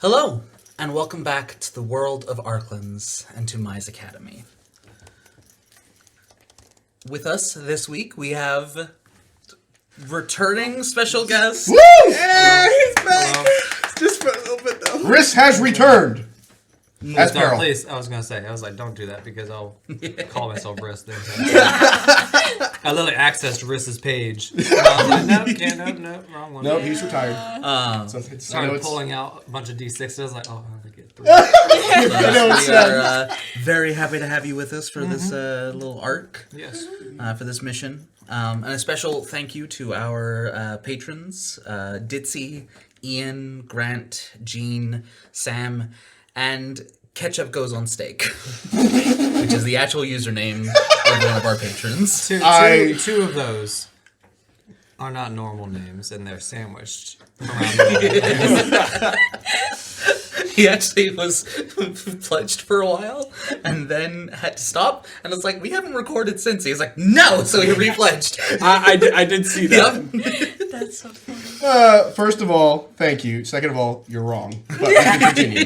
Hello, and welcome back to the world of Arklands and to Mize Academy. With us this week, we have returning special guest. Woo! Yeah, he's back. Just for a little bit though. Riss has returned. As Pearl. Please, I was gonna say, I was like, don't do that because I'll call myself Riss. I literally accessed Riss's page. And I was like, nope, wrong one. Nope, he's retired. Started pulling out a bunch of D6s. I was like, oh, I'm gonna get 3. We are very happy to have you with us for this little arc. Yes. For this mission. And a special thank you to our patrons, Ditzy, Ian, Grant, Jean, Sam, and Ketchup Goes on Steak, which is the actual username of one of our patrons. Two of those are not normal names, and they're sandwiched around the He actually was pledged for a while, and then had to stop, and was like, we haven't recorded since. He was like, no! So he re-pledged. I did see that. Yep. That's so funny. First of all, thank you. Second of all, you're wrong. But we can continue.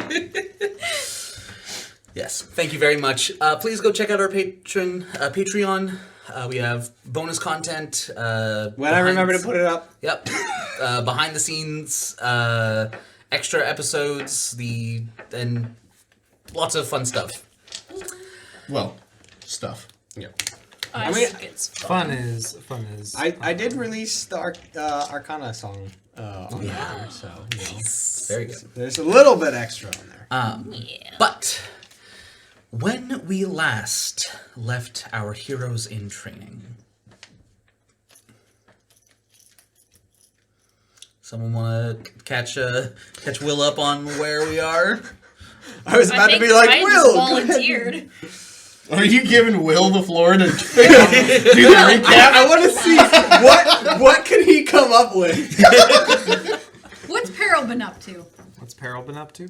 Yes, thank you very much. Please go check out our Patreon. We have bonus content. When I remember to put it up. Yep. Behind the scenes, extra episodes, and lots of fun stuff. Well, stuff. Yep. I mean, think it's fun is. I did release the Arcana song on there, so you know, Very good. there's a little bit extra on there. But when we last left our heroes in training, someone want to catch Will up on where we are? I was about to be like, I Will. just volunteered. Are you giving Will the floor to do the recap? I want to see what can he come up with. What's Peril been up to? What's Peril been up to?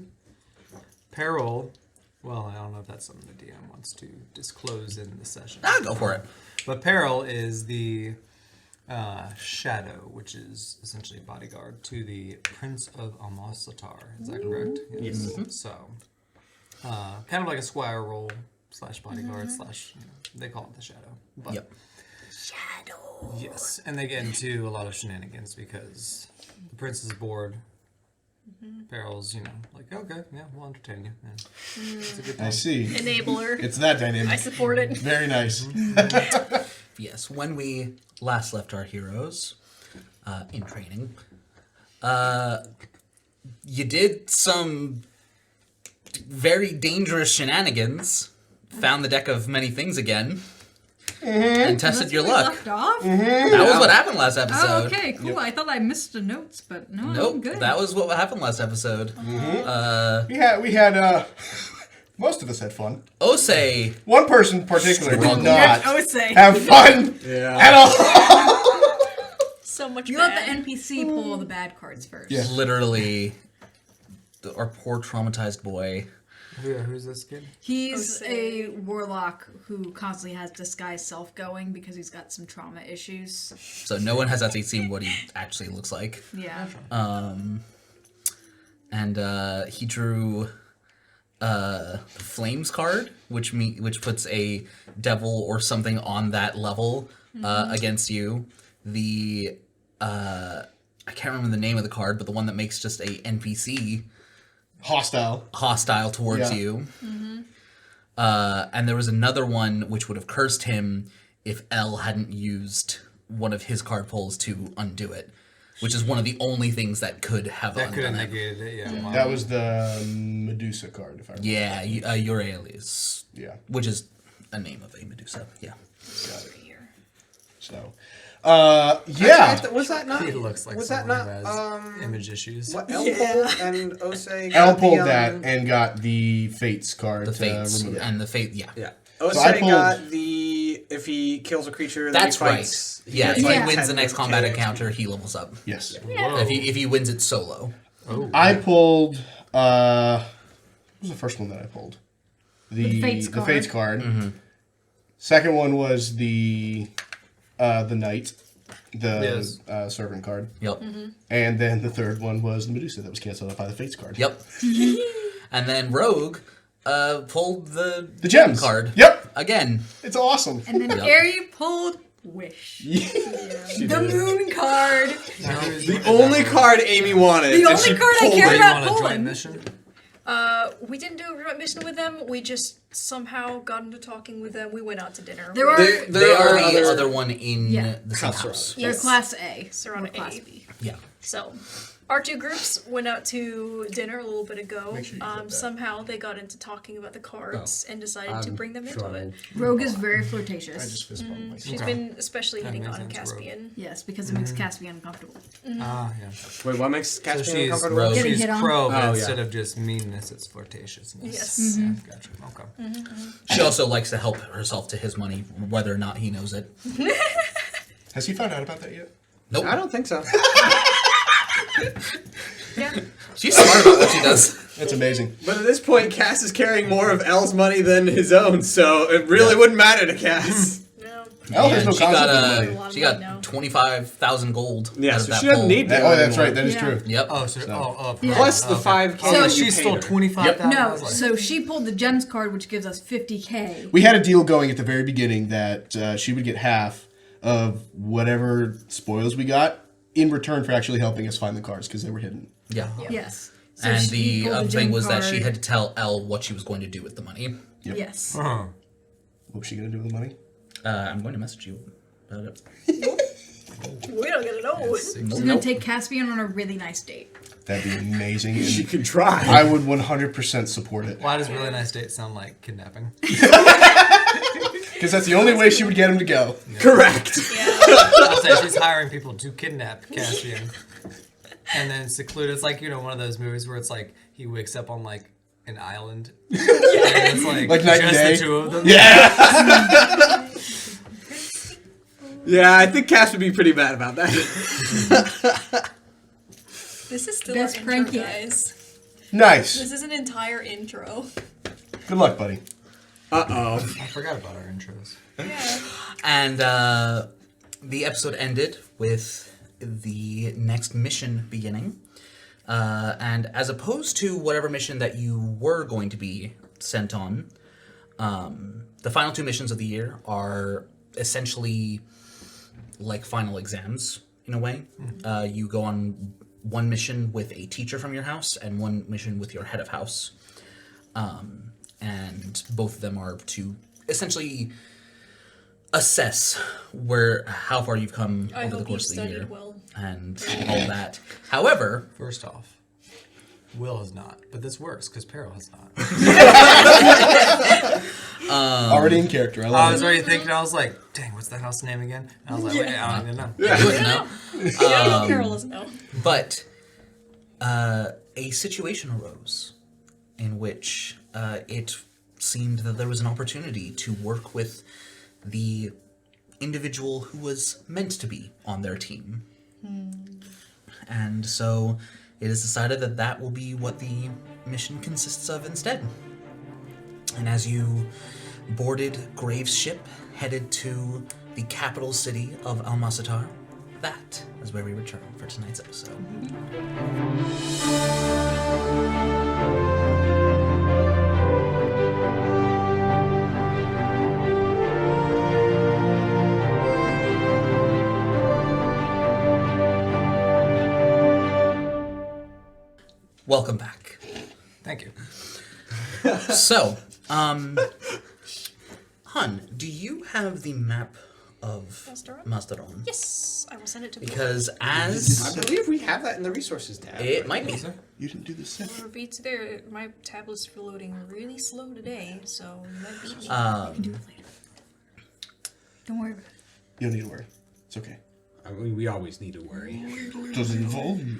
Peril, well, I don't know if that's something the DM wants to disclose in the session. Go for it. But Peril is the shadow, which is essentially bodyguard to the Prince of Amasatar. Is that correct? Yes. Mm-hmm. So, kind of like a squire role / bodyguard / they call it the shadow. But Yep. Shadow. yes, and they get into a lot of shenanigans because the prince is bored. Peril's, like, okay, yeah, we'll entertain you. Yeah. It's a good time. I see. Enabler. It's that dynamic. I support it. Very nice. Yes, when we last left our heroes in training, you did some very dangerous shenanigans, found the deck of many things again, and tested That's your where we luck. left off? That was what happened last episode. Oh, okay, cool. Yep. I thought I missed the notes, but no, I'm Nope, good. that was what happened last episode. We had most of us had fun. Osei, One person in particular did not I would say. have fun at all. So much You bad. let the NPC pull all the bad cards first. Yeah. literally, our poor traumatized boy. Who's this kid? He's Jose. a warlock who constantly has disguised self going because he's got some trauma issues. So no one has actually seen what he actually looks like. Yeah. And he drew the Flames card, which puts a devil or something on that level against you. The I can't remember the name of the card, but the one that makes just a NPC hostile towards Yeah. you. And there was another one which would have cursed him if L hadn't used one of his card pulls to undo it, which is one of the only things that could have That could have undone it. negated it, yeah. Wow. That was the Medusa card, if I remember. Yeah, Euryalus, Yeah. which is a name of a Medusa. Yeah. Got it. Here. So, yeah. Was that not? He looks like was that someone not? who has image issues. What El pulled and Osei? L got pulled the, that and got the Fates card The to Fates remove it. and the Fate. Yeah. Yeah. I Osei pulled- got the if he kills a creature. That's that he fights, right. Yeah, he if gets he Yeah. wins 10 the next combat KXP. encounter, he levels up. Yes. Whoa. If he wins it solo. Oh. I pulled, what was the first one that I pulled? The Fates card. Second one was the Knight. the Yes. servant card. Yep. And then the third one was the Medusa that was canceled by the Fates card. Yep. And then Rogue pulled the gems card. Yep. Again. It's awesome. And then Yep. Ari pulled Wish. The moon card. The only card Amy wanted. The and only she card I pulled care it. You about want a joint Poland. mission? We didn't do a joint mission with them. We just somehow got into talking with them. We went out to dinner. There are They are the other one in Yeah. the same House house. they're Yes. class A. So we're on or class A. B. Yeah. So, our two groups went out to dinner a little bit ago. Make sure you clip that. Somehow they got into talking about the cards and decided to bring them into it. Rogue is very I flirtatious. just fist bumped myself. She's been especially That hitting makes on sense, Rogue. Caspian. Yes, because it makes Caspian uncomfortable. Ah, yeah. Wait, what makes So Caspian she's uncomfortable? Rogue. Getting she's hit on? pro, but Oh, instead yeah. of just meanness, it's flirtatiousness. Yes. Yeah, gotcha. Okay. She also likes to help herself to his money, whether or not he knows it. Has he found out about that yet? Nope. I don't think so. Yeah. She's smart about what she does. That's amazing. But at this point, Cass is carrying more of Elle's money than his own, so it really wouldn't matter to Cass. No. Elle has And no she concept got of money. A lot of she money got now. 25,000 gold. Yeah, out of so that she doesn't poll. need to. Oh, that's right. That is Yeah. true. Yep. Oh, so Yeah. Plus the okay. 5K Oh, that she you stole paid her. 25,000. No, I was like, so she pulled the gems card, which gives us 50K. We had a deal going at the very beginning that she would get half of whatever spoils we got in return for actually helping us find the cards because they were hidden. Yeah. Yes. So And she the pulled other gem thing was that she card. had to tell Elle what she was going to do with the money. Yep. Yes. huh. What was she going to do with the money? I'm going to message you about it. We don't get to know. She's gonna take Caspian on a really nice date. That'd be amazing. She And could try. I would 100% support it. Why does really nice date sound like kidnapping? Because that's the only way she would get him to go. Correct. I'll say she's hiring people to kidnap Caspian. And then secluded. It's like, one of those movies where it's like he wakes up on like an island. And it's like Like night and just day? the two of them. Yeah. Yeah, I think Cass would be pretty bad about that. This is still Best our prank intro, yet. guys. Nice. This is an entire intro. Good luck, buddy. Uh-oh. I forgot about our intros. Yeah. And the episode ended with the next mission beginning. And as opposed to whatever mission that you were going to be sent on, the final two missions of the year are essentially like final exams in a way. You go on one mission with a teacher from your house and one mission with your head of house. And both of them are to essentially assess how far you've come I over the hope course you've of the year studied well. and all that. However, First off, Will has not, but this works because Perilous has not. Already in character. I I love was it. already thinking, I was like, dang, what's the house name again? And I was like, wait, I don't even know. you wouldn't know. Yeah, Perilous, no. But a situation arose in which it seemed that there was an opportunity to work with the individual who was meant to be on their team. And so it is decided that that will be what the mission consists of instead. And as you boarded Graves' ship, headed to the capital city of Almasatar, that is where we return for tonight's episode. Welcome back. Thank you. So, Hun, do you have the map of Masteron? Masteron? Yes, I will send it to you. Because I as believe we have that in the resources tab. it might be. You didn't do the set. Beats there. My tablet's loading really slow today, so you might beat me. You can do it later. Don't worry about it. You don't need to worry. It's okay. I mean, we always need to worry. Does it involve you?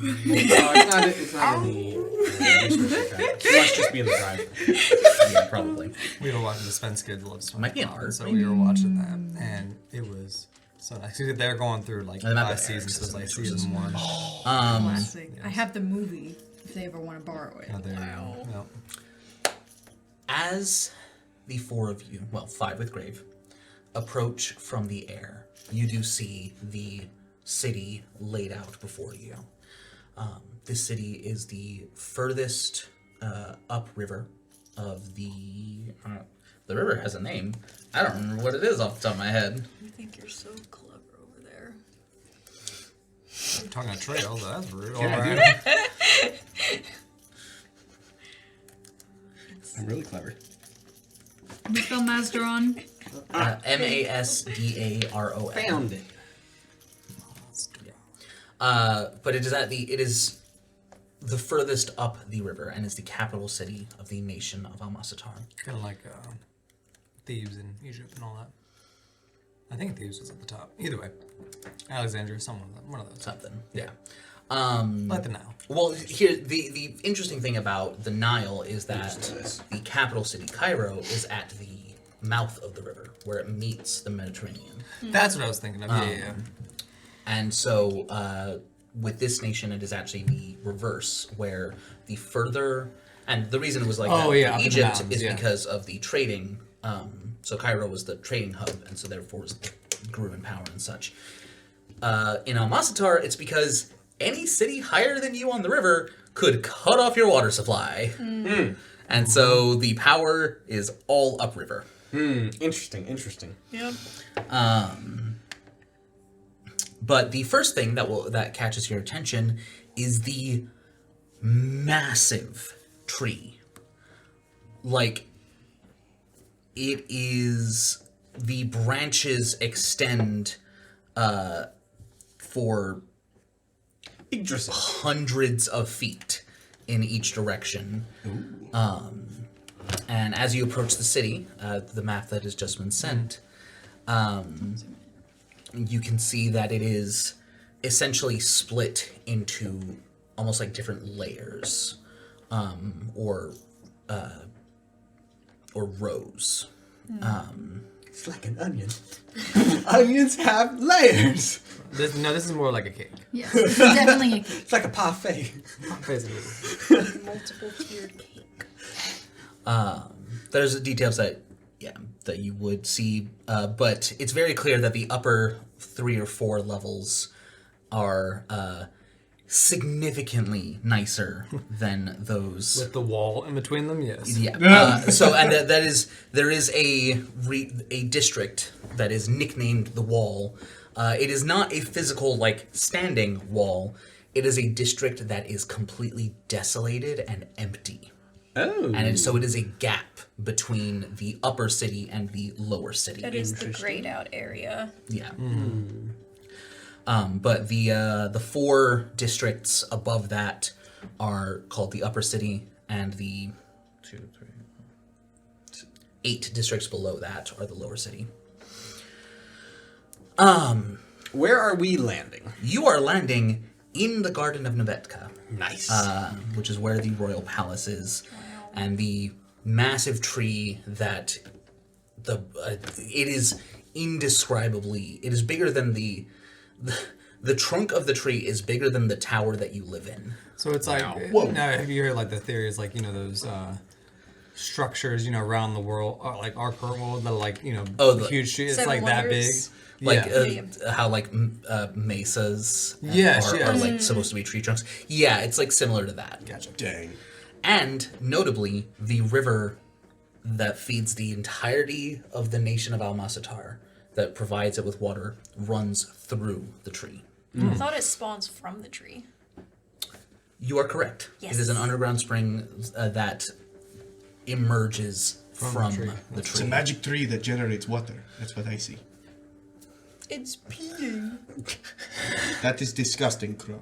It's not in the resources tab. It must just be in the drive. Yeah, probably. We were watching the spend schedule of Might be an SpongeBob, art. so we were watching that, and it was so nice. They're going through like The map 5 of seasons, so it's like resources. season 1. Classic. I have the movie if they ever want to borrow it. Oh, there you go. Yep. As the four of you, well, five with Grave, approach from the air, you do see the city laid out before you. This city is the furthest upriver of the river has a name. I don't remember what it is off the top of my head. You think you're so clever over there. I'm talking to trails. That's rude. All Yeah, right. I'm really clever. You spell Masdaron? Masdaron. Found it. But it is the furthest up the river and is the capital city of the nation of Almasatar. Kind of like Thebes in Egypt and all that. I think Thebes was at the top. Either way, Alexandria, one of those. Something, yeah. Like the Nile. Well, here the interesting thing about the Nile is that the capital city, Cairo, is at the mouth of the river where it meets the Mediterranean. That's what I was thinking of. Yeah. And so, with this nation, it is actually the reverse, where the further, and the reason it was like that for up in the Egypt mountains, is because of the trading. So Cairo was the trading hub, and so therefore grew in power and such. In Almasatar, it's because any city higher than you on the river could cut off your water supply, and so the power is all upriver. Interesting. Yep. But the first thing that catches your attention is the massive tree. Like, it is, the branches extend for Idris. hundreds of feet in each direction. And as you approach the city, the map that has just been sent, you can see that it is essentially split into almost like different layers, or rows. It's like an onion. Onions have layers. This is more like a cake. Yes, it's definitely a cake. It's like a parfait. Basically. Multiple tiered cake. There's details that you would see, but it's very clear that the upper 3 or 4 levels are significantly nicer than those. With the wall in between them, yes. Yeah. There is a district that is nicknamed the Wall. It is not a physical standing wall. It is a district that is completely desolated and empty. Oh. And so it is a gap between the upper city and the lower city. That is the grayed out area. Yeah. But the 4 districts above that are called the upper city, and the 8 districts below that are the lower city. Where are we landing? You are landing in the Garden of Nebetka. Nice. Which is where the royal palace is, and the massive tree that it is indescribably. It is bigger than the trunk of the tree is bigger than the tower that you live in. So it's like, Whoa. now have you heard the theories those structures around the world, like our current world that are the huge trees. It's Seven like that big. Wonders? How mesas Yes, are yes. supposed to be tree trunks. Yeah, it's similar to that. Gotcha. Dang. And notably, the river that feeds the entirety of the nation of Almasatar, that provides it with water, runs through the tree. I thought it spawns from the tree. You are correct. Yes. It is an underground spring that emerges from the It's a tree. magic tree that generates water. That's what I see. It's peeing. That is disgusting, Crow.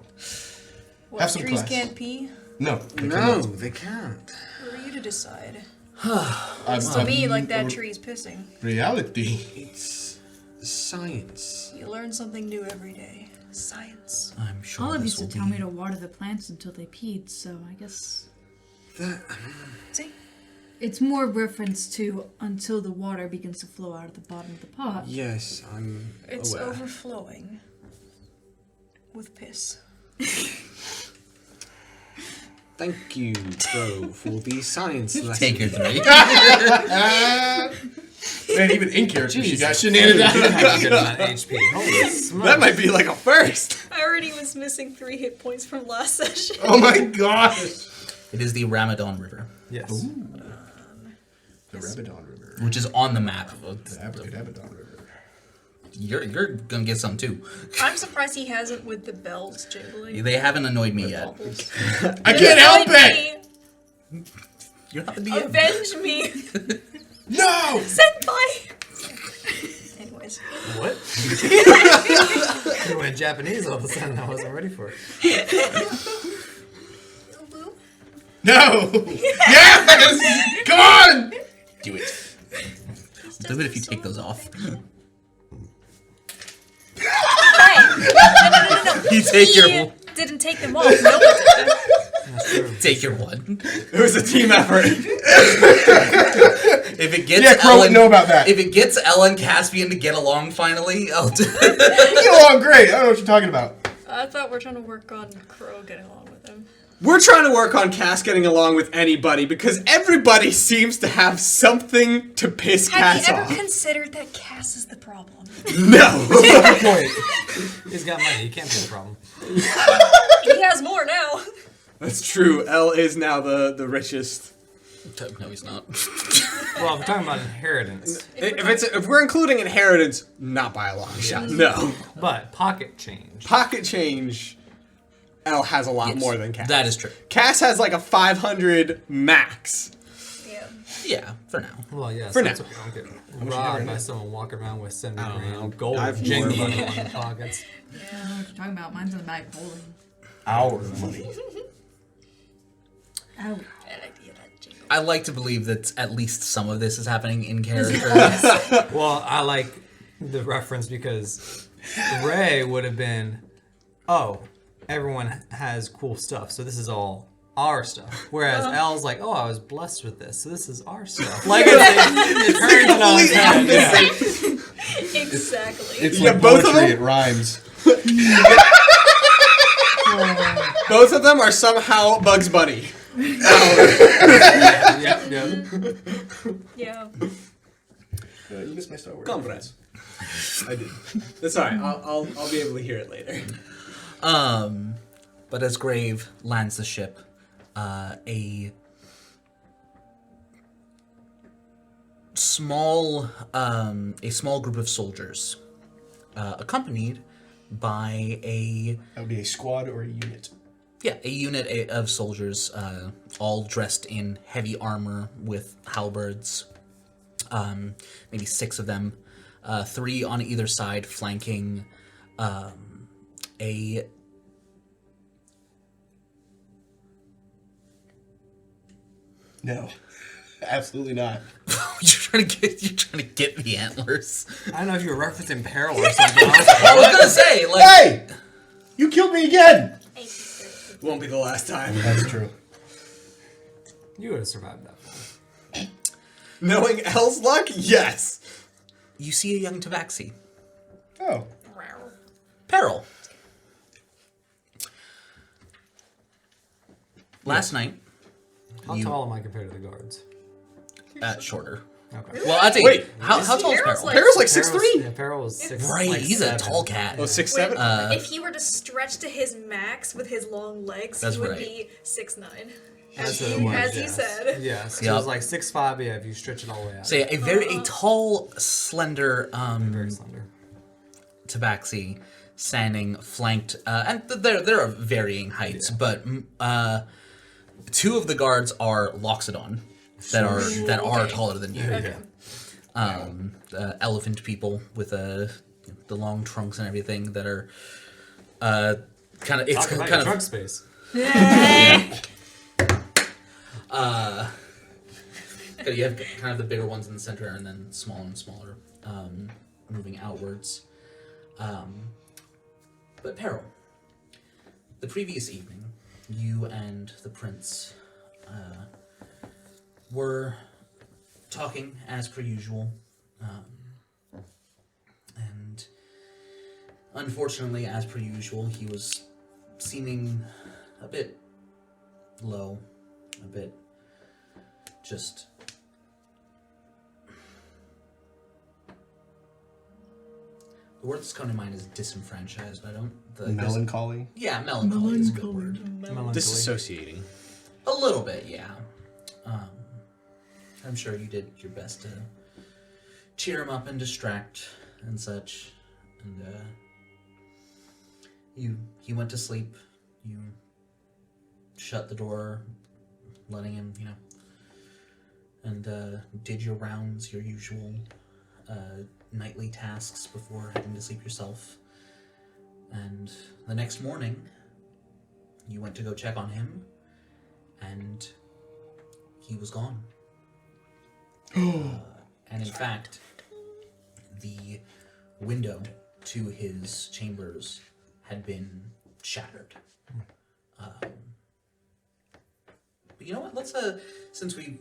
What, Have some trees class. can't pee? No. they No, cannot. they can't. Who are you to decide? I'm- To me, like I'm- that tree's pissing. Reality. It's science. You learn something new every day. Science. I'm sure Olive this used to will tell be... me to water the plants until they peed, so I guess See? it's more reference to until the water begins to flow out of the bottom of the pot. Yes, I'm It's aware. overflowing with piss. Thank you, Bro, for the science lesson. Take your 3. Man, even in character, she got Jesus. shenanigans. You have a good amount of HP. Holy smokes. That might be like a first. I already was missing 3 hit points from last session. Oh my gosh. It is the Ramadan River, Yes. The Rabadon River. which is on the map. The Abracadabradon River. You're gonna get some too. I'm surprised he hasn't with the bells jingling. They haven't annoyed me yet. Baubles. I can't help it! You're not the DM. Avenge me! No! Senpai! Anyways. What? You went Japanese all of a sudden. I wasn't ready for it. Lulu? No! Yes! Come on! Do it. Do it if you take those off. Hey! No. You take He your didn't take them off. No one did. That's true. take your one. It was a team effort. If it gets Yeah, Crow Ellen, would know about that. If it gets Ellen Caspian to get along finally, I'll do. You get along great. I don't know what you're talking about. I thought we're trying to work on Crow getting along with him. We're trying to work on Cass getting along with anybody because everybody seems to have something to piss Have Cass you ever off. considered that Cass is the problem? No. Good point. He's got money. He can't be the problem. He has more now. That's true. Elle is now the richest. No, he's not. Well, if we're talking about inheritance, If we're including inheritance, not by a long shot. No. but pocket change. Pocket change. Elle has a lot Yes, more than Cass. that is true. Cass has like a 500 max. Yeah. Yeah, for now. Well, yes. For that's now. what we don't get robbed by someone walking around with 70 don't know. grand gold I've jingling more in their pockets. I don't know what you're talking about. Mine's in the bag of holding. Our money. Oh. I like to hear that jingle. I like to believe that at least some of this is happening in character. Well, I like the reference because Ray would have been, oh, everyone has cool stuff, so this is all our stuff. Whereas Elle's like, oh, I was blessed with this, so this is our stuff. Like it turns it on its head. Yeah. Exactly. It's Yeah, like both of poetry, them? it rhymes. Both of them are somehow Bugs Bunny. Yeah. Yeah. You missed my Star Wars. Compras. I did. That's alright. I'll be able to hear it later. But as Grave lands the ship, a small group of soldiers, accompanied by a That would be a squad or a unit. unit of soldiers, all dressed in heavy armor with halberds. Maybe 6 of them, 3 on either side, flanking a. No. Absolutely not. You're trying to get the antlers. I don't know if you were referencing Peril or something else. I was gonna say, like, Hey! You killed me again! Won't be the last time. That's true. You would have survived that. Knowing Elle's luck, yes. you see a young tabaxi. Oh. Peril. Last night, How tall am I compared to the guards? shorter. Okay. Well, I'd say, Wait, how tall is Perril's Peril? like- Perril's like Peril 6'3". Yeah, Peril was 6. Right, like he's 7. a tall cat. Oh, 6'7". If he were to stretch to his max with his long legs, That's he would right. be 6'9". That's As what it was, as he yes. said. Yes. It Yep. was like 6'5", yeah, if you stretch it all the way out. So yeah, a tall, slender Very slender. tabaxi standing flanked, and there are varying heights, but 2 of the guards are Loxodon that are taller than you. Okay. Elephant people with the long trunks and everything that are kind of it's Talk about kind your trunk of space. you have kind of the bigger ones in the center and then smaller and smaller, moving outwards. But Peril, the previous evening, you and the prince were talking as per usual, and unfortunately, as per usual, he was seeming a bit low, a bit just the word that's coming to mind is disenfranchised, but I don't... Melancholy. Yeah, melancholy is a good word. Melancholy. Disassociating. A little bit, yeah. I'm sure you did your best to cheer him up and distract and such. And he went to sleep. You shut the door, letting him, and did your rounds, your usual nightly tasks before heading to sleep yourself. And the next morning, you went to go check on him, and he was gone. And in fact, the window to his chambers had been shattered. But you know what? Let's since we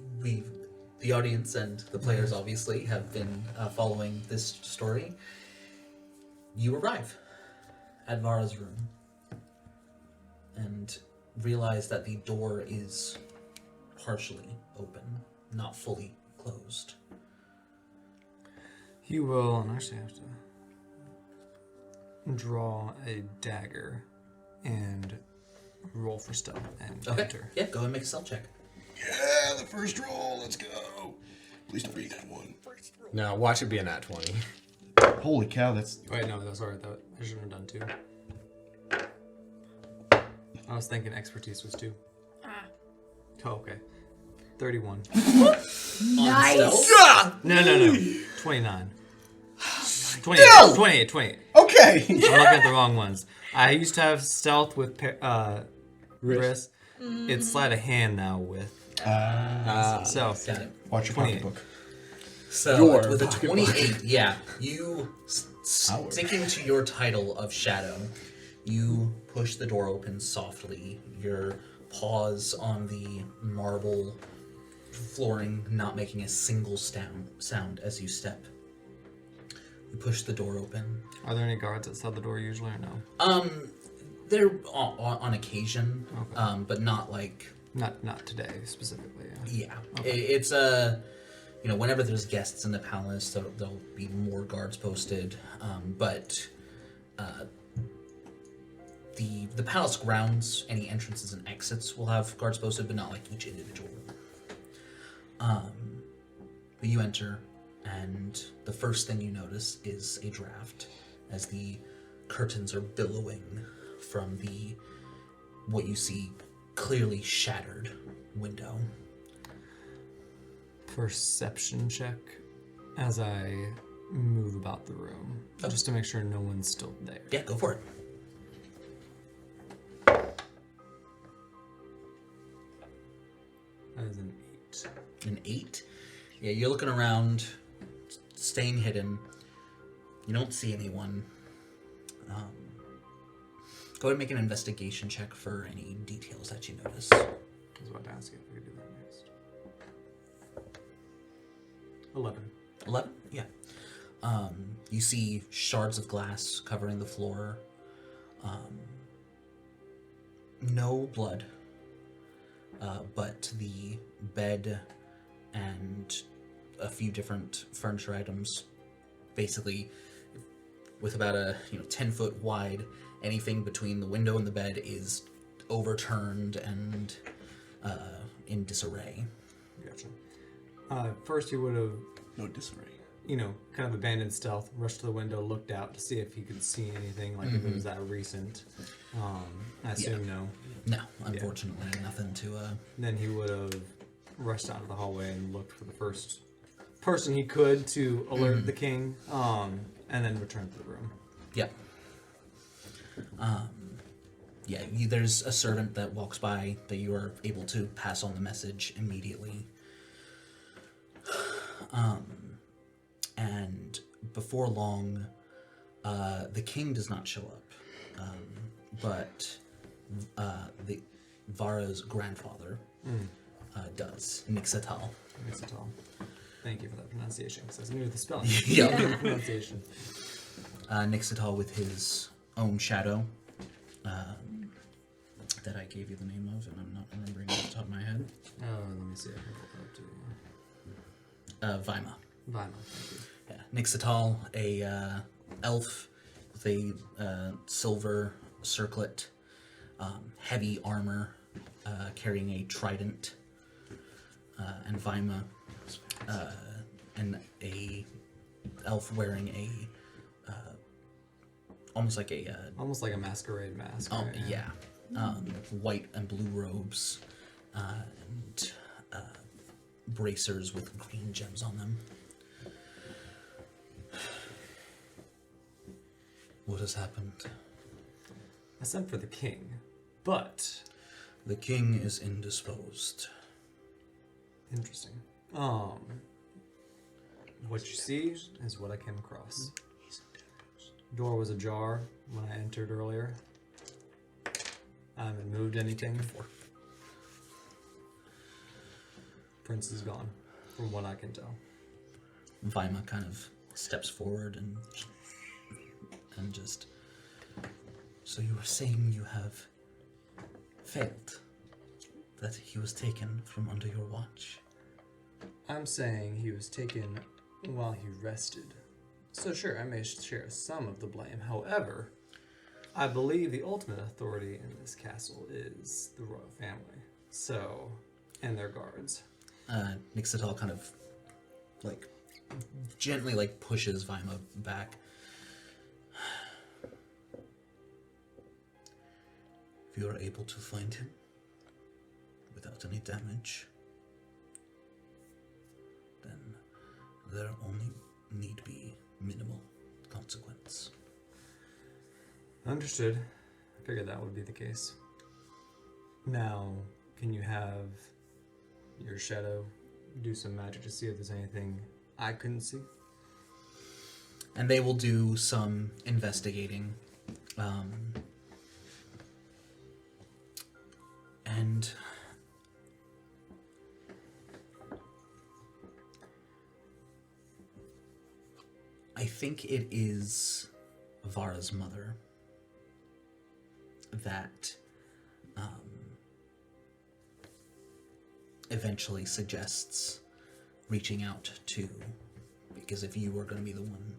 the audience and the players obviously have been following this story. You arrive at Vara's room and realize that the door is partially open, not fully closed. He will, and actually have to draw a dagger and roll for stealth and enter. Yeah, go and make a stealth check. Yeah, the first roll. Let's go. Please don't be that one. No, watch it be a nat 20. Holy cow, that's... Wait, no, sorry, I shouldn't have done 2. I was thinking expertise was 2. Ah. Oh, okay. 31. Nice. No. 29. 28. Okay. I'm looking at the wrong ones. I used to have stealth with wrist. It's sleight of hand now with. So, Got it. Watch your 28. pocketbook. So Your with a pocketbook. 28, yeah, you sticking to your title of Shadow, you push the door open softly. Your paws on the marble flooring not making a single sound as you step. You push the door open. Are there any guards outside the door usually or no? They're on occasion, Okay. but not like... Not today specifically. Yeah. Yeah, it's whenever there's guests in the palace, there'll be more guards posted. But the palace grounds, any entrances and exits will have guards posted, but not like each individual room. But you enter, and the first thing you notice is a draft, as the curtains are billowing from the what you see clearly shattered window. Perception check as I move about the room, just to make sure no one's still there. Yeah, go for it. That is an 8. An 8? Yeah, you're looking around, staying hidden. You don't see anyone. Go ahead and make an investigation check for any details that you notice. I was about to ask you if we could do that next. 11. 11? Yeah. You see shards of glass covering the floor. No blood. But the bed and a few different furniture items, basically with about a 10-foot wide, anything between the window and the bed is overturned and in disarray. Gotcha. First, he would have, No disarray. kind of abandoned stealth, rushed to the window, looked out to see if he could see anything, like if it was that recent. I assume no. No, unfortunately, nothing to... Then he would have rushed out of the hallway and looked for the first person he could to alert the king, and then return to the room. Yep. There's a servant that walks by that you are able to pass on the message immediately. And before long, the king does not show up, but the Vara's grandfather does, Nixatal. Nixatal. Thank you for that pronunciation, because I was new to the spelling. Yeah. Pronunciation. Nixatal with his own shadow, that I gave you the name of, and I'm not remembering off the top of my head. Let me see. I can pull that up to you. Vima. Vinyl, thank you. Yeah, Nixatal, a elf with a silver circlet, heavy armor, carrying a trident, and Vima, and a elf wearing a almost like a masquerade mask. oh right? yeah, white and blue robes, and bracers with green gems on them. What has happened? I sent for the king, but The king is indisposed. interesting. What you see is what I came across. Door was ajar when I entered earlier. I haven't moved anything. Prince is gone, from what I can tell. Vima kind of steps forward and just. So you were saying you have failed? That he was taken from under your watch? I'm saying he was taken while he rested. So sure, I may share some of the blame. However, I believe the ultimate authority in this castle is the royal family. So, and their guards. Nixatal kind of gently pushes Vima back. If you are able to find him without any damage, then there only need be minimal consequence. Understood. I figured that would be the case. Now, can you have your shadow do some magic to see if there's anything I couldn't see? And they will do some investigating. And I think it is Vara's mother that eventually suggests reaching out to, because if you were going to be the one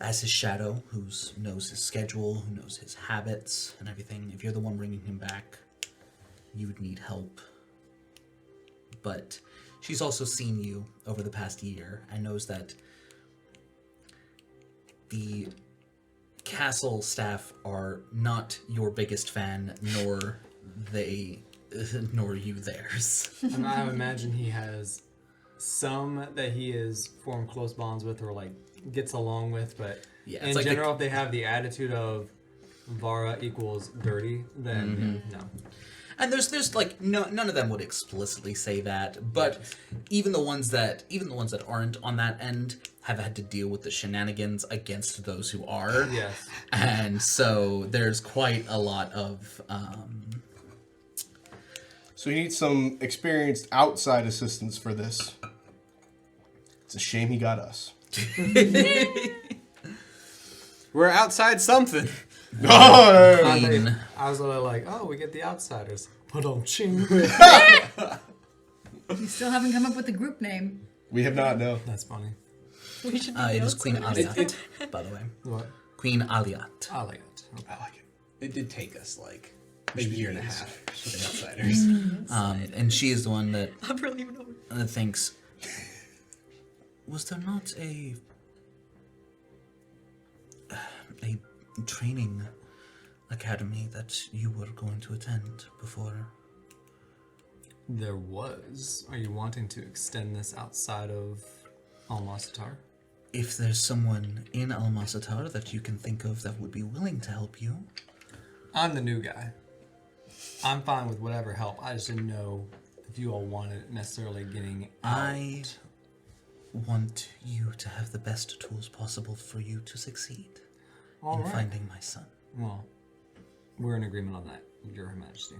as his shadow, who knows his schedule, who knows his habits and everything, if you're the one bringing him back, you would need help. But she's also seen you over the past year and knows that the castle staff are not your biggest fan, nor you theirs. And I imagine he has some that he has formed close bonds with or gets along with, but Yeah, in it's general, if they have the attitude of Vara equals dirty, then no. And there's none of them would explicitly say that, but even the ones that aren't on that end have had to deal with the shenanigans against those who are. Yes. And so there's quite a lot of So you need some experienced outside assistance for this. It's a shame he got us. We're outside something. Queen. I was literally we get the outsiders. Put on ching. You still haven't come up with a group name. We have not, no. That's funny. We should be It the is Queen outsiders. Aliat, by the way. What? Queen Aliat. I like it. Okay. I like it. It did take us a year and a half for the outsiders. And she is the one that I'm really even thinks, was there not a training academy that you were going to attend before? There was. Are you wanting to extend this outside of Almasatar? If there's someone in Almasatar that you can think of that would be willing to help you. I'm the new guy. I'm fine with whatever help. I just didn't know if you all wanted necessarily getting out. I want you to have the best tools possible for you to succeed in finding my son. Well, we're in agreement on that, Your Majesty.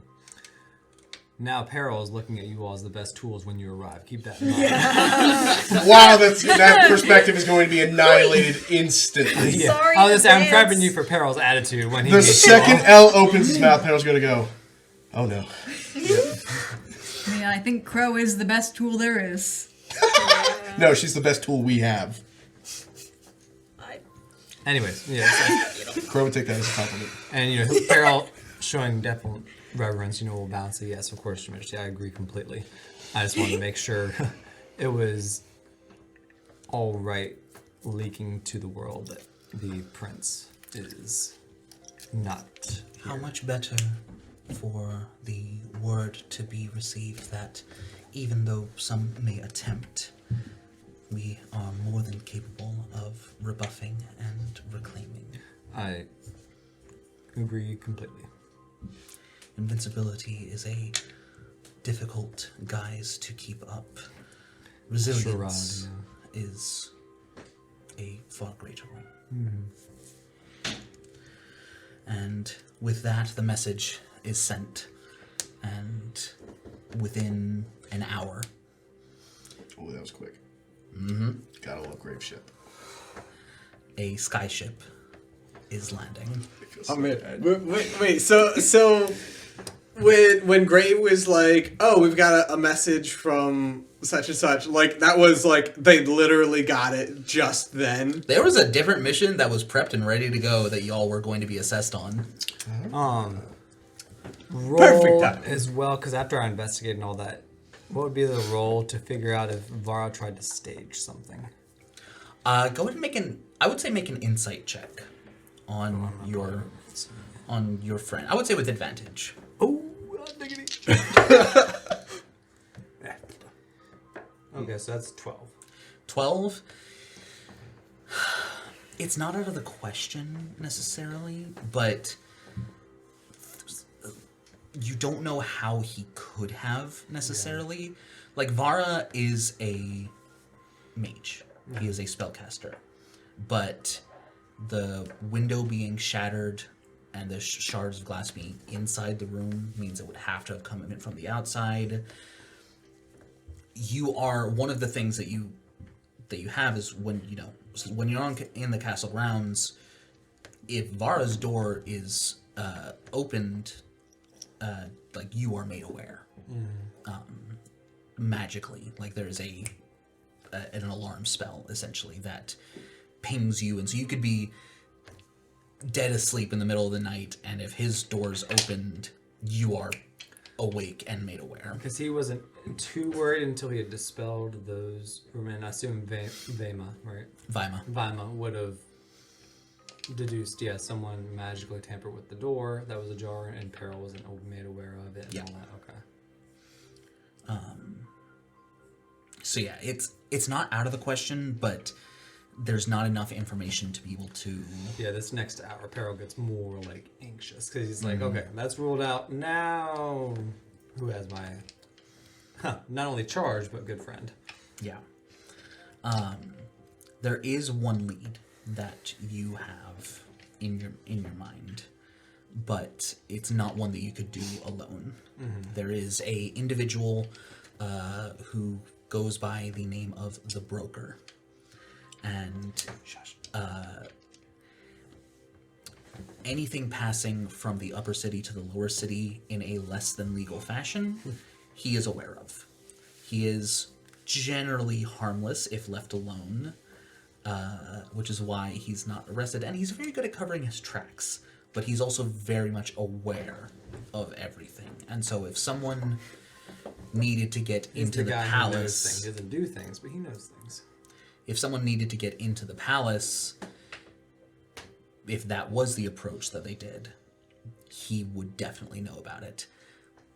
Now, Peril is looking at you all as the best tools when you arrive. Keep that in mind. Wow, that perspective is going to be annihilated instantly. Yeah. Sorry I'm in advance. prepping you for Peril's attitude when he The meets you second all. L opens his mouth, Peril's going to go, oh no. I mean, I think Crow is the best tool there is. No, she's the best tool we have. Anyways, yeah. So, Crow would take that as a compliment. and you know, Peril showing definite reverence. You know, will bounce. Yes, of course, Your Majesty. I agree completely. I just wanted to make sure it was all right leaking to the world that the prince is not. How much better for the word to be received that even though some may attempt, we are more than capable of rebuffing and reclaiming. I agree completely. Invincibility is a difficult guise to keep up. Resilience is a far greater one. And with that, the message is sent, and within an hour, Oh, that was quick. Mm-hmm. Gotta love grave ship. a skyship is landing. Oh man, wait. So when Gray was like, "Oh, we've got a message from such and such," like that was like they literally got it just then. There was a different mission that was prepped and ready to go that y'all were going to be assessed on. Roll Perfect time. as well, because after I investigated and all that, what would be the role to figure out if Vara tried to stage something? Go ahead and make an insight check on your friend. I would say with advantage. Oh, diggity. Okay, so that's 12. 12. It's not out of the question necessarily, but you don't know how he could have necessarily. Yeah. Like, Vara is a mage. Yeah. He is a spellcaster. But the window being shattered and the shards of glass being inside the room means it would have to have come in from the outside. You are, one of the things that you have is when you're in the castle grounds, if Vara's door is opened, like, you are made aware magically. Like, there's an alarm spell essentially that pings you, and so you could be dead asleep in the middle of the night, and if his door's opened, you are awake and made aware. Because he wasn't too worried until he had dispelled those rumors. I assume Vema, right? Vima would have deduced, someone magically tampered with the door that was ajar, and Peril wasn't made aware of it and all that. Okay. So yeah, it's not out of the question, but there's not enough information to be able to... Yeah, this next hour, Peril gets more, like, anxious, because he's like, okay, that's ruled out. Now, who has my, not only charge, but good friend? Yeah. There is one lead that you have in your mind, but it's not one that you could do alone. Mm-hmm. There is a individual who goes by the name of the Broker. And anything passing from the upper city to the lower city in a less than legal fashion, he is aware of. He is generally harmless if left alone, which is why he's not arrested. And he's very good at covering his tracks, but he's also very much aware of everything. And so if someone needed to get into the palace... He doesn't do things, but he knows things. If someone needed to get into the palace, if that was the approach that they did, he would definitely know about it.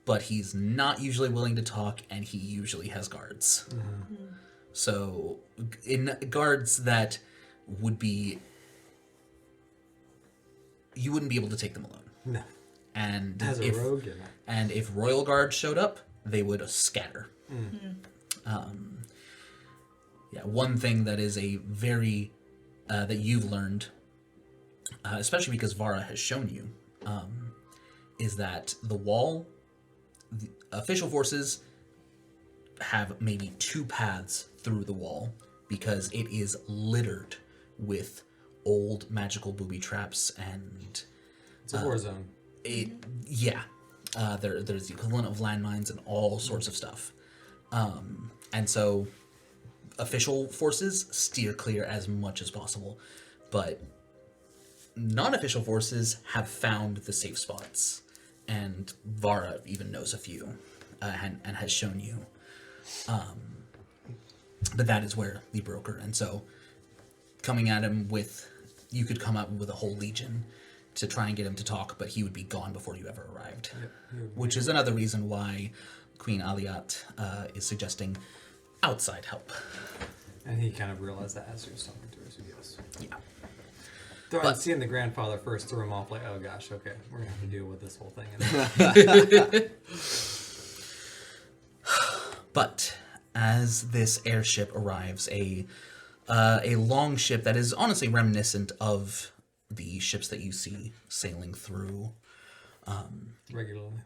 But he's not usually willing to talk, and he usually has guards. Mm-hmm. So, in guards that would be... You wouldn't be able to take them alone. No. And as a rogue, and if royal guards showed up, they would scatter. Mm. Yeah, one thing that is a very, that you've learned, especially because Vara has shown you, is that the wall, the official forces have maybe 2 paths through the wall because it is littered with old magical booby traps and... It's a war zone. There's the equivalent of landmines and all sorts of stuff. And so... official forces steer clear as much as possible, but non-official forces have found the safe spots, and Vara even knows a few, and has shown you. But that is where the broker, and so coming at him with, you could come up with a whole legion to try and get him to talk, but he would be gone before you ever arrived. Which is another reason why Queen Aliat is suggesting outside help. And he kind of realized that as he was talking to her, so yes. Yeah. Seeing the grandfather first threw him off like, oh gosh, okay, we're going to have to deal with this whole thing. But as this airship arrives, a long ship that is honestly reminiscent of the ships that you see sailing through, Regularly.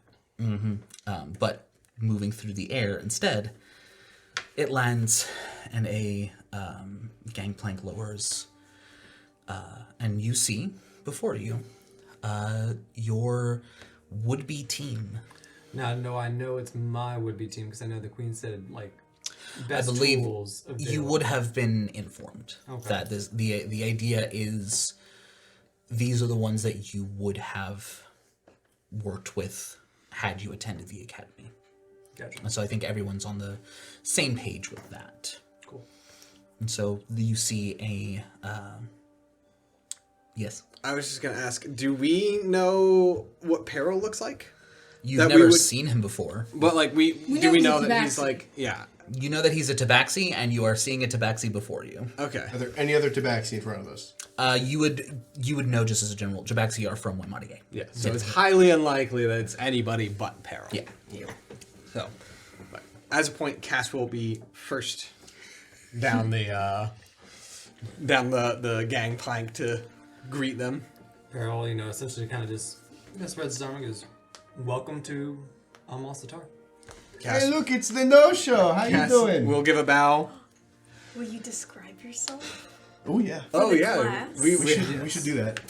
but moving through the air instead, it lands and a gangplank lowers, and you see before you your would-be team. Now, no, I know it's my would-be team because I know the queen said like best I believe tools available. you would have been informed that the idea is these are the ones that you would have worked with had you attended the academy. Gotcha. And so I think everyone's on the same page with that. Cool. And so you see a yes. I was just gonna ask, do we know what Peril looks like? You've That we never would- seen him before. But like we know do we he's know a that he's tabaxi. like You know that he's a tabaxi, and you are seeing a tabaxi before you. Okay. Are there any other tabaxi in front of us? You would know just as a general. Tabaxi are from Waimarie. Yeah. So it's highly unlikely that it's anybody but Peril. Yeah. So, but as a point, Cass will be first down the gangplank to greet them. Peril, essentially kind of just spreads his arm and goes, welcome to Almasatar. Cass, Hey, look, it's the no-show. How Cass you doing? will give a bow. Will you describe yourself? Oh yeah. Oh the yeah, class? we We should do that.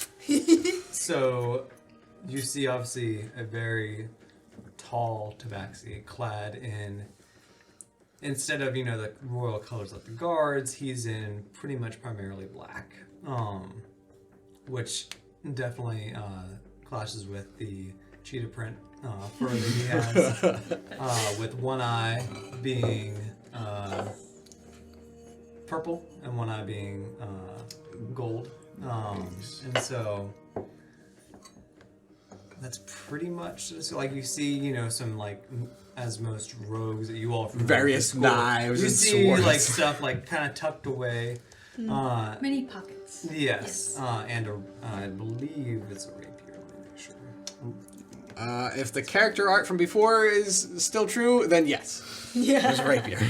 So, you see obviously a very tall tabaxi clad in, instead of, the royal colors like the guards, he's in pretty much primarily black. Which definitely clashes with the cheetah print fur that he has, with one eye being purple and one eye being gold. And so that's pretty much just, like, you see, some, like, as most rogues that you all from Various school, knives you and see swords. like stuff like kind of tucked away. Many pockets. Yes, and I believe it's a rapier. Let me make sure. If the character art from before is still true, then yes. Yeah. There's a rapier.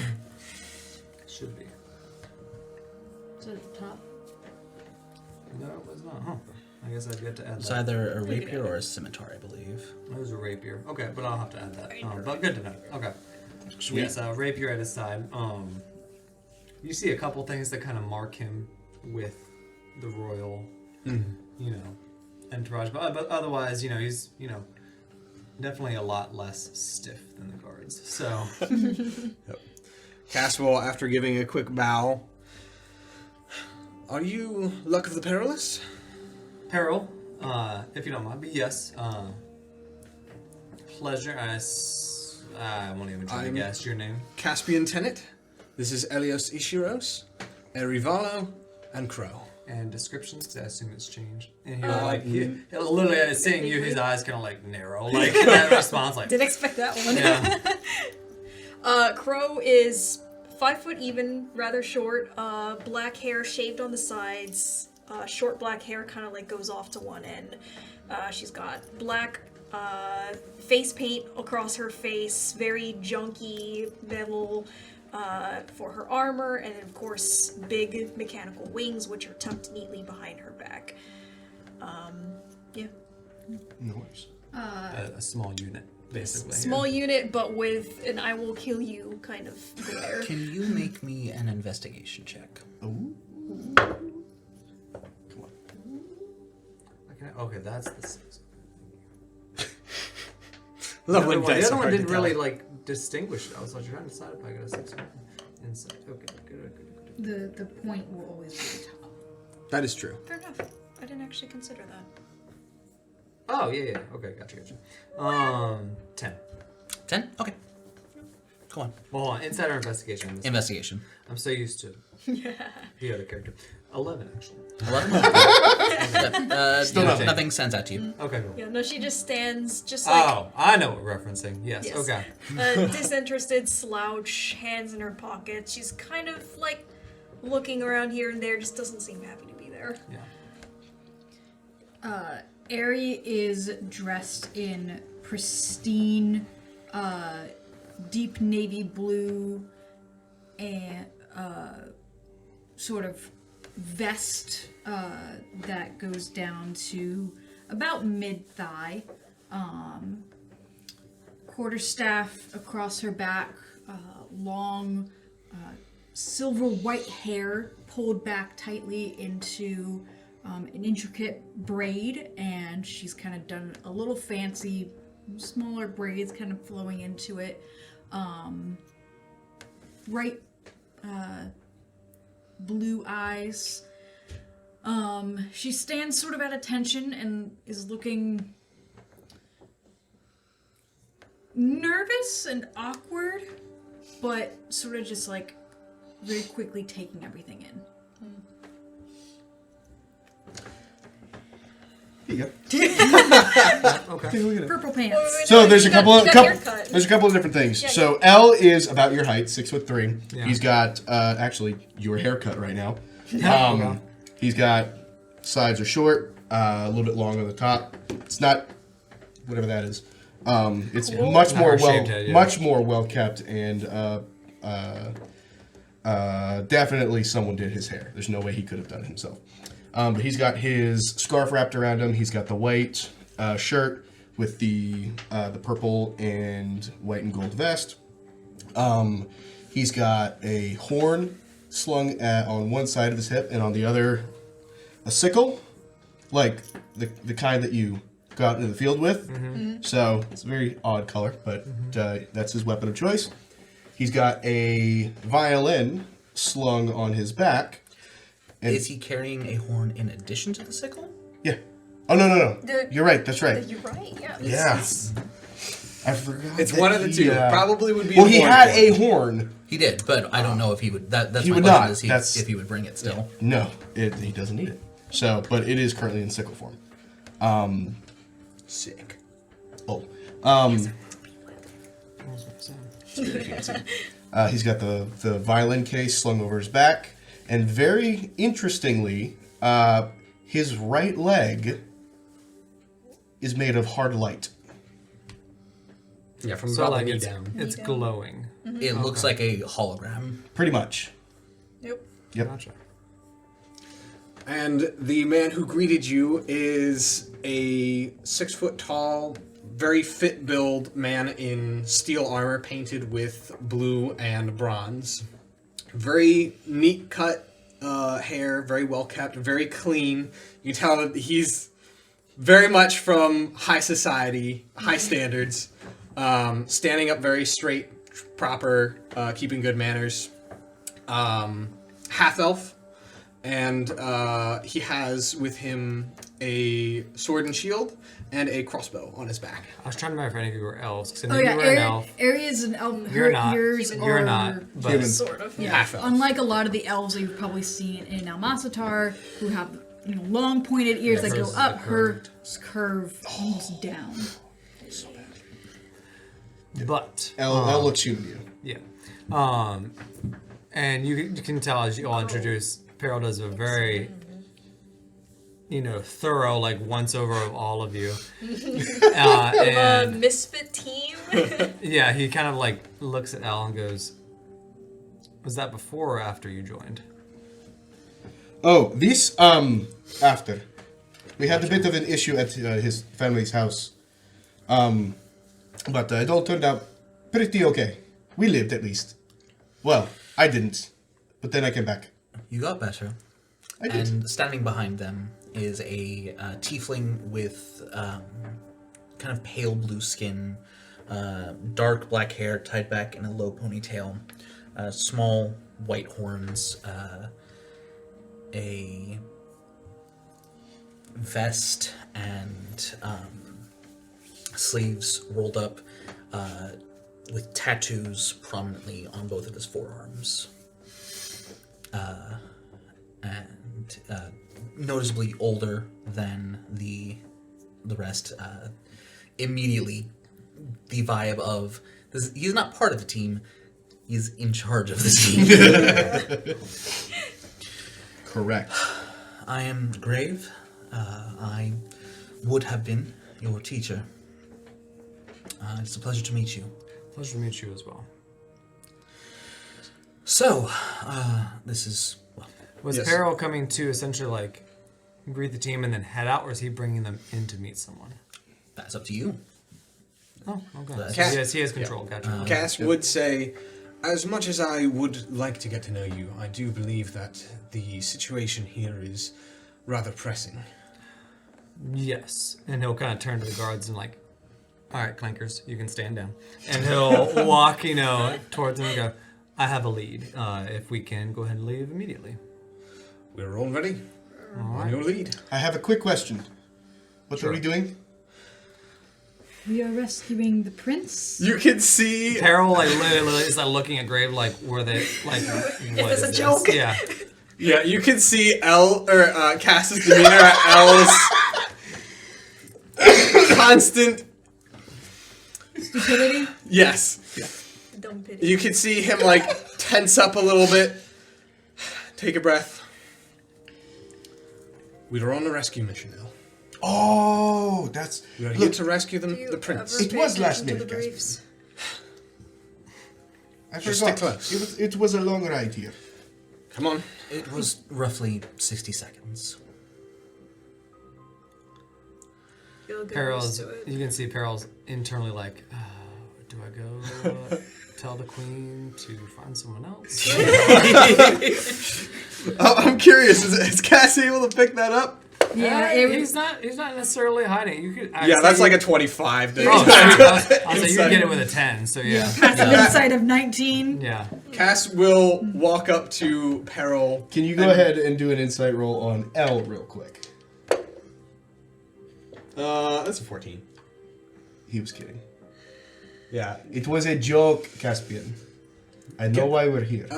Should be. Is it at the top? No, it was not. Huh. I guess I've got to add It's that. either a rapier or a scimitar, I believe. It was a rapier. Okay, but I'll have to add that. But good to know. Okay. Yes, rapier at his side. You see a couple things that kind of mark him with the royal, entourage. But otherwise, he's, definitely a lot less stiff than the guards. So, Cass will, after giving a quick bow, are you Luck of the Perilous? Peril, if you don't mind, but yes, pleasure. I won't even try to guess your name. Caspian Tenet. This is Elios Ishiros, Erivalo, and Crow. And descriptions, because I assume it's changed. And he'll literally, as seeing you, his eyes kind of like narrow, like that response, like. Didn't expect that one. Yeah. Crow is 5 foot even, rather short. Black hair shaved on the sides. Short black hair kind of like goes off to one end. She's got black face paint across her face, very junky metal for her armor, and then of course big mechanical wings, which are tucked neatly behind her back. Yeah. Noise. A small unit, basically. Small unit, but with an "I will kill you" kind of glare. Can you make me an investigation check? Ooh. Okay, that's the 6. Love The when other dice are one hard to didn't tell. really like distinguish it. I was like trying to decide if I got a 6 or insight. Okay, good. The point will always be the top. That is true. Fair enough. I didn't actually consider that. Oh, yeah. Okay, gotcha. 10. 10? Okay. Go on. Well, hold on. Insider investigation. This Investigation. I'm so used to the other character. 11, actually. 11? Still yeah, nothing. nothing stands out to you. Okay, cool. Yeah, no, she just stands just like Oh, I know what referencing. Yes, Yes. okay. Disinterested slouch, hands in her pockets. She's kind of like looking around here and there, just doesn't seem happy to be there. Yeah. Ari is dressed in pristine, deep navy blue and sort of vest that goes down to about mid-thigh. Quarterstaff across her back, long silver white hair pulled back tightly into an intricate braid, and she's kind of done a little fancy, smaller braids kind of flowing into it. Bright blue eyes. She stands sort of at attention and is looking nervous and awkward, but sort of just like very quickly taking everything in. Here you go. Okay. Take a look at it. Purple pants. So there's a couple of haircut. there's a couple of different things. Yeah, So L is about your height, 6'3". Yeah. He's got actually your haircut right now. Okay. He's got sides are short, a little bit long on the top. It's not whatever that is. It's Cool. much Not more her well shaved head, yeah. much more well kept, and definitely someone did his hair. There's no way he could have done it himself. But he's got his scarf wrapped around him. He's got the white shirt with the purple and white and gold vest. He's got a horn slung on one side of his hip, and on the other, a sickle, like the kind that you go out into the field with. So it's a very odd color, but that's his weapon of choice. He's got a violin slung on his back. And Is he carrying a horn in addition to the sickle? yeah. Oh no. The- You're right. That's right. You're right, yeah. Yeah. I forgot. It's that one of the he, two. Probably would be. Well, the he horn had one. a horn. He did, but I don't know if he would. That's He my would question. not. Is That's- if he would bring it still. No, he doesn't need it. So, but it is currently in sickle form. Sick. Oh. So, He's got the violin case slung over his back, and very interestingly, his right leg is made of hard light. Yeah, from so about like the knee it's, down. it's down. glowing. It looks like a hologram. Pretty much. Yep. Yep. Gotcha. And the man who greeted you is a 6 foot tall, very fit build man in steel armor painted with blue and bronze. Very neat cut hair, very well kept, very clean. You can tell that he's very much from high society, high standards. Standing up very straight, proper, keeping good manners. Half elf. And he has with him a sword and shield and a crossbow on his back. I was trying to remember if any of you were elves, because I Oh knew yeah, you were an elf. Ari is an elf. You're not. Yours You're are, not. But Human. Sort of. Yeah. Half elf. Unlike a lot of the elves that you've probably seen in Almasatar, who have long pointed ears that hers go is up, like hers curve almost down. But L looks human to you. yeah, and you can tell as you all introduce, Peril does a very, thorough like once over of all of you. And Misfit team. yeah, he kind of like looks at Al and goes, "Was that before or after you joined?" Oh, this after. We had a bit of an issue at his family's house. But it all turned out pretty okay. We lived at least. Well, I didn't. But then I came back. You got better. I did. And standing behind them is a tiefling with kind of pale blue skin, dark black hair tied back in a low ponytail, small white horns, a vest and sleeves rolled up with tattoos prominently on both of his forearms. And noticeably older than the rest. Immediately, the vibe of this, he's not part of the team, he's in charge of the team. Correct. I am Grave. I would have been your teacher. It's a pleasure to meet you. Pleasure to meet you as well. So, this is... Well, Was Yes. Peril coming to essentially like greet the team and then head out, or is he bringing them in to meet someone? that's up to you. Oh, okay. So Cass- he has control. Gotcha. Cass would say, as much as I would like to get to know you, I do believe that the situation here is rather pressing. Yes, and he'll kind of turn to the guards and like, all right, clankers, you can stand down, and he'll walk, towards them and go, I have a lead. If we can go ahead and leave immediately. We're all ready. All On right. your lead. I have a quick question. What are we doing? We are rescuing the prince. You can see... Peril like literally is like looking at Grave like, were they like? What this is a joke? Yeah. Yeah, you can see Cass's demeanor at L's constant... Stupidity. Yes. Dumb pity. You can see him, like, tense up a little bit. Take a breath. We are on a rescue mission now. Oh, that's... We are here Look, to rescue Do you the prince. ever It pay was last attention to minute, the Casper. briefs? I Just forgot. stick close. It was a long ride here. Come on. It was roughly 60 seconds. You'll get Peril's. used to it. You can see Peril's internally like, do I go tell the queen to find someone else? I'm curious. Is Cass able to pick that up? Yeah, he's not necessarily hiding. You could. Yeah, that's like a 25. Dude. Oh, sorry. I'll say you can get it with a 10. So yeah. passive insight of 19. Yeah. Cass will walk up to Peril. Can you go ahead and do an insight roll on L real quick? That's a 14. He was kidding. Yeah. It was a joke, Caspian. I know why we're here.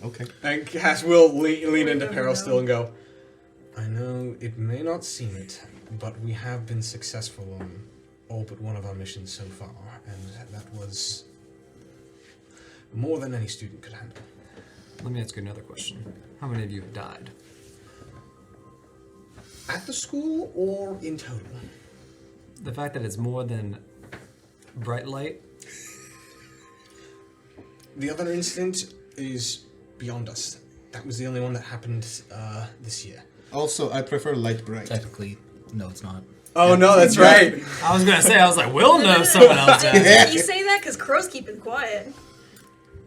Okay. And Cass will lean into never Peril know. still and go, I know it may not seem it, but we have been successful on all but one of our missions so far, and that was more than any student could handle. Let me ask you another question. How many of you have died? At the school or in total? The fact that it's more than bright light. The other incident is beyond us. That was the only one that happened this year. Also, I prefer light bright. Technically, no, it's not. Oh no, that's right. I was gonna say, I was like, we'll know someone else. Did you say that? Because Crow's keeping quiet.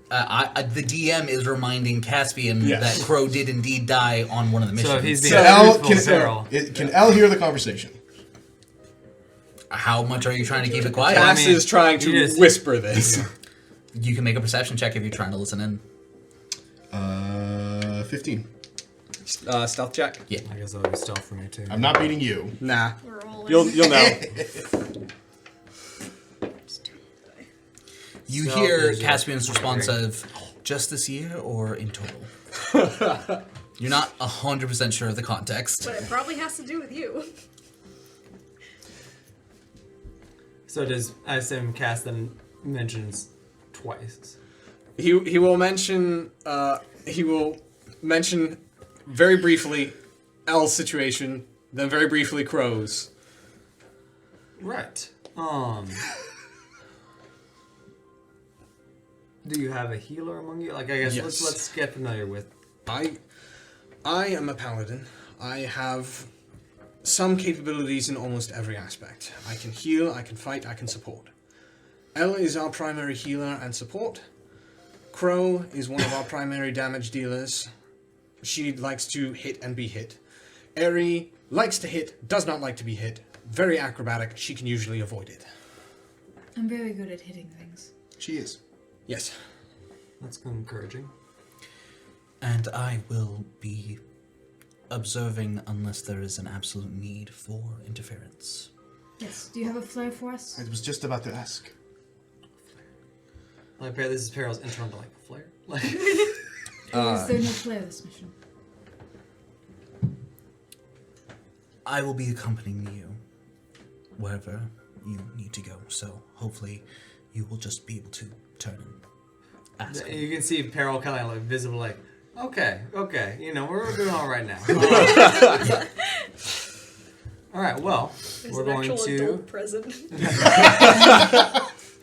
The DM is reminding Caspian Yes. that Crow did indeed die on one of the missions. So if he's being So L, truthful, Peril. can L hear the conversation? How much are you trying to keep it quiet? Cass I mean, is trying to you just- whisper this. You can make a perception check if you're trying to listen in. 15. Stealth check? Yeah. I guess that would be stealth for me too. I'm not beating you. Nah. We're all in. You'll know. You So hear there's a- Caspian's response of, just this year or in total? You're not 100% sure of the context. But it probably has to do with you. So does I assume Cass then mentions twice? He will mention very briefly L's situation, then very briefly Crow's. Right. Do you have a healer among you? Like I guess Yes. let's get familiar with. I am a paladin. I have some capabilities in almost every aspect. I can heal, I can fight, I can support. Ella is our primary healer and support. Crow is one of our primary damage dealers. She likes to hit and be hit. Eri likes to hit, does not like to be hit. Very acrobatic, she can usually avoid it. I'm very good at hitting things. She is. Yes. That's encouraging. And I will be observing unless there is an absolute need for interference. Yes. Do you have a flare for us? I was just about to ask. Like, this is Peril's interim to like a flare. Like, Is there no flare this mission? I will be accompanying you wherever you need to go, so hopefully you will just be able to turn and ask. you can see Peril kind of like visible, like, okay, you know, we're doing all right now. All right, well, There's we're an going actual to. adult present.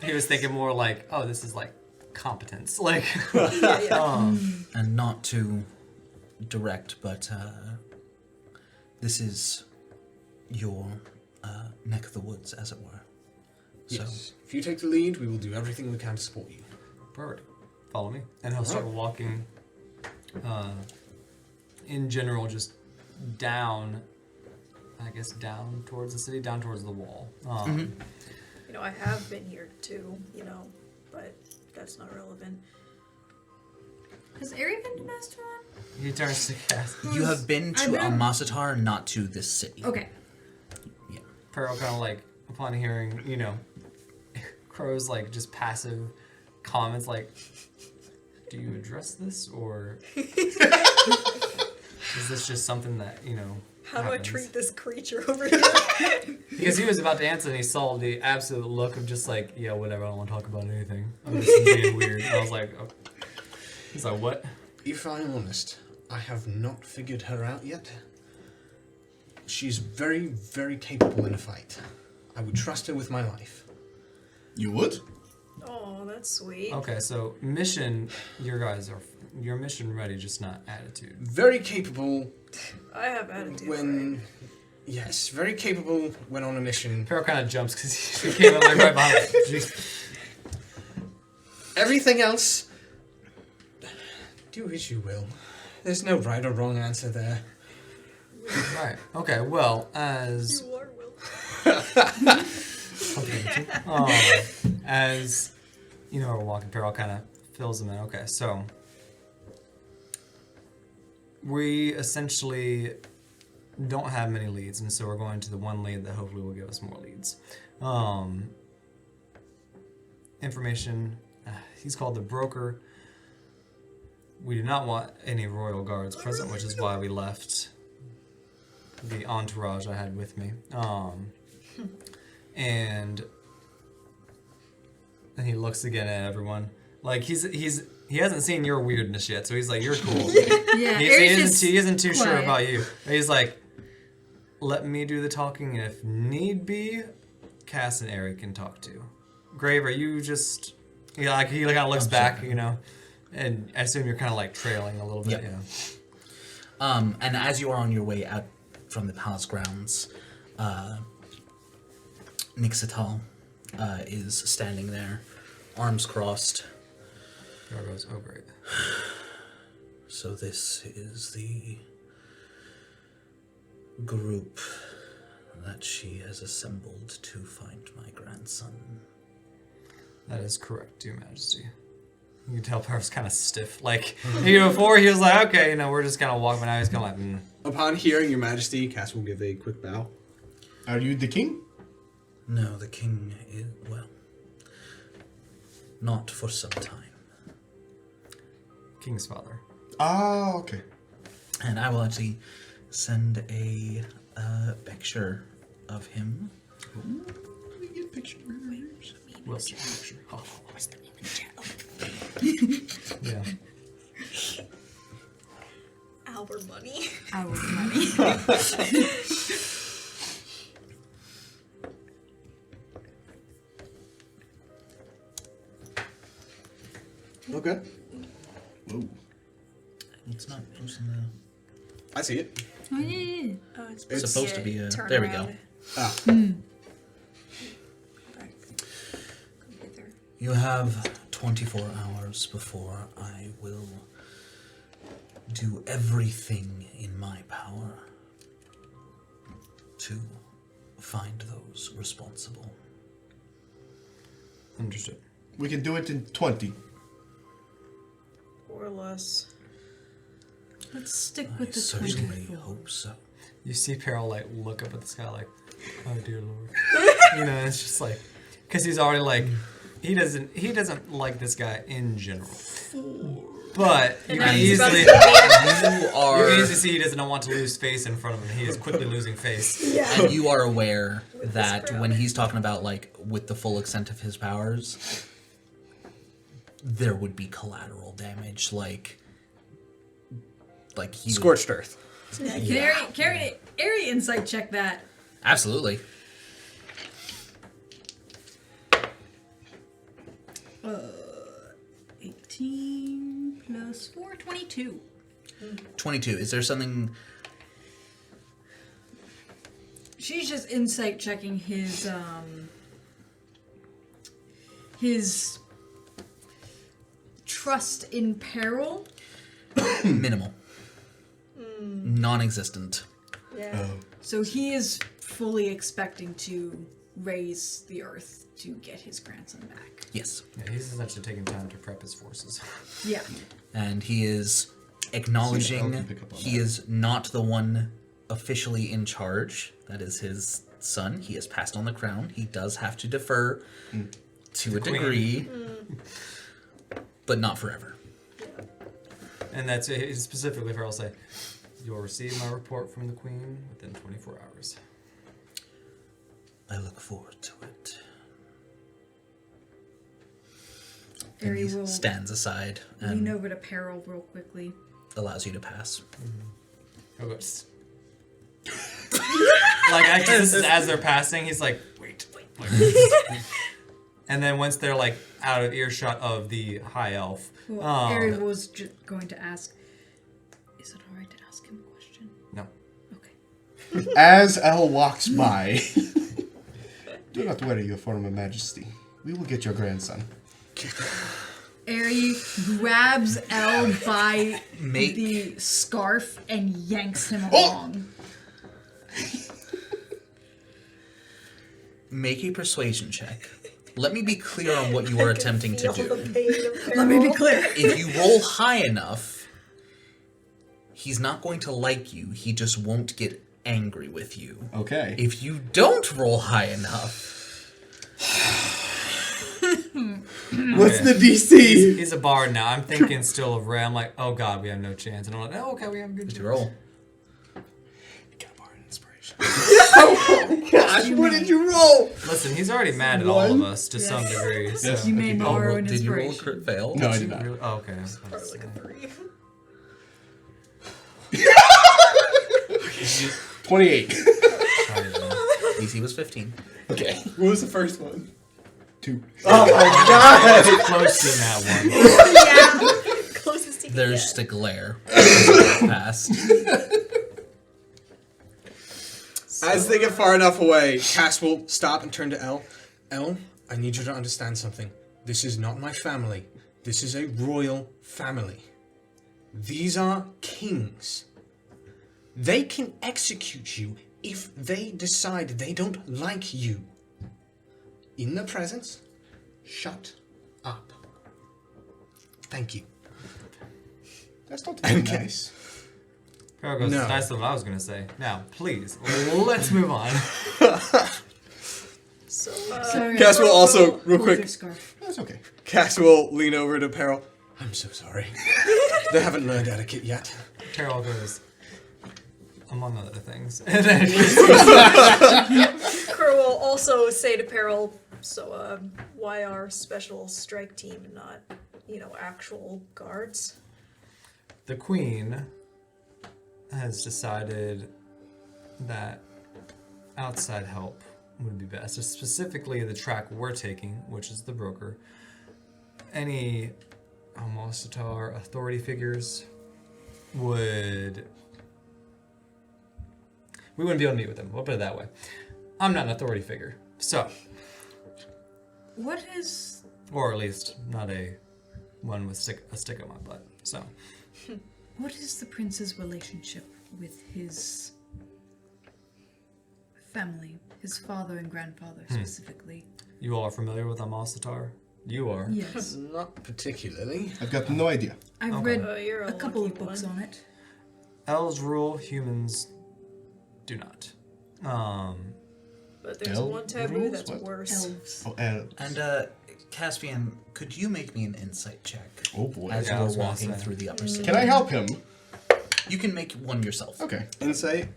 He was thinking more like, oh, this is like competence, like. Yeah. And not to direct, but this is your neck of the woods, as it were. So, Yes. If you take the lead, we will do everything we can to support you. Perfect. Follow me. And he'll start walking, in general, just down, I guess, down towards the city, down towards the wall. You know, I have been here too, you know, but that's not relevant. Has Ari been to Masteron? He turns to cast. you have been to I've been- Amasatar, not to this city. Okay. Yeah. Peril kind of like, upon hearing, you know, Crow's like just passive comments like, do you address this or is this just something that, you know, How do I happens? treat this creature over here? Because he was about to answer and he saw the absolute look of just like, yeah, whatever, I don't want to talk about anything. I'm just being weird. And I was like, oh. He's like, what? If I'm honest, I have not figured her out yet. She's very, very capable in a fight. I would trust her with my life. You would? Oh, that's sweet. Okay, so mission, your mission ready, just not attitude. Very capable I have attitude. when... Yes, very capable when on a mission. Peril kind of jumps because he came up like right behind him. Jeez. Everything else... Do as you will. There's no right or wrong answer there. Right. Okay, well, as... You are Will. As you know, we're walking, Peril kind of fills them in. Okay, so we essentially don't have many leads, and so we're going to the one lead that hopefully will give us more leads. Information. He's called the broker. We do not want any royal guards present, which is why we left the entourage I had with me. And he looks again at everyone. Like he hasn't seen your weirdness yet, so he's like, you're cool. Yeah. He isn't too sure quiet. about you. He's like, let me do the talking, and if need be, Cass and Eric can talk to. Grave, are you just... he kind of looks back, you know, and I assume you're kind of like trailing a little bit. Yep. Yeah. And as you are on your way out from the palace grounds, Nixatal is standing there, arms crossed. There goes. Oh, great. So this is the group that she has assembled to find my grandson. That is correct, Your Majesty. You can tell Per's kind of stiff. Like, before he was like, okay, you know, we're just kind of walking, but now he's kind of like, Upon hearing your majesty, Cass will give a quick bow. Are you the king? No, the king is, well, not for some time. King's father. Ah, okay. And I will actually send a picture of him. Let me get pictures. Wilson. Oh, yeah. Our money. Our money. Okay. Whoa. It's not posting the... I see it. Oh, yeah. Oh, it's It's supposed to be a... turn There we around. go. Ah. Back. Go get there. You have 24 hours before I will do everything in my power to find those responsible. Understood. We can do it in 20. Or less. Let's stick with the Certainly 24. hope so. You see Peril like look up at the sky like, oh dear lord. You know, it's just like, because he's already like, he doesn't like this guy in general. But you can easily You you are, can easily see he doesn't want to lose face in front of him. He is quickly losing face. and you are aware that when he's talking about like with the full extent of his powers, there would be collateral damage, like he would- Scorched earth. Carry area insight check that. Absolutely. 18 plus 4, 22. 22. Is there something? She's just insight checking his trust in peril. Minimal. Non-existent. Yeah. So he is fully expecting to raise the earth to get his grandson back. Yes. Yeah, he's essentially taking time to prep his forces. Yeah. And he is See if Al acknowledging can pick up on he that. is not the one officially in charge. That is his son. He has passed on the crown. He does have to defer to a queen. degree, but not forever. And that's specifically Peril say, you'll receive my report from the queen within 24 hours. I look forward to it. Ari And he will stands aside lean and over to Peril real quickly. allows you to pass. Oh, goes. Like, actually, this is as they're passing, he's like, wait. And then once they're, like, out of earshot of the high elf, Well, Ari was going to ask, is it alright to ask him a question? no. Okay. As Al walks by, do not worry, your former majesty. We will get your grandson. Ari grabs Elle by Make- the scarf and yanks him Oh! along. Make a persuasion check. Let me be clear on what you are attempting to Feel the do. pain of Let me be peril. clear. If you roll high enough, he's not going to like you. He just won't get angry with you. Okay. If you don't roll high enough, What's the DC? He's a bard now. I'm thinking still of Ray. I'm like, oh god, we have no chance. And I'm like, oh, okay, we have a good to chance. roll. Get a bar and inspiration. Gosh, what did you roll? Listen, he's already mad at all of us to some degree. So. You may Oh, borrow an Did you roll a inspiration. crit fail? No, I did not. Really? Oh, okay. Probably like a 3. 28. DC was 15. Okay. What was the first one? 2. Oh my god! Close in that one. Yeah. Closest he can There's get. just a glare past. As they get far enough away, Cass will stop and turn to Elle. Elle, I need you to understand something. This is not my family. This is a royal family. These are kings. They can execute you if they decide they don't like you. In their presence, shut up. Thank you. That's not very Okay. nice. Carol goes, No. that's what I was going to say. Now, please, let's move on. So, Sorry, Cass will also, real hold quick, your scarf. That's okay. Cass will lean over to Peril. I'm so sorry. They haven't learned etiquette yet. Carol goes, among other things. And then Kerr will also say to Peril, so, why our special strike team and not, actual guards? the queen has decided that outside help would be best. Specifically, the track we're taking, which is the broker. Any Almostatar authority figures we wouldn't be able to meet with them. We'll put it that way. I'm not an authority figure, so, What is... or at least not a one with a stick on my butt. So, What is the prince's relationship with his family? His father and grandfather, specifically. you all are familiar with Almostatar? You are. Yes. Not particularly. I've got no idea. I've Okay. read You're a couple of lucky books one. on it. elves rule, humans do not. But there's Elf one taboo rules? that's What? worse. Elves. Oh, And Caspian, could you make me an insight check? Oh, boy. As Yeah, I you was are gonna walking say. through the upper city. Can I help him? You can make one yourself. Okay. Insight.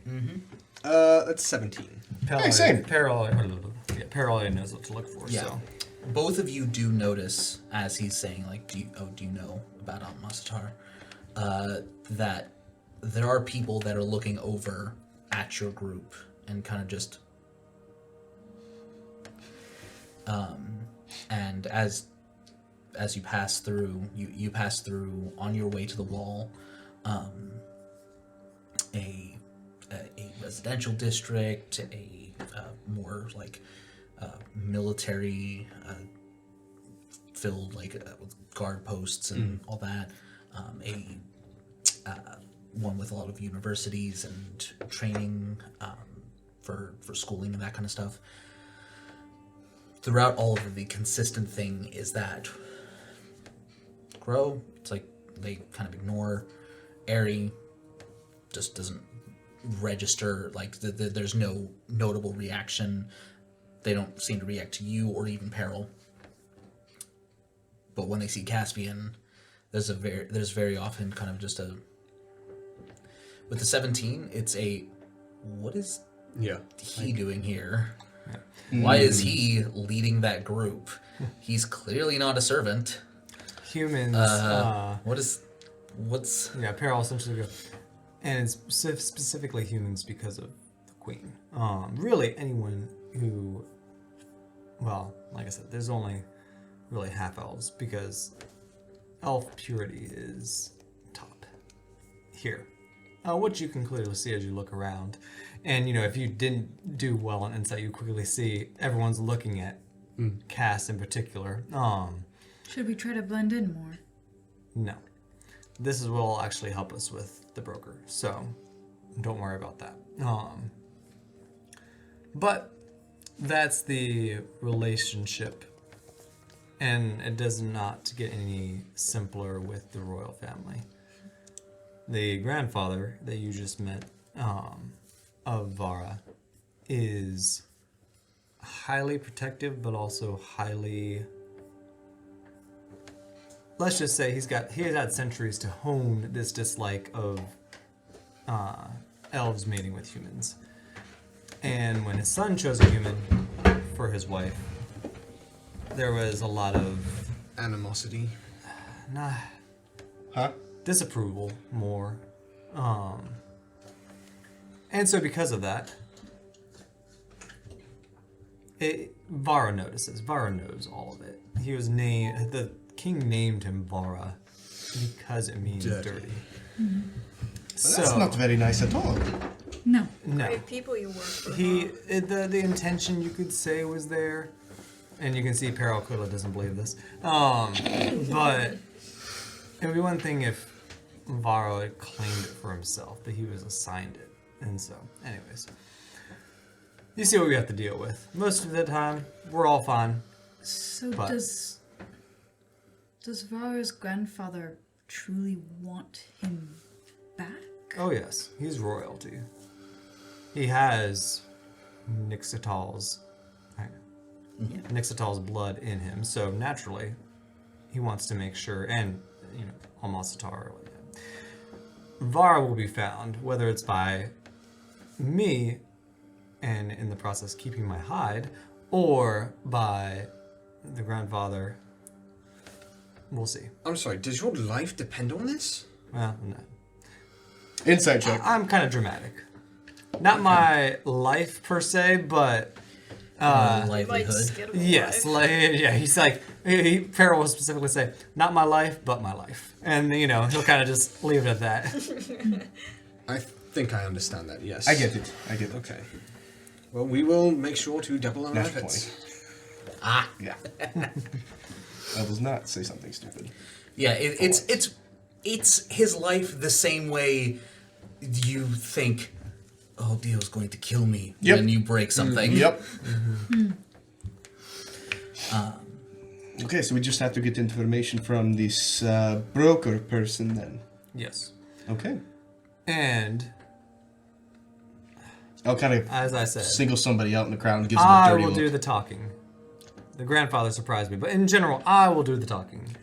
That's 17. Hey, same. Peril already knows what to look for. Yeah. So Both of you do notice as he's saying, like, do you know about Masatar? That there are people that are looking over at your group and kind of just and as you pass through, you pass through on your way to the wall, a residential district, a more like military filled, like with guard posts and all that, one with a lot of universities and training for schooling and that kind of stuff. Throughout all of the consistent thing is that Grow, it's like they kind of ignore. Airy just doesn't register, like there's no notable reaction. They don't seem to react to you or even Peril. But when they see Caspian, there's very often kind of just a, with the 17, it's a, what is he doing here? Why is he leading that group? He's clearly not a servant. humans. What's Yeah, Peril essentially goes, and it's specifically humans because of the queen. Really, anyone who, well, like I said, there's only really half elves because elf purity is top here. What you can clearly see as you look around, and if you didn't do well on insight, you quickly see everyone's looking at Cass in particular. Should we try to blend in more? No. This is what will actually help us with the broker, so don't worry about that. But that's the relationship, and it does not get any simpler with the royal family. The grandfather that you just met, of Vara, is highly protective, but also highly, let's just say he has had centuries to hone this dislike of elves mating with humans. And when his son chose a human for his wife, there was a lot of Animosity. Huh? disapproval more. And so because of that, Vara notices. Vara knows all of it. He was named, the king named him Vara because it means dirty. Well, that's not very nice at all. No. No. Great people you work for. The intention you could say was there, and you can see Peril clearly doesn't believe this. But it would be one thing if Varo had claimed it for himself, but he was assigned it. And so, anyways, you see what we have to deal with. Most of the time, we're all fine. So But- does Vara's grandfather truly want him back? Oh yes, he's royalty. He has Nixatal's blood in him, so naturally, he wants to make sure, and Almasatar. Vara will be found, whether it's by me, and in the process keeping my hide, or by the grandfather. We'll see. I'm sorry, does your life depend on this? Well, no. Insight check. I'm kind of dramatic. Not my life per se, but Might livelihood? skittle yes, life. he's like Peril will specifically say, "Not my life, but my life," and he'll kind of just leave it at that. I think I understand that, yes. I get it. Okay. Well, we will make sure to double our Natural efforts. Yeah. I will not say something stupid. Yeah, it's his life the same way you think, oh, Dio's going to kill me Yep. when you break something. Yep. Okay, so we just have to get information from this broker person then. Yes. Okay. And I'll kind of as I said, single somebody out in the crowd and gives them a I dirty will look. do the talking. The grandfather surprised me, but in general, I will do the talking.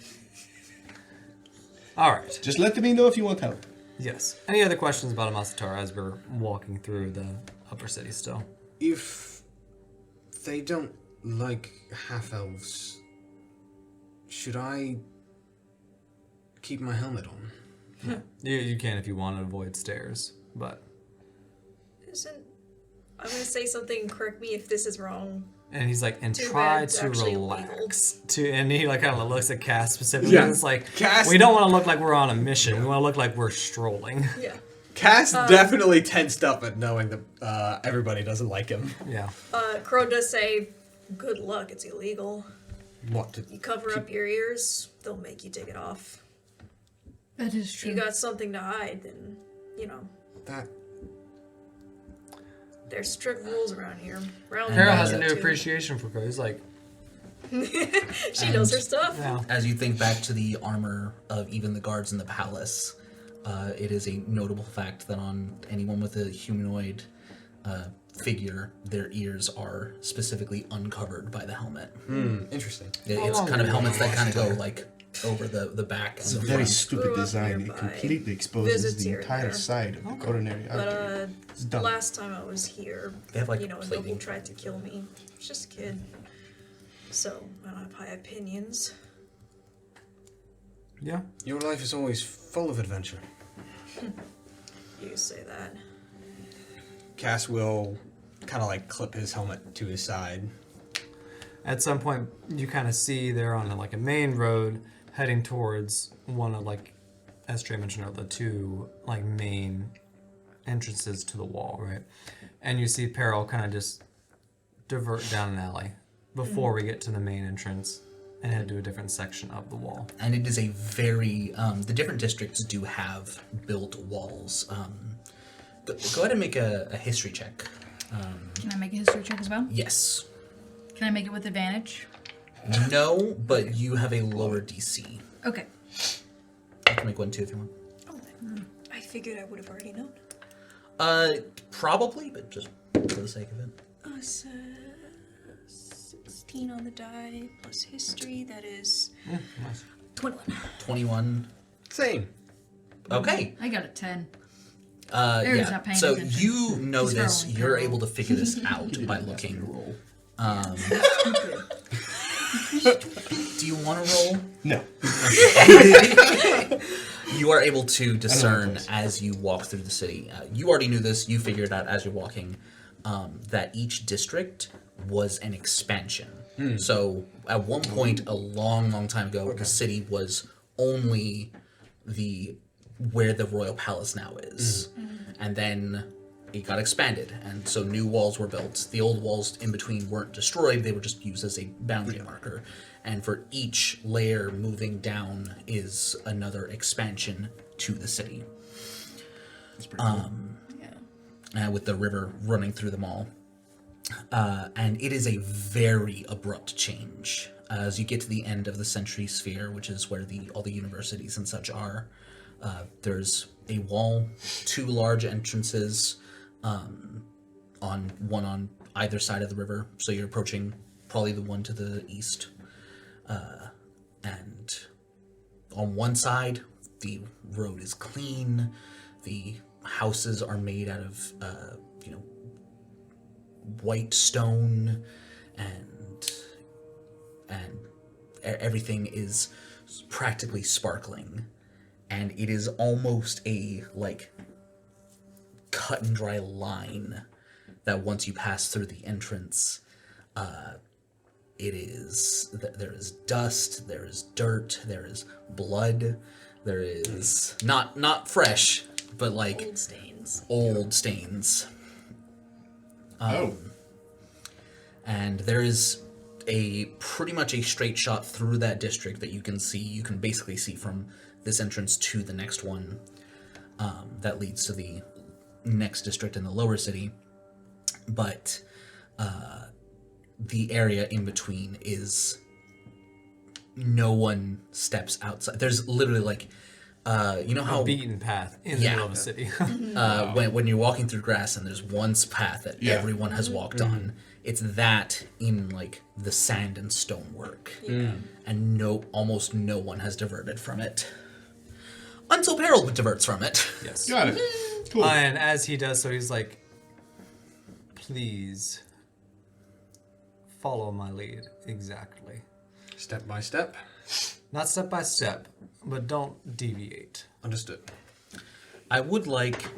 All right. Just let me know if you want help. Yes. Any other questions about Amasatar as we're walking through the upper city still? If they don't like half-elves, should I keep my helmet on? You can if you want to avoid stairs, but... I'm gonna say something, correct me if this is wrong. And he's like, and Too try bad it's to actually relax. And he like kind of looks at Cass specifically. Yeah. And it's like, Cass- we don't want to look like we're on a mission. We want to look like we're strolling. Yeah. Cass definitely tensed up at knowing that everybody doesn't like him. Yeah. Crow does say, good luck, it's illegal. What? You cover up your ears, they'll make you take it off. That is If true. you got something to hide, then, That... there's strict rules around here. Carol has a new appreciation for Crow. He's like, She knows her stuff. yeah. As you think back to the armor of even the guards in the palace, it is a notable fact that on anyone with a humanoid figure, their ears are specifically uncovered by the helmet. Interesting. It's kind of helmets that kind of go like over the back It's and a the very front. stupid Grew up design. It nearby. completely exposes Visits the here and entire there. side of the coronary But artery. It's dumb. last time I was here, They have, like, a noble plating. tried to kill me. I was just a kid. So, I don't have high opinions. Yeah. Your life is always full of adventure. You say that. Cass will kind of like clip his helmet to his side. At some point, you kind of see they're on like a main road heading towards one of like, as Trey mentioned, are the two like main entrances to the wall, right? And you see Peril kind of just divert down an alley before we get to the main entrance and head to a different section of the wall. And it is a very the different districts do have built walls. Go ahead and make a history check. Can I make a history check as well? Yes. Can I make it with advantage? No, but you have a lower DC. Okay. You can make one too if you want. Oh, I figured I would have already known. Probably, but just for the sake of it. 16 on the die plus history, that is Nice. 21. 21. Same. Okay. I got a 10. Yeah. not paying So attention. you know He's this. rolling. You're able to figure this out by looking. Roll. Do you want to roll? No. You are able to discern this. as you walk through the city. You already knew this. You figured out as you're walking that each district was an expansion. So at one point, a long, long time ago, the city was only where the royal palace now is, and then it got expanded, and so new walls were built. The old walls in between weren't destroyed; they were just used as a boundary marker. And for each layer moving down is another expansion to the city. That's pretty cool. With the river running through them all. And it is a very abrupt change. As you get to the end of the Century Sphere, which is where all the universities and such are, there's a wall, two large entrances, one on either side of the river. So you're approaching probably the one to the east. And on one side, the road is clean. The houses are made out of, white stone, and everything is practically sparkling. And it is almost a, cut and dry line that once you pass through the entrance, there is dust, there is dirt, there is blood, there is not fresh, but Old stains. old stains. And there is pretty much a straight shot through that district that you can see. You can basically see from this entrance to the next one that leads to the next district in the lower city. But the area in between is no one steps outside. There's literally you know A how beaten path in the Yeah. middle of a city. when you're walking through grass and there's one path that Yeah. everyone has walked on, it's that in like the sand and stonework, and almost no one has diverted from it until Peril diverts from it. Yes. Got it. Cool. And as he does so, he's like, please follow my lead exactly. Step by step. Not step by step, but don't deviate. Understood. I would like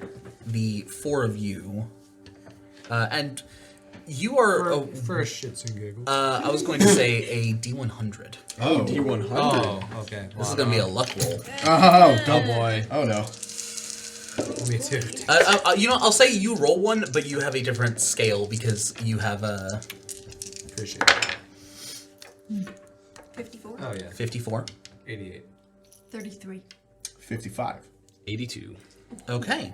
the four of you, and you are. For shits and giggles. I was going to say a D100. Oh. D100. Oh, okay. This is going to be a luck roll. Oh, Oh boy. Oh no. Me too. You know, I'll say you roll one, but you have a different scale because you have a Appreciate it. 54. Oh, yeah. 54. 88. 33. 55. 82. Okay.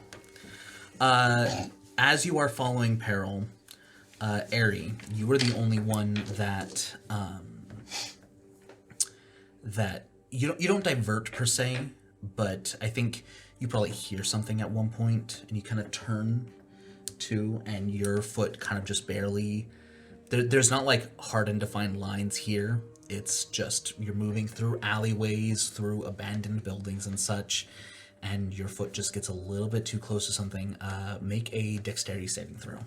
As you are following Peril, Aerie, you were the only one that that you don't divert per se, but I think you probably hear something at one point, and you kind of turn to, and your foot kind of just barely. There's not like hard and defined lines here. It's just you're moving through alleyways, through abandoned buildings and such, and your foot just gets a little bit too close to something. Make a dexterity saving throw.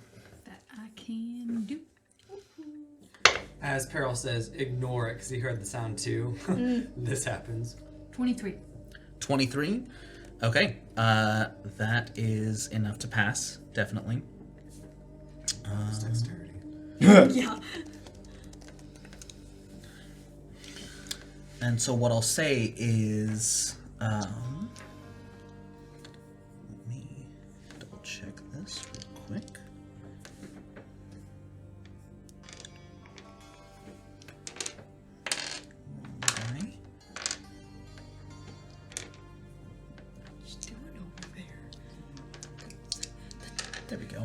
That I can do. As Peril says, ignore it because he heard the sound too. This happens. 23. 23. Okay, that is enough to pass, definitely. Dexterity. Yeah. And so what I'll say is, let me double check this real quick. Okay. Just do it over there. There we go.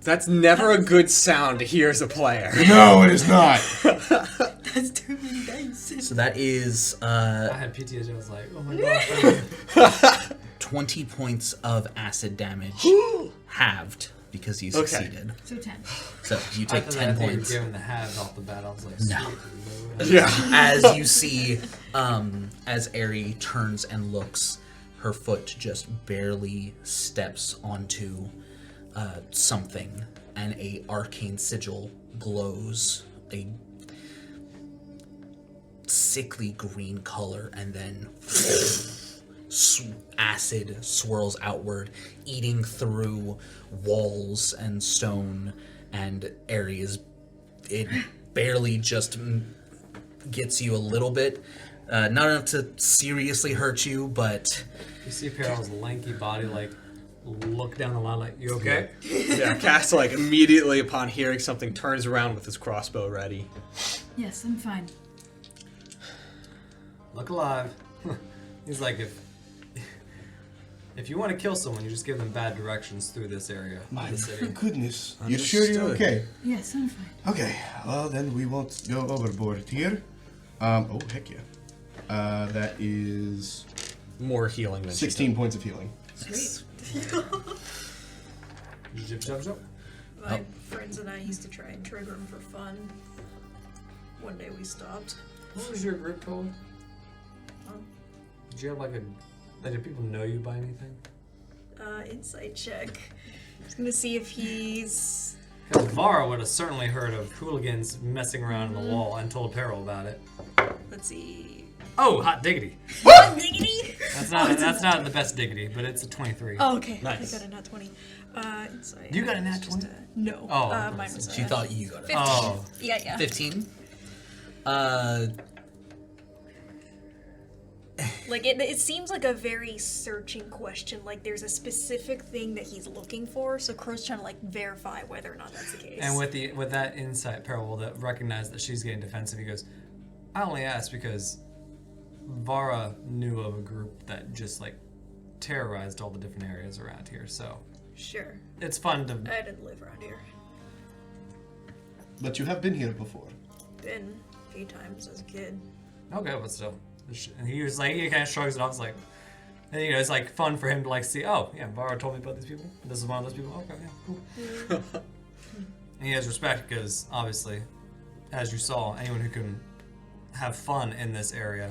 That's never a good sound to hear as a player. No, it is not. That's too many dice. So that is I had PTSD. I was like, oh my god. 20 points of acid damage halved because you Okay. succeeded. So 10. So you take 10 points. Given the halves off the bat, I was like, No. sweet. Yeah. As you see, as Aerie turns and looks, her foot just barely steps onto something, and a arcane sigil glows, a sickly green color, and then acid swirls outward, eating through walls and stone, and areas. It barely just gets you a little bit, not enough to seriously hurt you, but You see Peril's lanky body like look down the line like, you okay? Yeah, Cass, like, immediately upon hearing something, turns around with his crossbow ready. Yes, I'm fine. Look alive. He's like, if you want to kill someone, you just give them bad directions through this area of the city. Goodness. You sure you're Understood. okay? Yes, I'm fine. Okay, well then we won't go overboard here. Oh, heck yeah. That is More healing than 16 points of healing. Sweet. Zip, zap, zap. My friends and I used to try and trigger him for fun. One day we stopped. What was your group called? Huh? Did you have like did people know you by anything? Insight check. Just gonna see if he's. Because Vara would have certainly heard of hooligans messing around in the wall and told Peril about it. Let's see. Oh, hot diggity. Diggity! That's not the best diggity, but it's a 23. Oh, okay. Nice. I got a nat 20. Insight. You got a nat It's just 20? No. Oh, mine was. she thought you got it. 15. Oh. Yeah. 15. Like it seems like a very searching question. Like there's a specific thing that he's looking for. So Crow's trying to like verify whether or not that's the case. And with that insight, Peril will recognize that she's getting defensive. He goes, I only asked because Vara knew of a group that just like terrorized all the different areas around here. So Sure. it's fun to. I didn't live around here. But you have been here before. Been a few times as a kid. Okay, but still. And he was like, he kind of shrugs it off. It's like, and, it's like fun for him to like see. Oh, yeah, Vara told me about these people. This is one of those people. Okay, yeah, cool. And he has respect because obviously, as you saw, anyone who can have fun in this area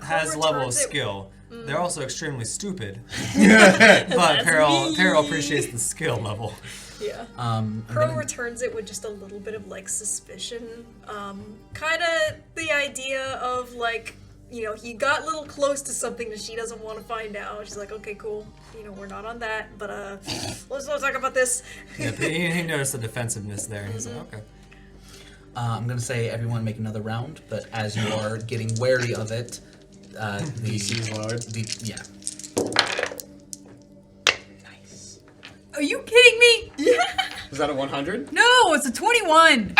has a level of skill. They're also extremely stupid, but Peril appreciates the skill level. Yeah. And Pearl then- returns it with just a little bit of like suspicion. Kind of the idea of like, he got a little close to something that she doesn't want to find out. She's like, okay, cool. We're not on that, but let's not talk about this. Yeah, but he noticed the defensiveness there, and he's like, okay. I'm gonna say everyone make another round, but as you are getting wary of it, DC's lowered. yeah. Nice. Are you kidding me? Was that a 100? No, it's a 21.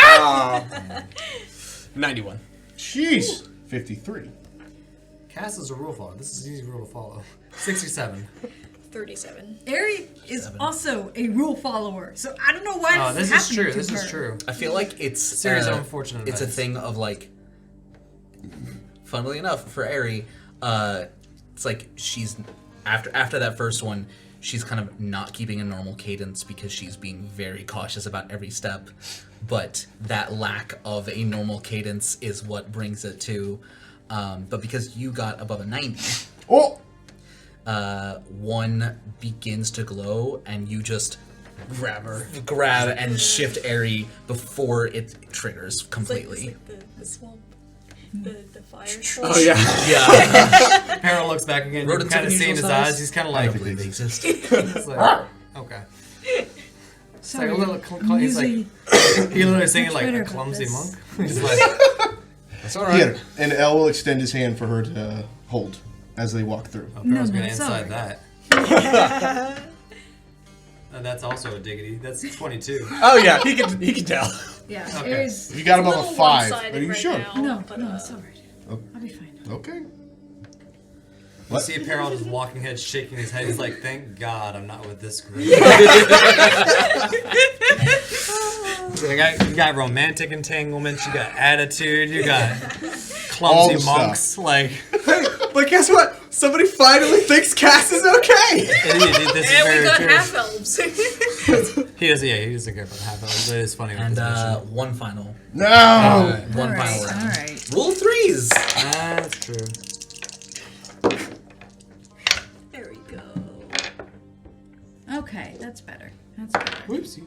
91. Jeez. 53. Cass is a rule follower. This is an easy rule to follow. 67. 37. Ari is also a rule follower, so I don't know why Oh, this this is is happening true. to This her. is true. I feel like it's Series of unfortunate It's a events. thing of like, funnily enough, for Ari, it's like she's after that first one, she's kind of not keeping a normal cadence because she's being very cautious about every step. But that lack of a normal cadence is what brings it to. But because you got above a 90, Oh! one begins to glow, and you just Grab her. grab and shift Ari before it triggers completely. It's like the swamp. The fire swamp. Oh, yeah. Yeah. Peril looks back again. You Rodents kind of of see in his unusual size? eyes. He's kind of I like, don't believe they exist. it's like, okay. It's like a little. He's like, he literally singing like better a about clumsy this. monk. He's like, That's alright. Yeah, and Elle will extend his hand for her to hold as they walk through. oh, No, Peril's no, gonna it's inside alright. that. And that's also a diggity. That's 22. Oh, yeah, he can tell. Yeah, Okay. Ari's... If you got him A above a little 5, one-sided are you right sure? now, No, but, no, it's alright. I'll be fine. Okay. You see Peril just walking ahead, shaking his head. He's like, thank God I'm not with this group. So you got romantic entanglements, you got attitude, you got All clumsy the monks. stuff. Like, But guess what? Somebody finally thinks Cass is okay! this is And we very got true. half elves. He doesn't care about half elves. It is funny with And this mission. one final. No! One Alright, final round. alright. Rule of threes. That's true. There we go. Okay, that's better. That's better. Whoopsie.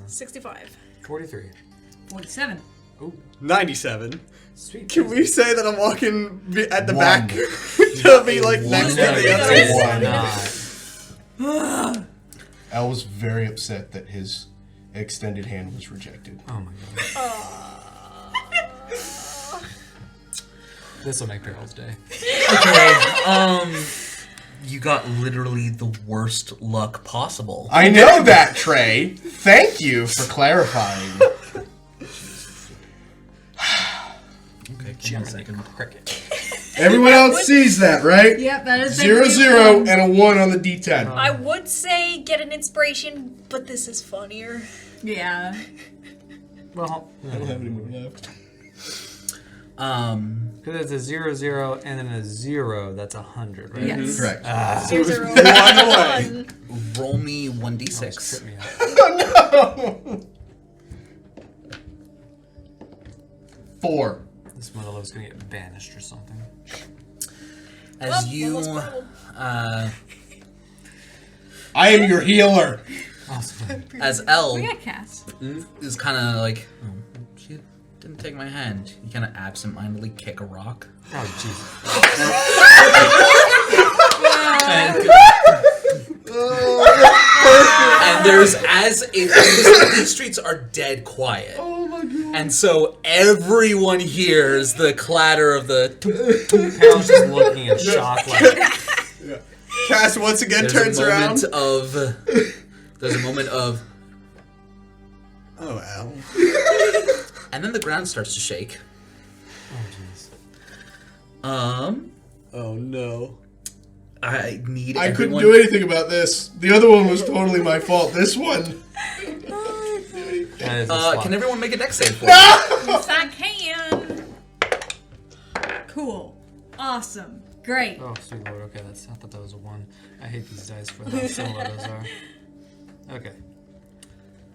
65. 43. 47. Oh, 97. sweet. Can we say that I'm walking at the One. back to be like next to No, the you others? did not. Elle was very upset that his extended hand was rejected. Oh my god. This will make Peril's day. Okay. You got literally the worst luck possible. I know that, Trey. Thank you for clarifying. Okay, give me a second. Cricket. Everyone else sees that, right? Yep, that is 0, 0, and a 1 on the D10. I would say get an inspiration, but this is funnier. Yeah. Well, I don't have any more left. because it's a 0, 0, and then a 0, that's 100, right? Yes. Correct. Zero, zero, One away. one. Roll me Trip 1d6. me up. No! 4. This motherload's gonna get banished or something. As Oh, you, almost problem. I am your healer. Awesome. as Elle We got Cass. is kind of like, oh, she didn't take my hand. You kind of absentmindedly kick a rock. Oh, Jesus. And there's these streets are dead quiet. Oh my god. And so everyone hears the clatter of the. Peril's just looking in shock, like, Cass once again turns around. There's a moment of, Oh, Al. and then the ground starts to shake. oh, jeez. Oh, no. I need I couldn't everyone. do anything about this. The other one was totally my fault. This one. That is a slot. Can everyone make a dex save for me? Yes, I can. Cool. Awesome. Great. Oh, sweet lord. Okay, I thought that was a 1. I hate these dice for how similar those are. Okay.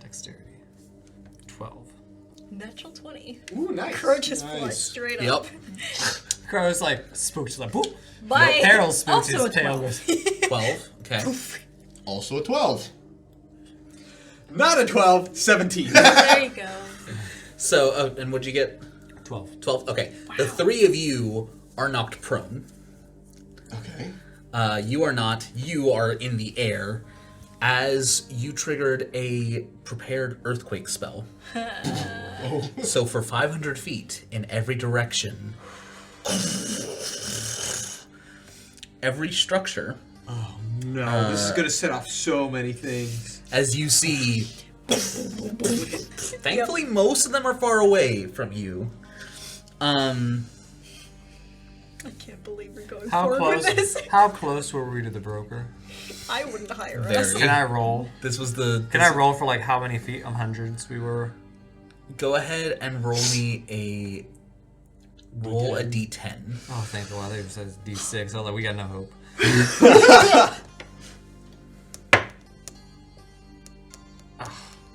Dexterity. 12. Natural 20. Ooh, nice. Crow just flies straight Yep. up. Crow's like spooked, like boop. Bye. Peril spooks, Also his a tail 12. goes. 12. Okay. Also a 12. Not a 12, 17. There you go. So, and what'd you get? 12. 12. Okay. The three of you are knocked prone. Okay. You are not. You are in the air as you triggered a prepared earthquake spell. Oh. So for 500 feet in every direction, every structure, No, this is gonna set off so many things. as you see, thankfully most of them are far away from you. I can't believe we're going How forward close? with this. How close were we to the broker? I wouldn't hire us. Very. Can I roll? This was the. Can I roll for like how many feet of hundreds we were? Go ahead and roll me a. Roll a d10. Oh, thank God. I think it says D6. I was like, we got no hope.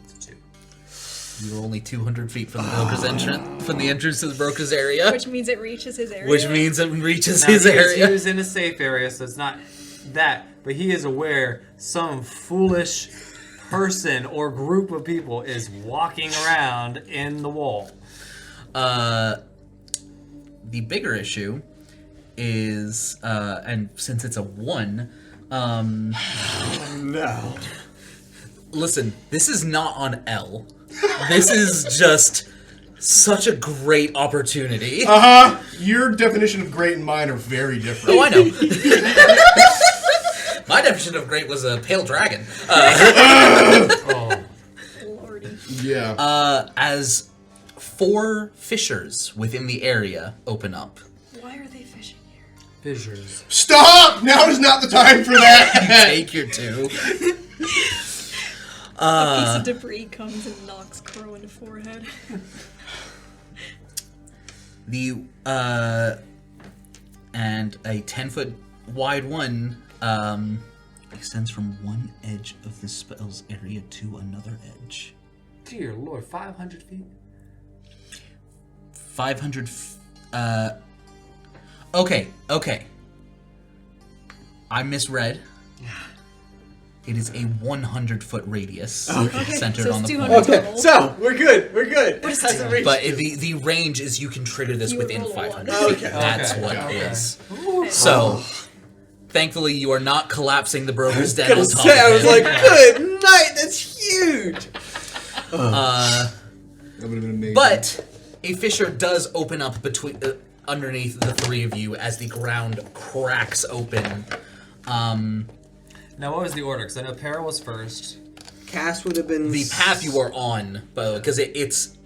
It's a 2. You were only 200 feet from the broker's entrance, from the entrance to the broker's area, Which means it reaches his area. which means it reaches Now, his he area. was in a safe area, so it's not that. But he is aware some foolish person or group of people is walking around in the wall. The bigger issue is, and since it's a 1, No. listen, this is not on L. This is just such a great opportunity. Your definition of great and mine are very different. Oh, I know. My definition of great was a pale dragon. Oh, Lordy. Yeah. As 4 fissures within the area open up. Why are they fishing here? fissures. Stop! Now is not the time for that. Take your 2. A piece of debris comes and knocks Crow in the forehead. And a 10-foot wide one extends from one edge of the spell's area to another edge. Dear Lord, 500 feet? 500 okay. I misread. It is a 100-foot radius centered so on it's the 200 point. Okay, so we're good. We're good. It hasn't reached But you. the range is you can trigger this You would within roll a 500 one. feet. Okay. That's Okay. what Okay. it is. So, thankfully, you are not collapsing the broker's den I on was top gonna say, I of was it. like, good night. That's huge. That would have been amazing. But a fissure does open up between underneath the three of you as the ground cracks open. Now, what was the order? Because I know Peril was first. Cass would have been The path you are on, because it's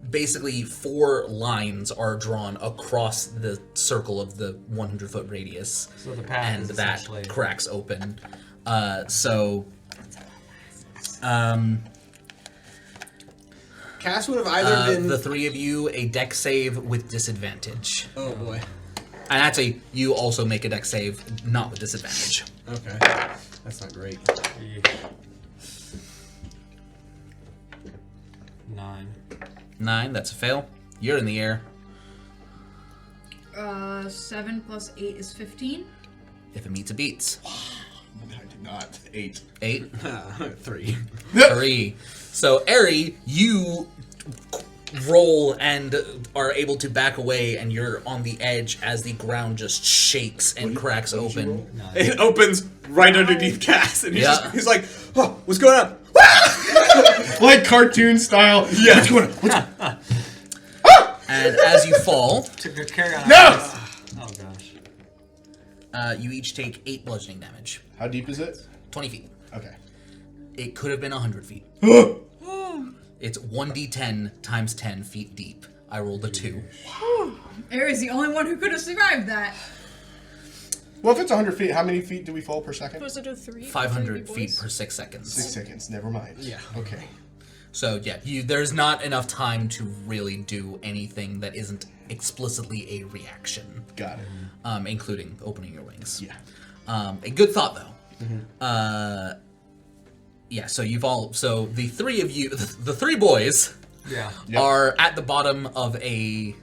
basically 4 lines are drawn across the circle of the 100-foot radius, So the path and is that essentially... cracks open. Cass would have either been The 3 of you a dex save with disadvantage, Oh boy. and actually you also make a dex save not with disadvantage. Okay. That's not great. 9. 9, that's a fail. You're in the air. 7 plus 8 is 15. If it meets, it beats. I did not. 8. 8. 3. 3. So, Eri, you roll and are able to back away, and you're on the edge as the ground just shakes and cracks What did you open. roll? It opens right underneath Cass, and Yeah. he's like, oh, what's going on? Like cartoon style. Yeah. What's going on? What's And as you fall, To carry on. No! Oh, gosh. you each take 8 bludgeoning damage. How deep is it? 20 feet. Okay. It could have been 100 feet. It's 1d10 times 10 feet deep. I rolled a 2. Ares the only one who could have survived that. Well, if it's 100 feet, how many feet do we fall per second? Supposed to do 3. 500 feet per 6 seconds. 6 seconds. Never mind. Yeah. Okay. So yeah, there's not enough time to really do anything that isn't explicitly a reaction, Got it. including opening your wings. Yeah. A good thought though. Yeah. So the three of you, the three boys, Yeah. Yep. are at the bottom of a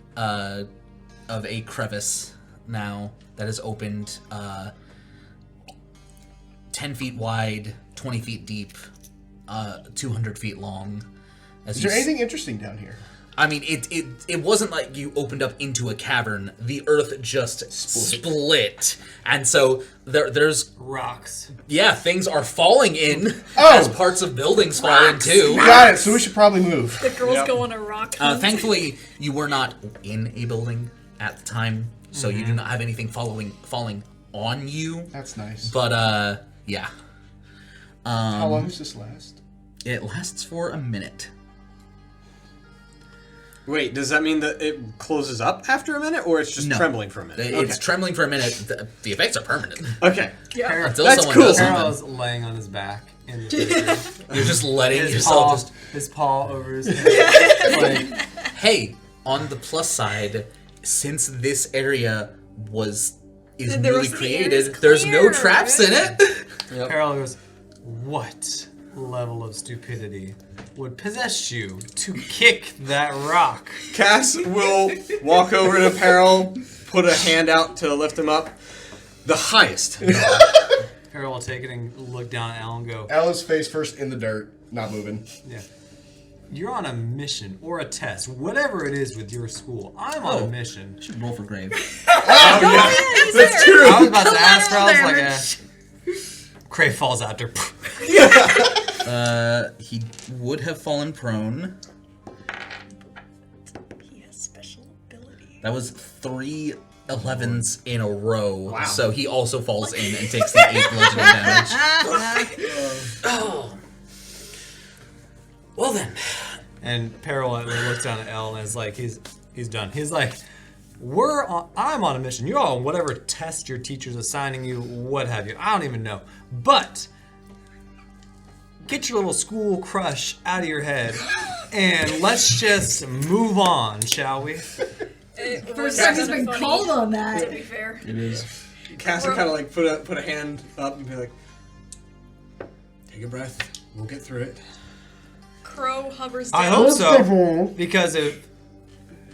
crevice now that is opened, 10 feet wide, 20 feet deep, 200 feet long. Is there anything interesting down here? I mean, it wasn't like you opened up into a cavern. The earth just split. And so there's Rocks. things are falling in Oh! as parts of buildings fall in too. Got it. So we should probably move. The girls go on a rock hunt. Thankfully, you were not in a building at the time, so you do not have anything falling on you. That's nice. But yeah, How long does this last? it lasts for a minute. Wait, does that mean that it closes up after a minute, or it's just No. trembling for a minute? It's trembling for a minute. The effects are permanent Okay. until That's someone cool. does something. Carol's laying on his back in the picture. You're just letting his yourself paw, just. his paw over his head. Like, Hey, on the plus side, since this area is The newly rest of the created, area's there's no clear, traps in it. Carol goes, what level of stupidity would possess you to kick that rock? Cass will walk over to Peril, put a hand out to lift him up. The highest. Carol will take it and look down at Al and go, Ella's face first in the dirt, not moving. yeah. You're on a mission or a test, whatever it is with your school. I'm on a mission. Should roll for grave. That's true. I was about to ask her, I was like, Crave falls out there. He would have fallen prone. He has special ability. That was 3 11s in a row. Wow. So he also falls in and takes the 8 bludgeoning damage. Oh. Well then. And Peril looks down at Elle and is like, he's done. He's like, I'm on a mission. You're on whatever test your teacher's assigning you, what have you. I don't even know. But get your little school crush out of your head and let's just move on, shall we? First time he's been called on To that. be fair. It is. Cass will kind of like put a hand up and be like, take a breath. We'll get through it. Crow hovers down. I hope so, because if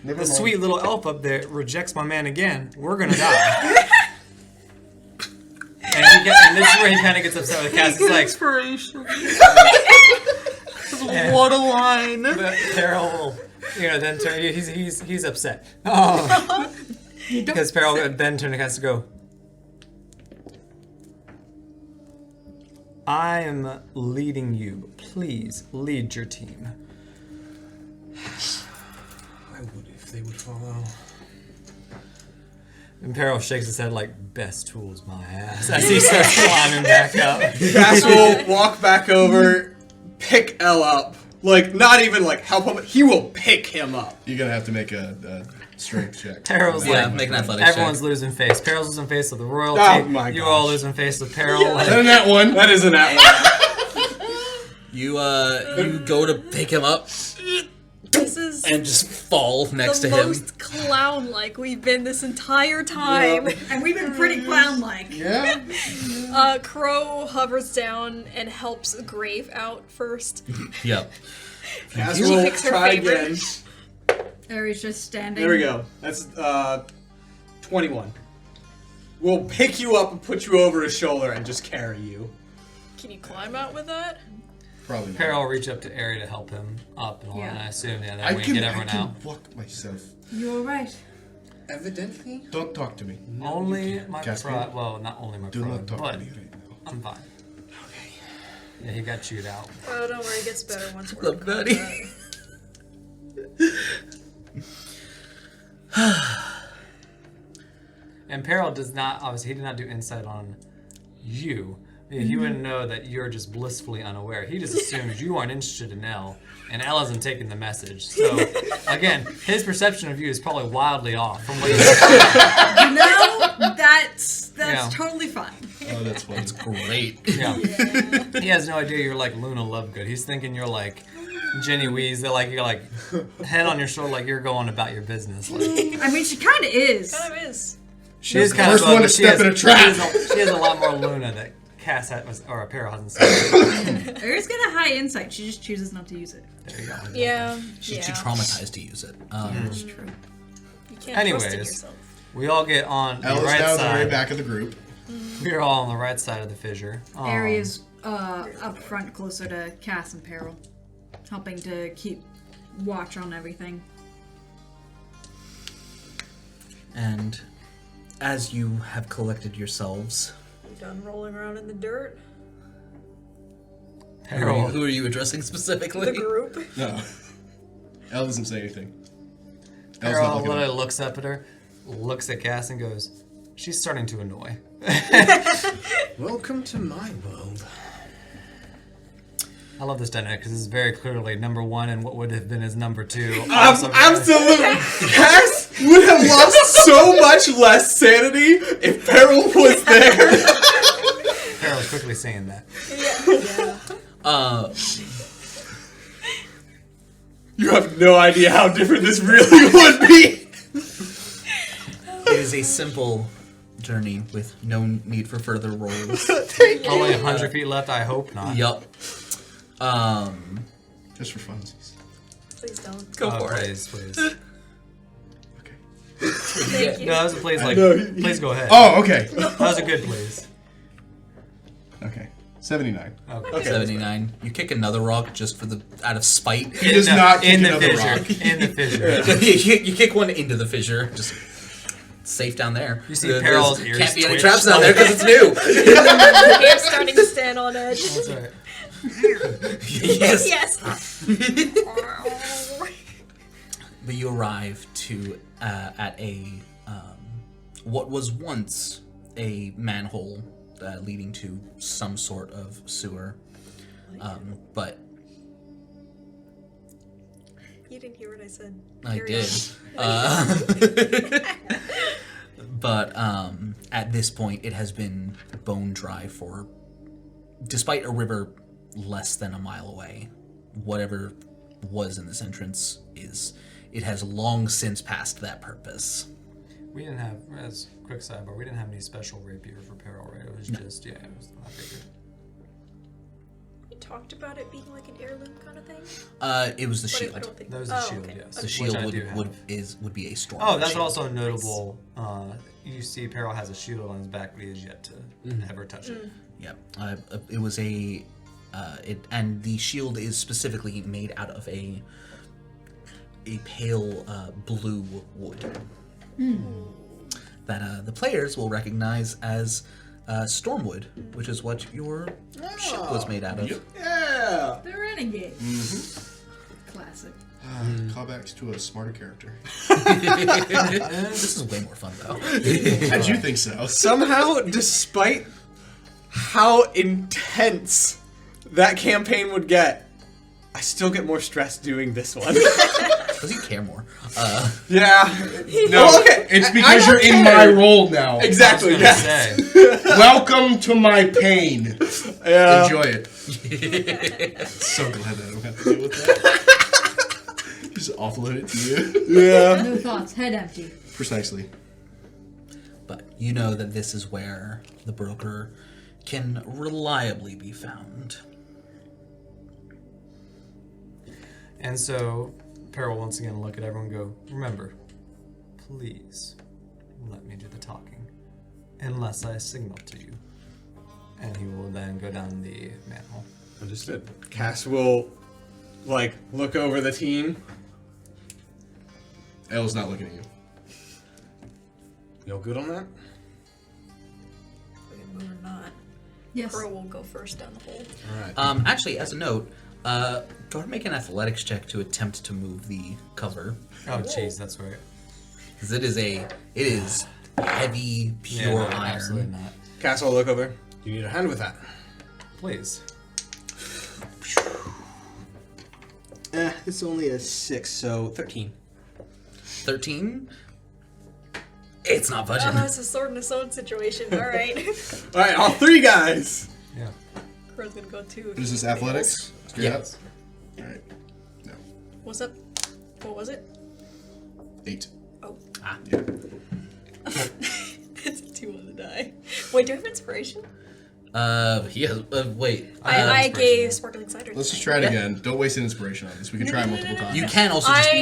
the sweet little elf up there rejects my man again, we're gonna die. and this is where he kind of gets upset with Cass. He's like, Inspiration. What a line. Peril will, then turn. He's upset. Because Peril will then turn to Cass to go, I am leading you. Please lead your team. I would if they would follow. And Peril shakes his head like, best tools, my ass. As he starts climbing back up. Cass will walk back over, pick Elle up. Like, not even like help him. He will pick him up. You're gonna have to make a strength check. Peril's Yeah, like, make an athletics everyone's check. losing face. Peril's losing face with the royalty. Oh my You gosh. all losing face with Peril. Like, And that one. That is an at You go to pick him up This is and just fall next the to him. most clown-like we've been this entire time. And we've been pretty clown-like. Yeah. Crow hovers down and helps Grave out first. Yep. Cass She will picks her try favorite. again. There he's just standing. There we go. That's 21. We'll pick you up and put you over his shoulder and just carry you. Can you climb out with that? Probably not. Peril will reach up to Ari to help him up and all that. Yeah. And I assume, that I we can get I everyone can out. walk myself. You're right. Evidently. Don't talk to me. Only my Caspian? pride. Well, not only my Do pride, not talk but to me right now. I'm fine. Okay. Yeah, he got chewed out. Oh, don't worry, it gets better once we're Look, buddy. And Peril does not, obviously, he did not do insight on you. He wouldn't know that you're just blissfully unaware. He just assumes you aren't interested in Elle, and Elle hasn't taken the message. So, again, his perception of you is probably wildly off from what you No, that's Yeah. totally fine. Oh, that's funny. Great. Yeah. He has no idea you're like Luna Lovegood. He's thinking you're like Jenny Weeze, they're like, you're like, head on your shoulder, like you're going about your business. Like, I mean, she kind of is. Kind of is. she is kind First of one to but she step has- in a trap. She has a lot more Luna that Cass or Pearl hasn't seen. Eris got a high insight. She just chooses not to use it. There you go. Yeah. She's too traumatized to use it. That's true. You can't trust in Anyways, yourself. we all get on the Ella's right now at the very side. back of the group. We're all on the right side of the fissure. Area's up front, closer to Cass and Peril, helping to keep watch on everything. And as you have collected yourselves, You done rolling around in the dirt? Peril, who are you addressing specifically? The group? No. Elle doesn't say anything. Elle's not Peril looking literally up. looks up at her, looks at Cass, and goes, "She's starting to annoy." Welcome to my world. I love this dynamic because it's very clearly number one and what would have been his number two. Also very- Absolutely. Cass would have lost so much less sanity if Peril was there. Peril's quickly saying that. You have no idea how different this really would be. It is a simple journey with no need for further rolls. Only 100 feet left. I hope not. Yup. Just for funsies. Please don't. Go for it. Please, please. Okay. Thank you. No, that was a please. Like, No, please go ahead. Oh, okay. That was a good please. Okay. 79. Okay. 79. You kick another rock just for out of spite. He does not kick in the another fissure. rock. In the fissure. you kick one into the fissure. Just safe down there. You see There's- Peril's ears can't be any twitch. traps down there because it's new. I'm starting to stand on edge. That's all right. Yes. Yes. But you arrive to at a what was once a manhole leading to some sort of sewer, but You didn't hear what I said. I Carry did. on. But at this point, it has been bone dry for, despite a river less than a mile away. Whatever was in this entrance it has long since passed that purpose. We didn't have, as quick sidebar, we didn't have any special rapier for Peril, right? It was just, yeah, it was, I figured. We talked about it being like an heirloom kind of thing. It was the But I shield. don't think. That was the shield, okay. yes. The Which shield I do would be a storm. Oh, that's shield. also notable. You see, Peril has a shield on his back, but he has yet to ever touch it. Yeah, it was and the shield is specifically made out of a pale blue wood that the players will recognize as stormwood, which is what your ship was made out of. Yeah. The renegade. Classic. Callbacks to a smarter character. This is way more fun though. How'd you think so? Somehow, despite how intense that campaign would get, I still get more stress doing this one. Because you care more. Yeah. No, Well, okay. it's I because you're don't in care. my role now. Exactly. I was gonna Yes. say, Welcome to my pain. Yeah. Enjoy it. So glad that I don't have to deal with that. Just offload it to you. Yeah. No thoughts. Head empty. Precisely. But you know that this is where the broker can reliably be found. and so Peril once again look at everyone and go, remember, please let me do the talking, unless I signal to you. And he will then go down the manhole. Understood. Cass will, look over the team. Elle's not looking at you. You all good on that? We can move or not. Yes. Pearl will go first down the hole. All right. Actually, as a note, go ahead and make an athletics check to attempt to move the cover. Oh, jeez, that's right. Because it is heavy, pure no, iron. absolutely not. Cass will look over. You need a hand with that. Please. It's only a 6, so 13. 13? It's not budging. It's a sword and a stone situation. All right. All right, all three guys. Yeah. Pearl's gonna go too. What is this, athletics? Straight Yeah. up? Alright. What's up? What was it? 8. Oh. Yeah. It's a 2 on the die. Wait, do I have inspiration? Wait. I gave sparkling cider. Let's just try it again. Don't waste an inspiration on this. We can try it multiple times. You can also just.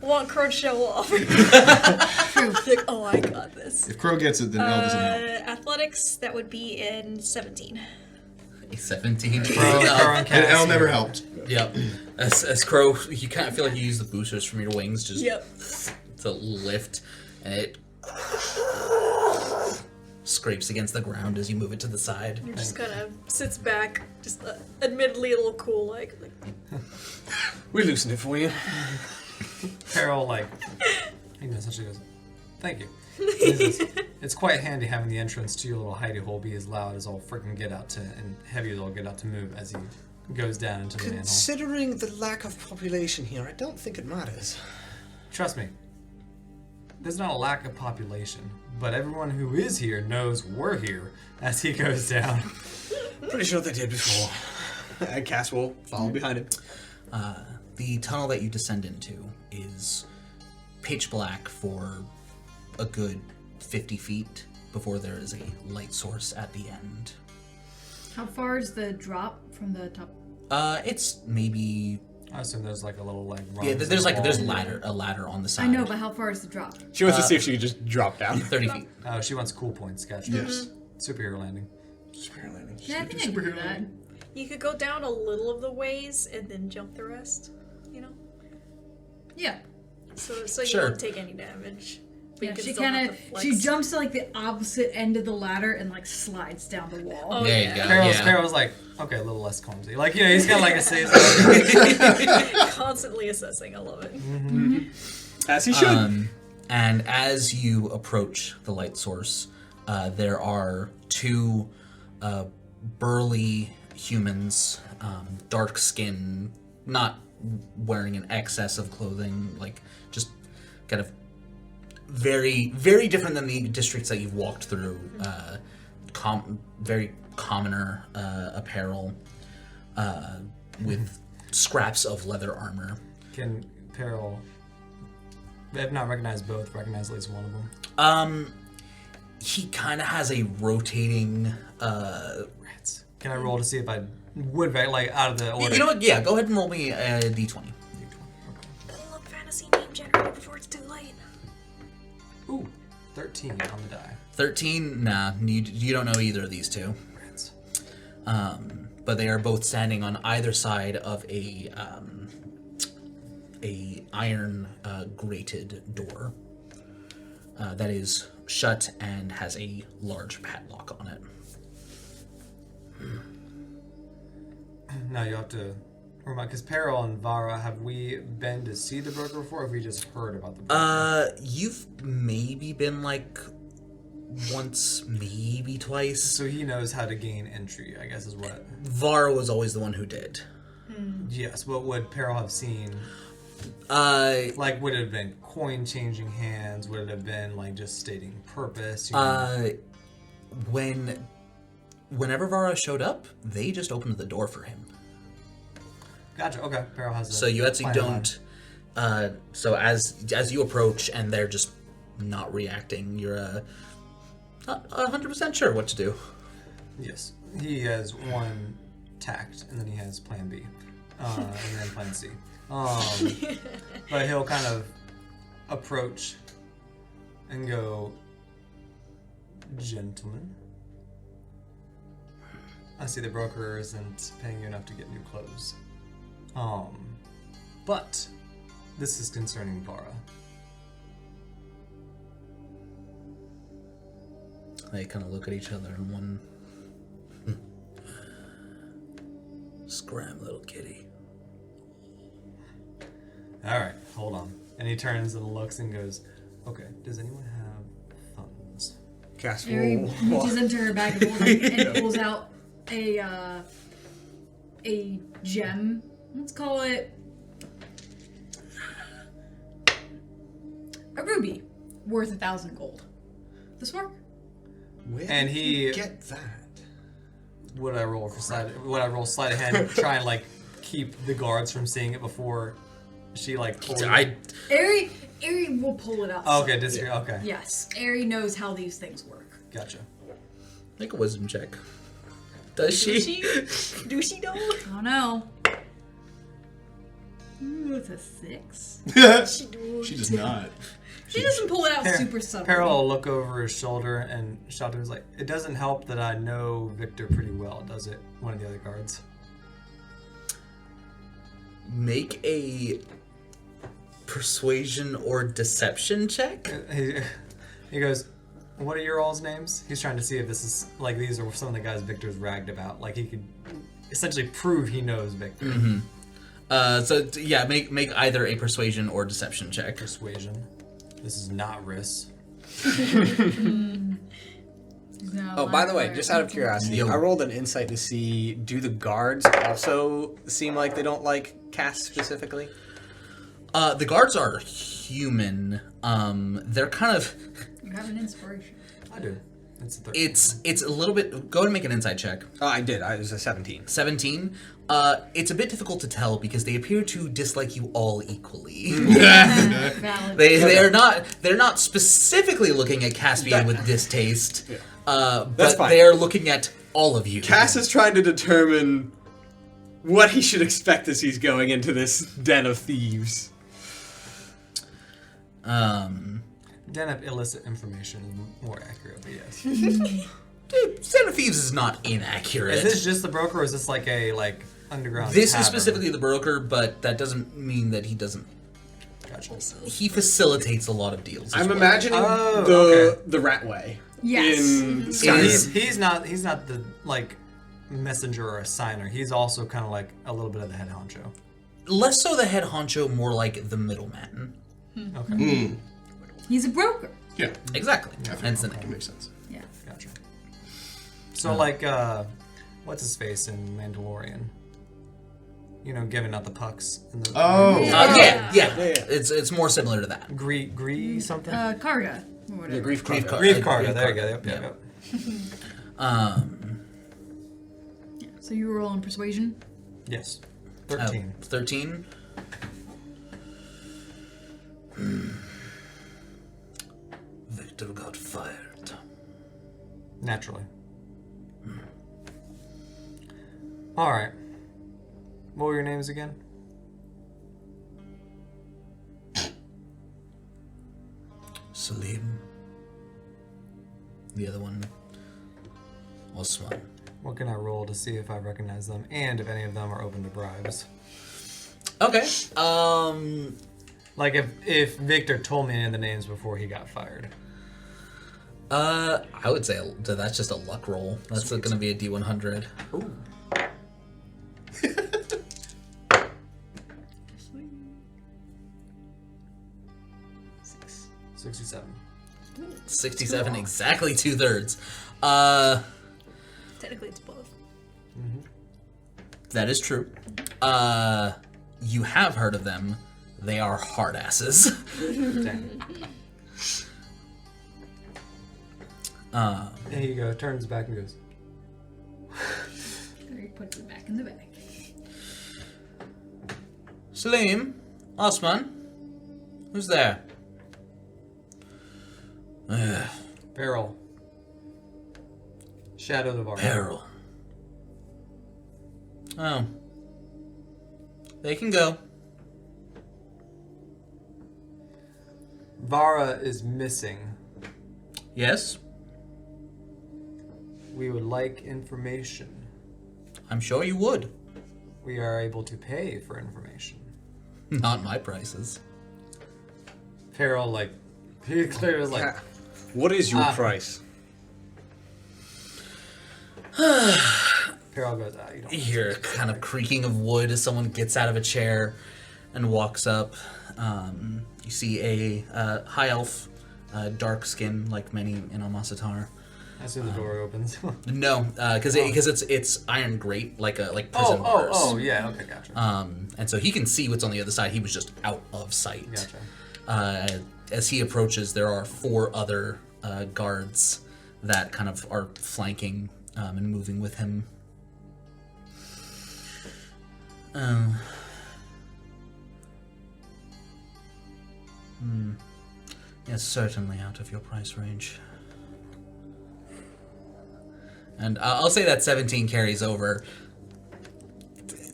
I want Crow to show off. Like, oh, I got this. If Crow gets it, then L doesn't help. Athletics, that would be in 17. A 17. Crow and And L Cass. never helped. Yep. As Crow, you kind of feel like you use the boosters from your wings just Yep. to lift, and it scrapes against the ground as you move it to the side. It just kind of sits back, just admittedly a little cool, like We loosened it for you. Peril, like, he essentially goes, thank you. He says, it's quite handy having the entrance to your little hidey hole be as loud as all freaking get out to, and heavy as all get out to move as he goes down into the manhole. Considering the lack of population here, I don't think it matters. Trust me, there's not a lack of population, but everyone who is here knows we're here as he goes down. Pretty sure they did before. And Cass will follow behind him. The tunnel that you descend into is pitch black for a good 50 feet before there is a light source at the end. How far is the drop from the top? It's maybe I assume there's like a little like yeah. rungs There's in the there's wall. a ladder on the side. I know, but how far is the drop? She wants to see if she could just drop down. 30 feet. Oh, she wants cool points. Gotcha. Yes. Superhero landing. Spirit landing. Yeah, I think I can do that. you could go down a little of the ways and then jump the rest. You know, Yeah. so you Sure. don't take any damage. But Yeah, you can she still have kind to of flex. she jumps to like the opposite end of the ladder and like slides down the wall. Oh, There yeah. you go. Peril's like, okay, a little less clumsy. Like, you know, he's got like a say. Constantly assessing. I love it. As he should. And as you approach the light source, there are two burly humans, dark skin, not wearing an excess of clothing, like just kind of very, very different than the districts that you've walked through. Very commoner apparel with scraps of leather armor. Can Peril, if not recognize both, recognize at least one of them? He kind of has a rotating. Rats. Can I roll to see if I would, like, out of the order? You know what? Yeah, go ahead and roll me a d20. Pull up fantasy name generator before it's too late. Ooh, 13 on the die. 13? Nah, you don't know either of these two. Rats. But they are both standing on either side of a iron grated door that is shut and has a large padlock on it. Now you have to remind, because Peril and Vara, have we been to see the broker before, or have we just heard about the broker? You've maybe been like once, maybe twice. So he knows how to gain entry, I guess is what. Vara was always the one who did. Yes, what would Peril have seen? Like, would it have been coin changing hands? Would it have been like just stating purpose? You know? Whenever Vara showed up, they just opened the door for him. Gotcha. Okay, Peril has. So you actually plan in mind. don't. So as you approach and they're just not reacting, you're not 100% sure what to do. Yes, he has one tact, and then he has Plan B, and then Plan C. But he'll kind of approach and go, gentlemen, I see the broker isn't paying you enough to get new clothes. But this is concerning Vara. They kind of look at each other and one. Scram, little kitty. All right, hold on. And he turns and looks and goes, okay, does anyone have funds? Cass Mary will reaches into her bag of holding and pulls out a gem. Let's call it a ruby worth 1,000 gold. This work? Where And did he- you get that? Would I roll for sleight? Would I roll sleight of hand and try and like keep the guards from seeing it before She like. Totally... Ari will pull it out. Oh, okay, disagree. Okay. Yes, Ari knows how these things work. Gotcha. Make a wisdom check. Does she? Do she know? I don't know. Ooh, it's a 6. She does not. She doesn't pull it out super subtly. Peril will look over his shoulder and shout to him, like, "It doesn't help that I know Victor pretty well, does it?" One of the other guards. Make a persuasion or deception check. He goes, "What are your all's names?" He's trying to see if this is like these are some of the guys Victor's ragged about. Like he could essentially prove he knows Victor. Mm-hmm. Make either a persuasion or deception check. Persuasion. This is not Riss. Oh, by the way, just out of curiosity, I rolled an insight to see, do the guards also seem like they don't like Cass specifically? The guards are human. They're kind of... You have an inspiration. I do. It's a 13. It's a little bit... Go ahead and make an insight check. Oh, I did. It was a 17. 17. It's a bit difficult to tell because they appear to dislike you all equally. Valid. They're not specifically looking at Caspian with distaste, but fine. they are looking at all of you. Cass is trying to determine what he should expect as he's going into this den of thieves. Den of illicit information is more accurate, but yes. Son of Thieves is not inaccurate. Is this just the broker, or is this like a underground? This tavern? is specifically the broker, but that doesn't mean that he doesn't. Gotcha. He facilitates a lot of deals. as I'm well. imagining okay. the rat way. Yes. In So Skyrim. He's not the messenger or a signer. He's also kind of like a little bit of the head honcho. Less so the head honcho, more like the middleman. Okay. He's a broker. Yeah. Exactly. Hence the That name. makes sense. Yeah. Gotcha. So what's his face in Mandalorian? You know, giving out the pucks. And the, Yeah. Yeah. It's more similar to that. Gree something. Karga. Or whatever. The grief Grief card. Grief Cargo. There you go. Yep. Yeah. So you were rolling persuasion? Yes. 13. 13. Victor got fired. Naturally. All right. What were your names again? Salim. The other one, Osman. What can I roll to see if I recognize them and if any of them are open to bribes? Okay. Like if Victor told me any of the names before he got fired. I would say that's just a luck roll. That's going to be a D100. Ooh. 67. 67, exactly 2/3. Technically, it's both. That is true. You have heard of them. They are hard asses. Dang. There you go. Turns back and goes. He puts it back in the bag. Salim, Osman, who's there? Peril. Shadow of Arklands. Peril. Oh. They can go. Vara is missing. Yes? We would like information. I'm sure you would. We are able to pay for information. Not my prices. Peril, he clearly was like, What is your price? Peril goes, you don't. You hear a kind of creaking of wood as someone gets out of a chair and walks up. You see a high elf, dark skin, like many in Almasatar. I see the door opens. No, because it's iron grate, like prison bars. Yeah, okay, gotcha. And so he can see what's on the other side. He was just out of sight. Gotcha. As he approaches, there are 4 other guards that kind of are flanking and moving with him. Yes, certainly out of your price range. And I'll say that 17 carries over.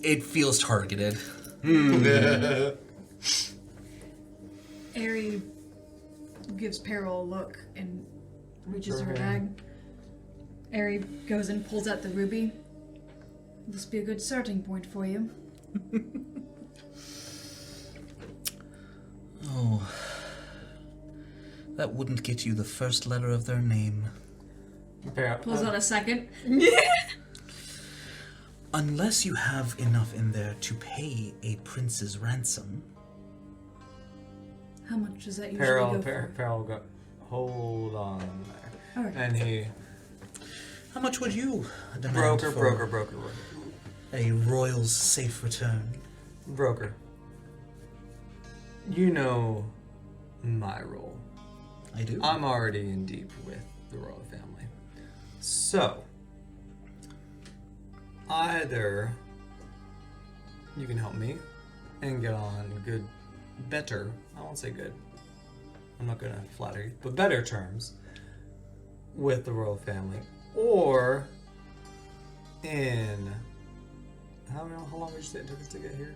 It feels targeted. Ari gives Peril a look and reaches her bag. Ari goes and pulls out the ruby. This be a good starting point for you. Oh. That wouldn't get you the first letter of their name. Pulls out a second. Unless you have enough in there to pay a prince's ransom. How much does that usually go for? Peril go. Hold on there. All right. And he. How much would you demand for Broker. a royal's safe return? Broker. You know my role. I do. I'm already in deep with the royal family. So, either you can help me and get on better, I won't say good, I'm not gonna flatter you, but better terms with the royal family, or in, how long did you say it took us to get here?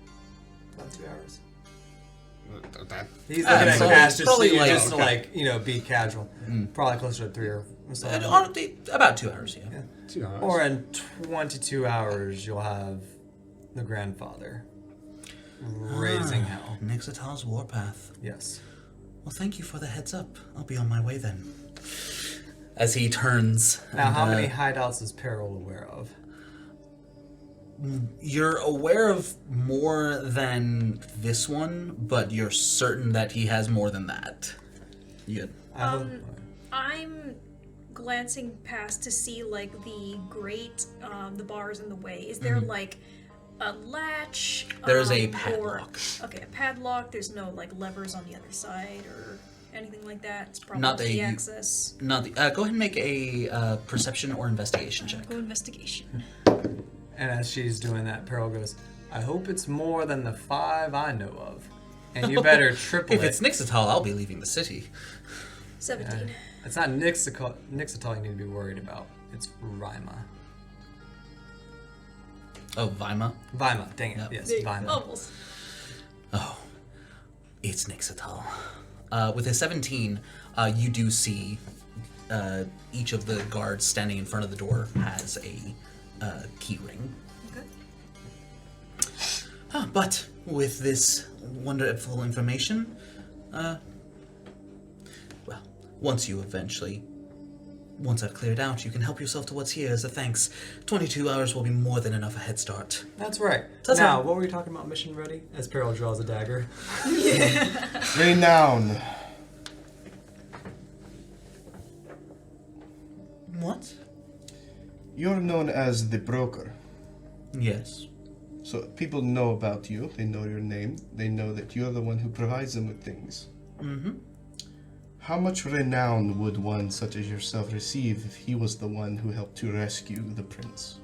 About 2 hours? He's looking at cash just to be casual. Probably closer to 3 or something. About 2 hours, yeah. 2 hours. Or in 22 hours, you'll have the grandfather raising hell. Nixital's warpath. Yes. Well, thank you for the heads up. I'll be on my way then. As he turns. Now, and, how many hideouts is Peril aware of? You're aware of more than this one, but you're certain that he has more than that. You good? I'm glancing past to see like the grate, the bars in the way. Is there like a latch? There's a or- padlock. Okay, a padlock. There's no like levers on the other side or anything like that. It's probably Not the a- access. Not the. Go ahead and make a perception or investigation check. Go investigation. And as she's doing that, Peril goes, I hope it's more than the 5 I know of. And you better triple If it. it's Nixital, I'll be leaving the city. 17. It's not Nixital you need to be worried about. It's Rima. Oh, Vima. Vima, dang it. Yep. Yes, Big Vima. bubbles. Oh, it's Nixital. With a 17, you do see each of the guards standing in front of the door has a key ring. Okay. But with this wonderful information, well, once I've cleared out, you can help yourself to what's here as a thanks. 22 hours will be more than enough a head start. That's right. That's now, right. what were you talking about, mission ready? As Peril draws a dagger. Renown. What? You're known as the broker. Yes. So people know about you. They know your name. They know that you're the one who provides them with things. Mm-hmm. How much renown would one such as yourself receive if he was the one who helped to rescue the prince?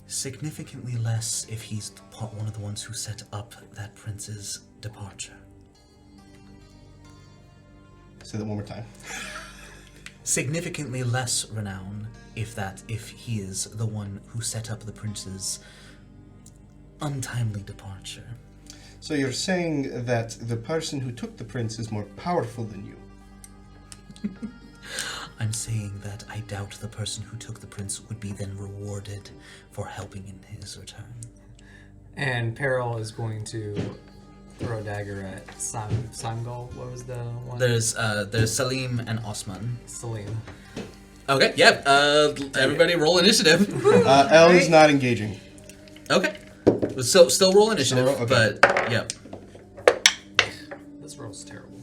Significantly less if he's one of the ones who set up that prince's departure. Say that one more time. Significantly less renown if he is the one who set up the prince's untimely departure. So you're saying that the person who took the prince is more powerful than you? I'm saying that I doubt the person who took the prince would be then rewarded for helping in his return. And Peril is going to throw a dagger at Simgal. What was the one? There's Salim and Osman. Salim. Okay, yeah. Everybody roll initiative. Elle is not engaging. Okay. So still roll initiative, Still roll? Okay. but yeah. This roll's terrible.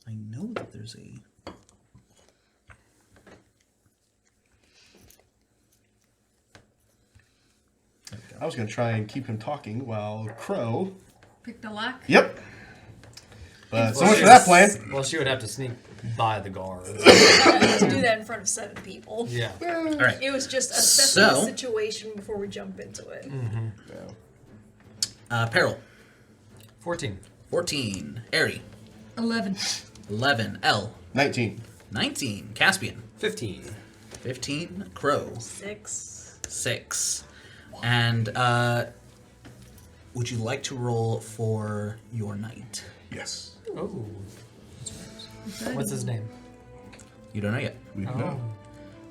I know that there's a. I was going to try and keep him talking while Crow... Pick the lock. Yep. But so much for that plan. Well, she would have to sneak by the guards. just do that in front of 7 people. Yeah. All right. It was just assessing the So- situation before we jump into it. Peril. 14. 14. Airy. 11. 11. L. 19. 19. Caspian. 15. 15. Crow. 6. 6. And would you like to roll for your knight? Yes. Oh. What's his name? You don't know yet. We don't Oh.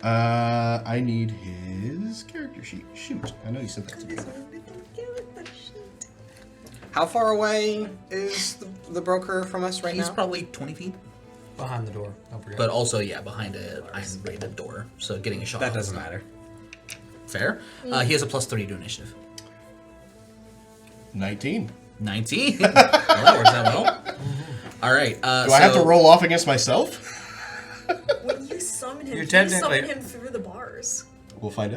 know. I need his character sheet. Shoot. I know you sent that to me. How far away is the broker from us right He's now? probably 20 feet. Behind the door. Don't forget. But also, yeah, behind an iron-rated door. So getting a shot That off doesn't is not matter. fair. He has a +3 to initiative. 19. 19. Well, that works out well. All right. Do I have to roll off against myself? When you summon him, You're you technically- summon him through the bars. We'll find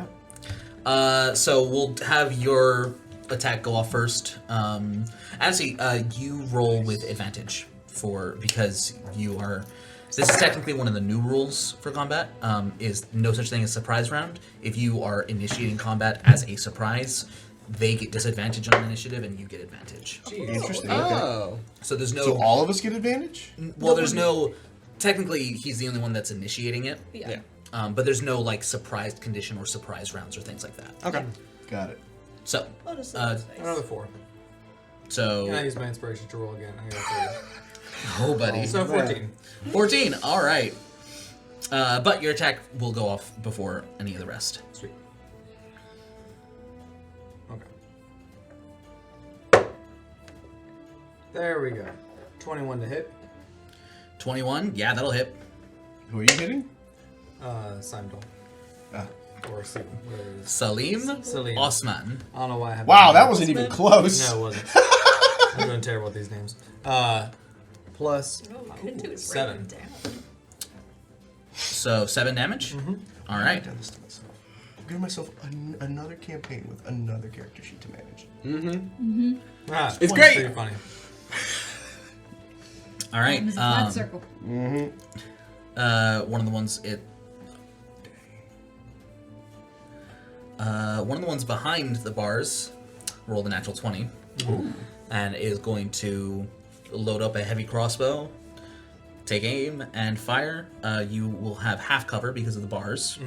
out. So we'll have your attack go off first. Actually, you roll with advantage because you are. This is technically one of the new rules for combat. Is no such thing as surprise round. If you are initiating combat as a surprise, they get disadvantage on initiative and you get advantage. Interesting. Okay. Oh. So there's no. So all of us get advantage? well, there's no. Technically, he's the only one that's initiating it. Yeah. But there's no like surprised condition or surprise rounds or things like that. Okay. Got it. So, I'll just Another 4. so Can I use my inspiration to roll again? I got 3. oh, buddy. So 14. 14. All right. But your attack will go off before any of the rest. Sweet. Okay. There we go. 21 to hit. 21. Yeah, that'll hit. Who are you hitting? Simdal. Ah. Or Sim, whatever it is. Salim Salim. Osman. I don't know why I have Wow, that wasn't even close. No, it wasn't. I'm doing terrible with these names. Plus No, we couldn't do is 7. write them down. So 7 damage. All right. I've done this to myself. I'm giving myself another campaign with another character sheet to manage. Ah, It's pretty great. funny. All right. It's a flat circle. One of the ones one of the ones behind the bars rolled a natural 20 and is going to load up a heavy crossbow, take aim, and fire. You will have half cover because of the bars,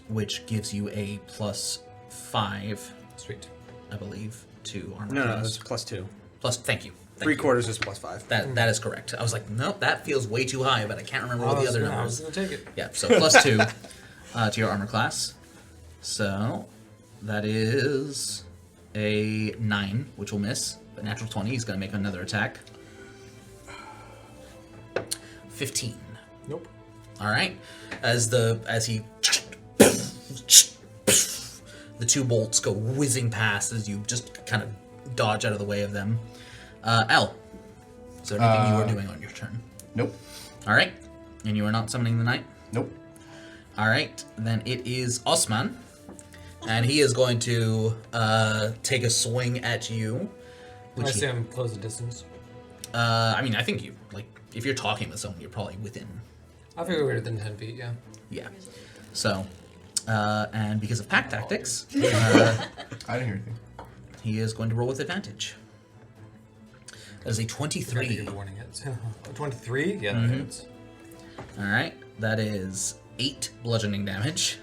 which gives you a +5, Sweet. I believe, to armor No, class. it's +2. Plus, thank you. Thank 3/4 you. is +5. That is correct. I was like, nope, that feels way too high, but I can't remember what the other I numbers. was gonna take it. Yeah, so +2 to your armor class. So that is a 9, which will miss. But natural 20, he's going to make another attack. 15. Nope. All right. As he the 2 bolts go whizzing past as you just kind of dodge out of the way of them. L, is there anything you are doing on your turn? Nope. All right. And you are not summoning the knight? Nope. All right, then it is Osman, and he is going to take a swing at you. I see him close the distance. I mean, I think you like if you're talking with someone, you're probably within. I figure we're within 10 feet, yeah. Yeah. So, and because of pack tactics, I didn't hear anything. he is going to roll with advantage. That is a I think 23. the warning hits. 23? Yeah, that hits. All right, that is 8 bludgeoning damage.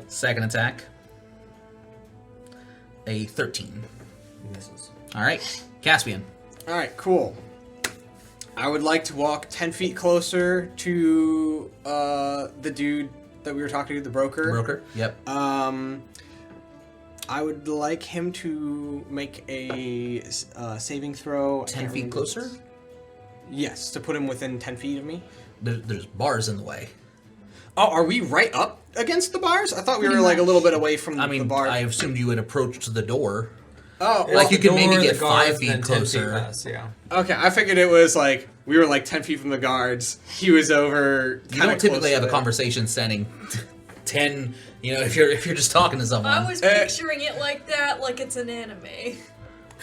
Second attack, a 13. Misses. All right, Caspian. All right, cool. I would like to walk 10 feet closer to the dude that we were talking to, the broker. Broker. Yep. I would like him to make a saving throw. I 10 can't feet remember. closer? Yes, to put him within 10 feet of me. There's bars in the way. Oh, are we right up against the bars? I thought we were like a little bit away from I the mean, bar. I assumed you had approached the door. Oh, Like, you could The maybe door, get the 5 guards, feet then 10 closer. less, yeah. okay. I figured it was like we were like 10 feet from the guards. He was over. You don't typically have a conversation standing 10. You know, if you're just talking to someone. I was picturing it like that, like it's an anime.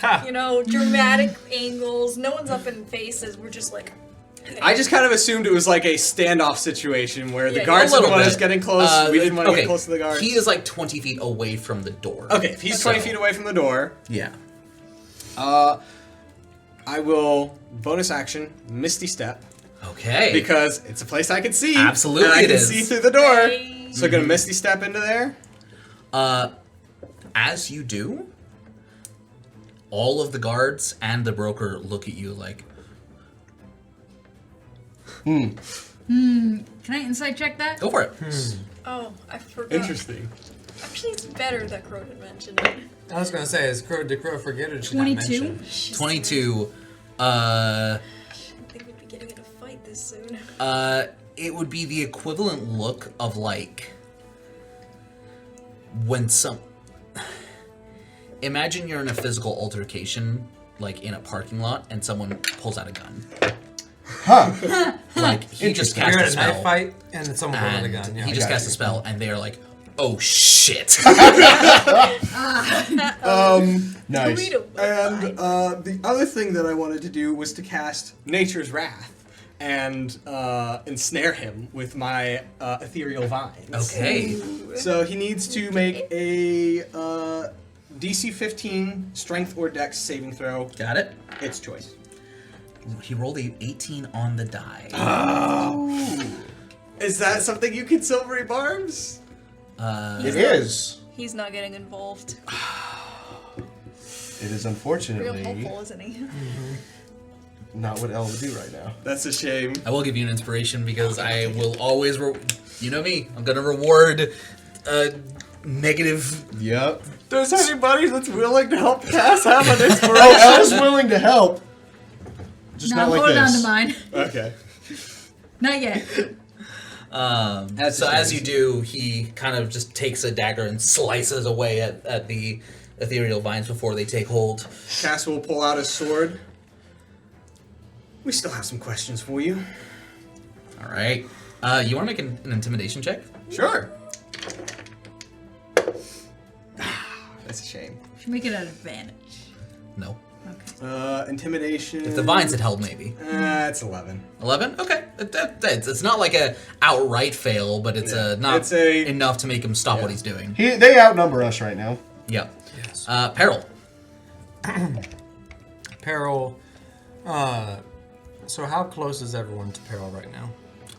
Ha! You know, dramatic angles. No one's up in faces. We're just like, I just kind of assumed it was like a standoff situation where the Yeah, guards a little didn't want bit. us getting close. We didn't want to okay, get close to the guards. He is like 20 feet away from the door. Okay, if he's 20 So- feet away from the door, Yeah. I will bonus action Misty Step Okay. because it's a place I can see. Absolutely and I it can is. see through the door. Hey. So gonna Misty Step into there. As you do, all of the guards and the broker look at you like, Can I insight check that? go for it. Oh, I forgot. Interesting. Actually, it's better that Crow didn't mention it. I was gonna say, did Crow forget or did she not 22? mention? She's 22. I didn't think we'd be getting in a fight this soon. It would be the equivalent look of like when imagine you're in a physical altercation, like in a parking lot, and someone pulls out a gun. Huh. Like he just You're cast in a a spell, knife fight and then someone pulls out a and gun. Yeah. he just got cast a you. spell, and they are like, "Oh shit!" Nice. Burrito. And the other thing that I wanted to do was to cast Nature's Wrath and ensnare him with my ethereal vines. Okay. So he needs to make a DC 15 Strength or Dex saving throw. Got it. Its choice. He rolled a 18 on the die. Is that something you can silvery barbs? It is. He's not getting involved. It is Real unfortunately helpful, isn't he? not what Elle would do right now. That's a shame. I will give you an inspiration because I will always, you know me, I'm gonna reward negative. Yep. There's anybody that's willing to help Cass have an inspiration? Oh, Elle's willing to help. Just No, not like hold on to this. mine. Okay. Not yet. So as you do, he kind of just takes a dagger and slices away at the ethereal vines before they take hold. Cass will pull out his sword. We still have some questions for you. All right. You want to make an intimidation check? Sure. That's a shame. Should make it an advantage. No. Okay. Intimidation. If the vines had held, maybe. It's 11. 11? Okay. It's not like a outright fail, but it's not It's a- enough to make him stop what he's doing. They outnumber us right now. Yep. Yes. Peril. Peril. So how close is everyone to Peril right now?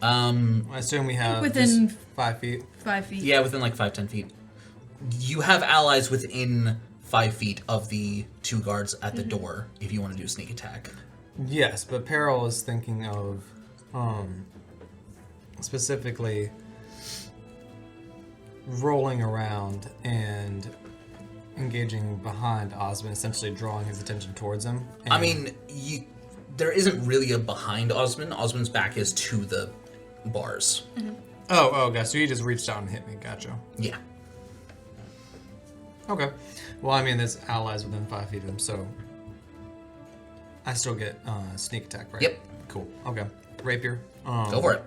I assume we have Within- just 5 feet. 5 feet. Yeah, within like 5-10 feet. You have allies within 5 feet of the two guards at the door if you want to do a sneak attack. Yes, but Peril is thinking of specifically rolling around and engaging behind Osmond, essentially drawing his attention towards him. I and- mean, there isn't really a behind Osmond. Osmond's back is to the bars. Oh, okay. So he just reached out and hit me. Gotcha. Yeah. Okay. Well, I mean, there's allies within 5 feet of him, so I still get sneak attack, right? Yep. Cool. Okay. Rapier. Go for it.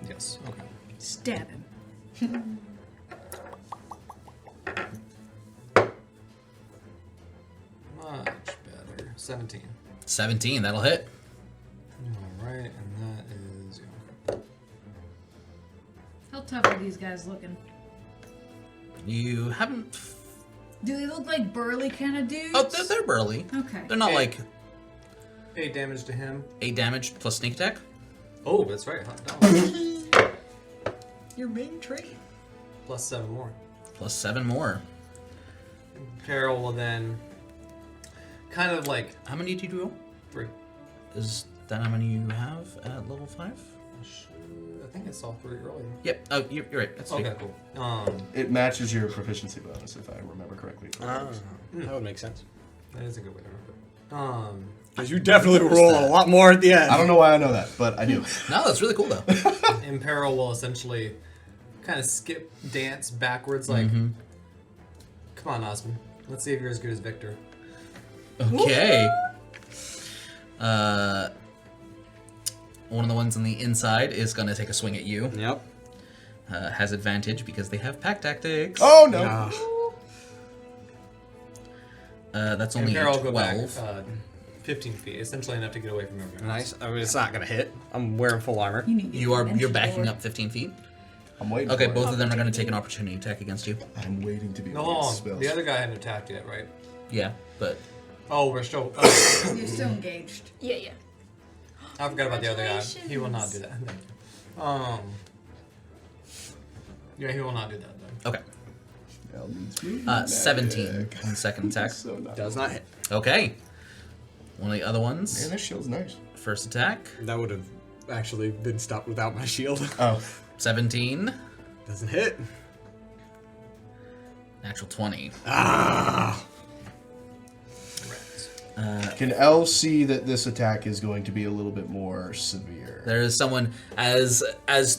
Yes. Okay. Stab him. Much better. 17. 17, that'll hit. All right, and that is. How tough are these guys looking? You haven't... Do they look like burly kind of dudes? Oh, they're burly. Okay. They're not Okay. like 8 damage to him. 8 damage plus sneak attack. Oh, that's right. Hot dog. Your main trait. Plus 7 more. Plus 7 more. Peril will then kind of like How many did you roll? 3. Is that how many you have at level 5? I think I saw 3 earlier. Yep. Oh, you're right. That's Okay, three. cool. It matches your proficiency bonus, if I remember correctly. That would make sense. That is a good way to remember it. Because you definitely roll a lot more at the end. I don't know why I know that, but I do. No, that's really cool though. Imperil will essentially kind of skip dance backwards, like, come on, Osmond. Let's see if you're as good as Victor. Okay. One of the ones on the inside is going to take a swing at you. Yep. Has advantage because they have pack tactics. Oh, no. That's only Imperil a will go back 12. 15 feet, essentially enough to get away from everyone. Nice. I mean, it's not gonna hit. I'm wearing full armor. You need to You're mention backing the up 15 feet. I'm waiting. Okay, for both it. of them are going to take an opportunity attack against you. I'm waiting to be. No, able to hold use on. spells. The other guy hadn't attacked yet, right? Yeah, but Oh, we're still. Oh, You're still engaged. Yeah, yeah. I forgot about the other guy. He will not do that. Yeah, he will not do that though. okay. Hell needs me. 17 on the second attack. So nice. Does not hit. Okay. One of the other ones. Man, that shield's nice. First attack. That would have actually been stopped without my shield. Oh, 17. Doesn't hit. Natural 20. Ah. can Elle see that this attack is going to be a little bit more severe? There is someone as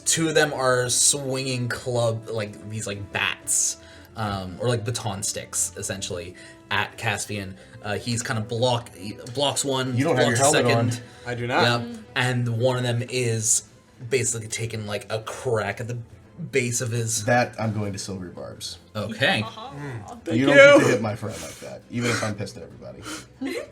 two of them are swinging club like these like bats, or like baton sticks essentially at Caspian. He's kind of blocks one. You don't have your blocks the helmet second. I do not. Yep. And one of them is basically taking like a crack at the base of his. That I'm going to Silver Barbs. Okay. You don't get to hit my friend like that, even if I'm pissed at everybody.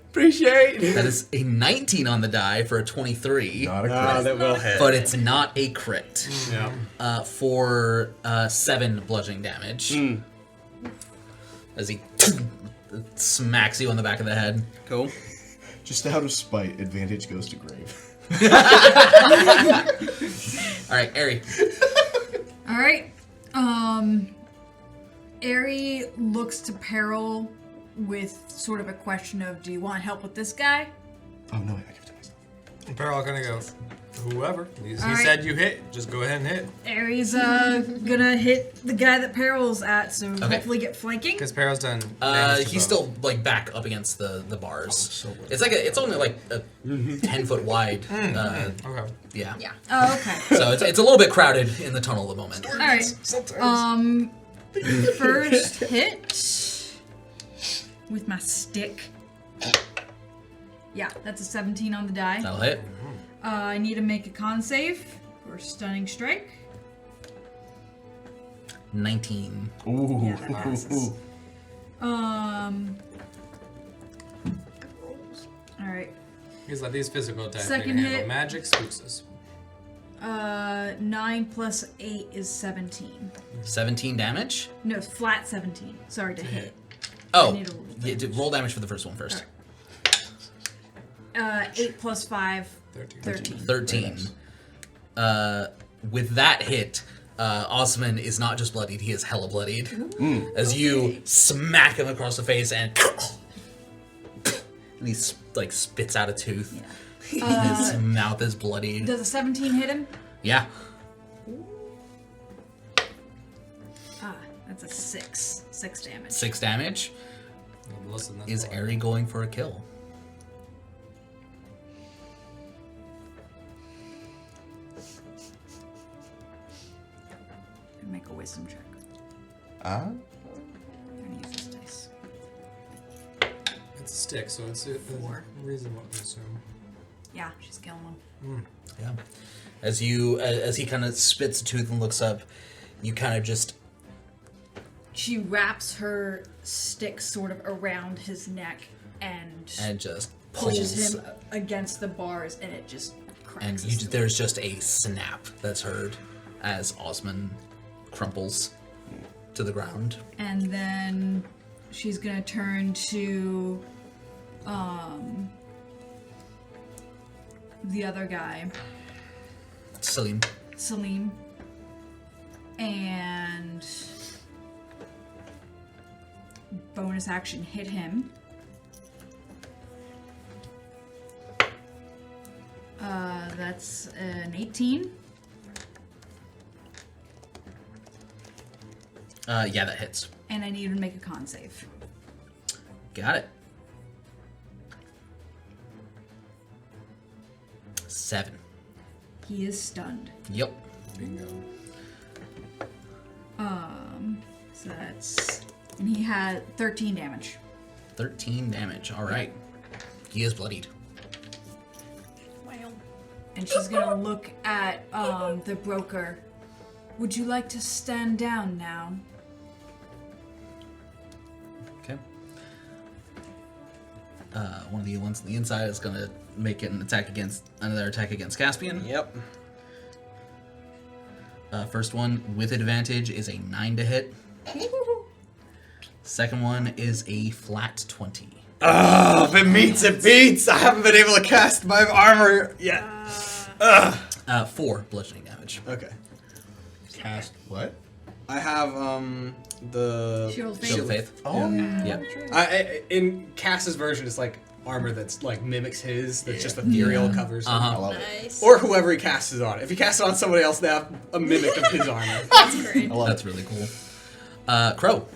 Appreciate. That is a 19 on the die for a 23, Not a Ah, crit. that will hit. but it's not a crit. Yeah. For 7 bludgeoning damage. As he smacks you on the back of the head. Cool. Just out of spite, advantage goes to Grave. Alright, Ari. All right. Ari looks to Peril with sort of a question of, do you want help with this guy? Oh no, I give it to myself. Peril gonna go. Whoever. He All right. said you hit. Just go ahead and hit. Ari's gonna hit the guy that Peril's at, so hopefully get flanking. Because Peril's done. damage to He's both. still like back up against the bars. so good. It's only like a 10-foot wide. Okay. Yeah. Yeah. Oh, okay. So it's a little bit crowded in the tunnel at the moment. All right. First hit with my stick. Yeah, that's a 17 on the die. That'll hit. I need to make a con save for stunning strike. 19. Ooh. Yeah, that passes. All right. He's like, these physical attacks Second can handle hit. magic spooks us. 9 plus 8 is 17. 17 damage? No, flat 17. Sorry to hit. Oh, need a roll roll damage for the first one first. 8 plus 5, 13. 13. 13. With that hit, Osman is not just bloodied, he is hella bloodied. As you smack him across the face and he like spits out a tooth. His mouth is bloodied. Does a 17 hit him? Yeah. That's a 6. 6 damage. 6 damage. Listen, that's Is all. Ari going for a kill? Make a wisdom check. Ah? I'm gonna use this dice. It's a stick, so it's Four. reasonable to assume. Yeah, she's killing him. Yeah. As he kind of spits a tooth and looks up, you kind of just She wraps her stick sort of around his neck and just pushes pulls, him against the bars, and it just cracks. and his throat. there's just a snap that's heard as Osman crumples to the ground. And then she's gonna turn to the other guy, Salim. Salim, and bonus action hit him. That's an 18. Yeah, that hits. And I need to make a con save. Got it. 7. He is stunned. Yep. Bingo. So that's... And he had 13 damage. 13 damage. All right. He is bloodied. Wow. And she's gonna look at the broker. Would you like to stand down now? Okay. one of the ones on the inside is going to make it another attack against Caspian. Yep. First one with advantage is a 9 to hit. Second one is a flat 20. Oh, if it meets, it beats. I haven't been able to cast my armor yet. 4 bludgeoning damage. Okay. Cast what? I have the Shield of Shield of Faith. Faith. Oh. Yep. in Cass's version, it's like armor that's like mimics his. That's just ethereal covers. him. I love it. Nice. Or whoever he casts it on. If he casts it on somebody else, they have a mimic of his armor. That's great. I love That's it. really cool. Crow.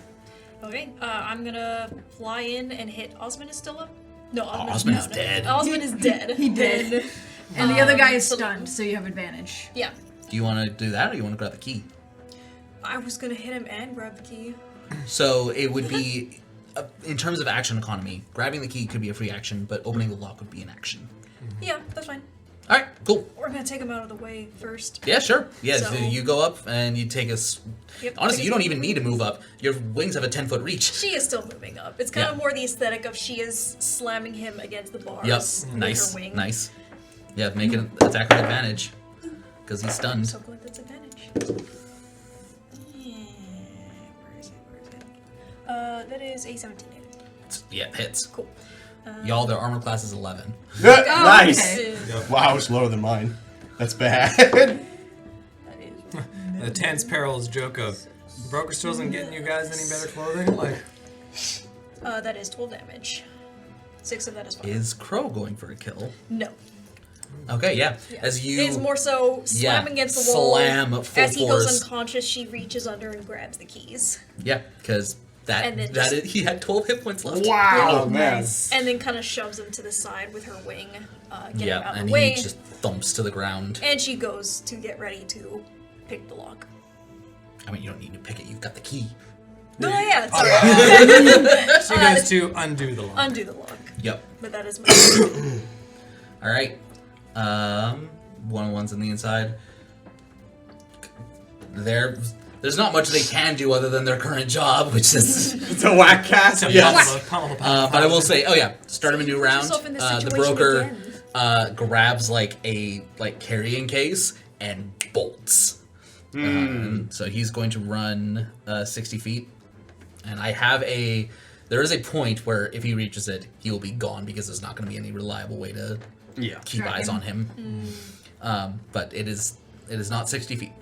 Okay, I'm gonna fly in and hit. Osmond is still up? No, Osmond is dead. Osmond is dead. He did. Then, And the other guy is so- stunned, so you have advantage. yeah. Do you want to do that, or you want to grab the key? I was gonna hit him and grab the key. So it would be, in terms of action economy, grabbing the key could be a free action, but opening the lock would be an action. Yeah, that's fine. All right, cool. We're gonna take him out of the way first. Yeah, sure. Yeah, so So- you go up and you take us. Yep, Honestly, take you us- don't even need to move up. Your wings have a 10-foot reach. She is still moving up. It's kind Yeah. of more the aesthetic of she is slamming him against the bars. Yep. with Nice. Her wing. Nice. Yeah, make an attack with advantage because he's stunned. So glad that's advantage. Yeah, where is it? Where is it? That is a 17 hit. Yeah, hits. Cool. Y'all, their armor class is 11. Nice. Okay. Wow, it's lower than mine. That's bad. That is. The tense Perilous joke of broker still isn't getting you guys any better clothing. Like, That is 12 damage. 6 of that is fire. Is Crow going for a kill? No. Okay, yeah. Yeah. As you It's more so Yeah, slam against the wall. slam full As he force. goes unconscious, she reaches under and grabs the keys. Yeah, because And then just- he had 12 hit points left. Wow, man. Nice. And then kind of shoves him to the side with her wing, getting him Yeah, out of and the way. he just thumps to the ground. And she goes to get ready to pick the lock. I mean, you don't need to pick it. You've got the key. Oh, yeah. It's she goes to undo the lock. undo the lock. Yep. But that is my. All right. One of the ones on the inside. There's not much they can do other than their current job, which is. It's a whack cast. Yes. Pummel. But I will say, oh yeah, start of a new Put round. yourself in this The situation broker again. grabs like a carrying case and bolts. So he's going to run 60 feet, and there is a point where if he reaches it, he will be gone because there's not going to be any reliable way to Yeah. keep Track eyes him. on him. But it is not 60 feet.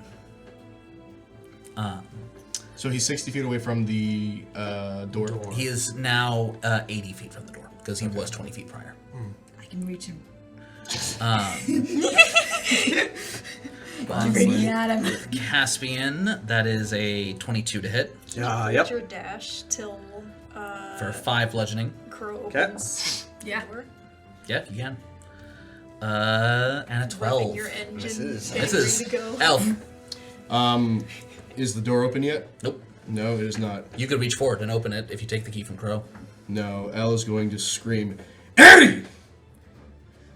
So he's 60 feet away from the door. He is now 80 feet from the door because he was 20 feet prior. I can reach him. But Bring it at him. Caspian, that is a 22 to hit Yep. Your dash till for 5 bludgeoning. Crow Okay. opens. Yeah. door. Yeah, you can. And a 12. Revving your engine. Misses. getting Misses. ready to go. Elf. Is the door open yet? Nope. No, it is not. You could reach forward and open it if you take the key from Crow. No, Elle is going to scream, Eddie!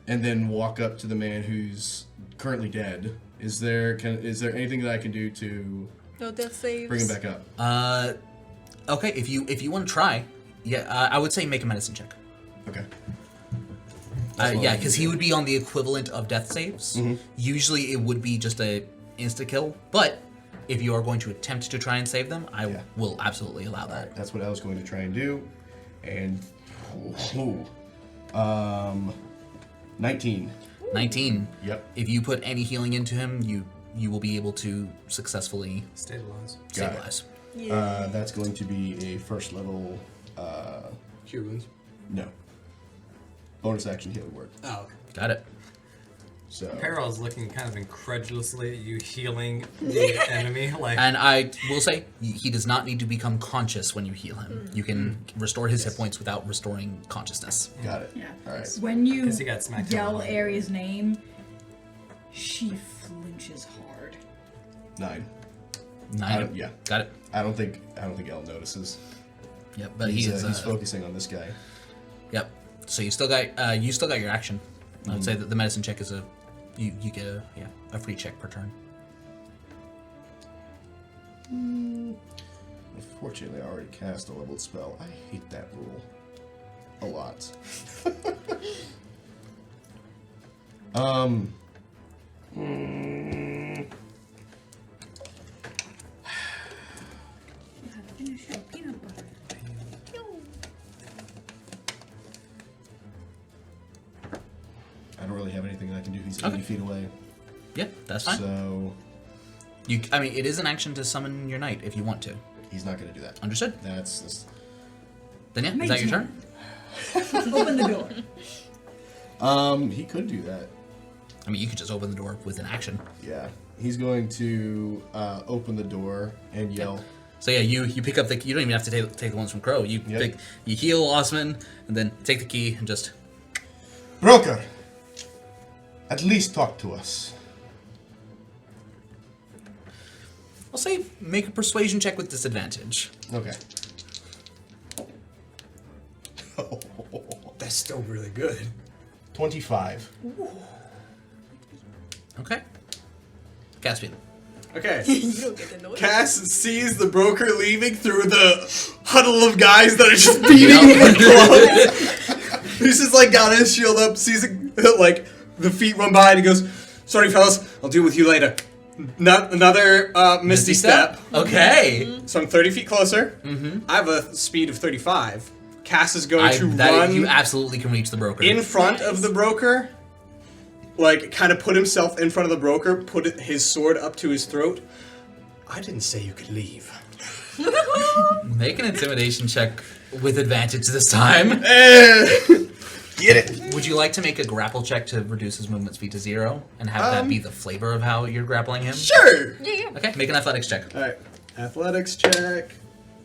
And then walk up to the man who's currently dead. Is there anything that I can do to No death saves. bring him back up? Okay, if you want to try, yeah, I would say make a medicine check. Okay. Yeah, because he would be on the equivalent of death saves. Usually it would be just a insta kill, but if you are going to attempt to try and save them, I Yeah. will absolutely allow that. That's what I was going to try and do. And 19. 19. Yep. If you put any healing into him, you will be able to successfully Stabilize. Got it. stabilize. That's going to be a first level. Cure wounds. No. Bonus action healing word. Oh, okay. Got it. So. Peril's looking kind of incredulously at you healing the enemy. Like, And I will say, he does not need to become conscious when you heal him. You can restore his hit points without restoring consciousness. Got it. Yeah. All right. When you 'Cause he got smacked yell over. Aries' name, she flinches hard. 9. 9. Yeah. Got it. I don't think Elle notices. Yep, but He's he's focusing on this guy. Yep. So you still got your action. I'd say that the medicine check is you get a free check per turn. Unfortunately, I already cast a leveled spell. I hate that rule. a lot. Finish your peanut butter. I don't really have anything that I can do. He's 80 Okay. feet away. Yeah, that's fine. So I mean, it is an action to summon your knight if you want to. he's not going to do that. Understood. That's Then yeah, is that your turn? Open the door. he could do that. I mean, you could just open the door with an action. Yeah. He's going to open the door and yell. So yeah, you pick up the. You don't even have to take the ones from Crow. You you heal Osman, and then take the key and just. Broker, at least talk to us. I'll say make a persuasion check with disadvantage. Okay. That's still really good. 25. Okay. Caspian. Okay. You don't get the noise. Cass sees the broker leaving through the huddle of guys that are just beating with clubs. He's just like got his shield up, sees like the feet run by, and he goes, "Sorry, fellas, I'll deal with you later." Not another Misty Step. Okay. So I'm 30 feet closer. Mm-hmm. I have a speed of 35. Cass is going to run You absolutely can reach the broker. in front of the broker, like kind of put himself in front of the broker, put his sword up to his throat. I didn't say you could leave. Make an intimidation check with advantage this time. Get it? Would you like to make a grapple check to reduce his movement speed to 0 and have that be the flavor of how you're grappling him? Sure. Yeah. Okay, make an athletics check. All right. Athletics check.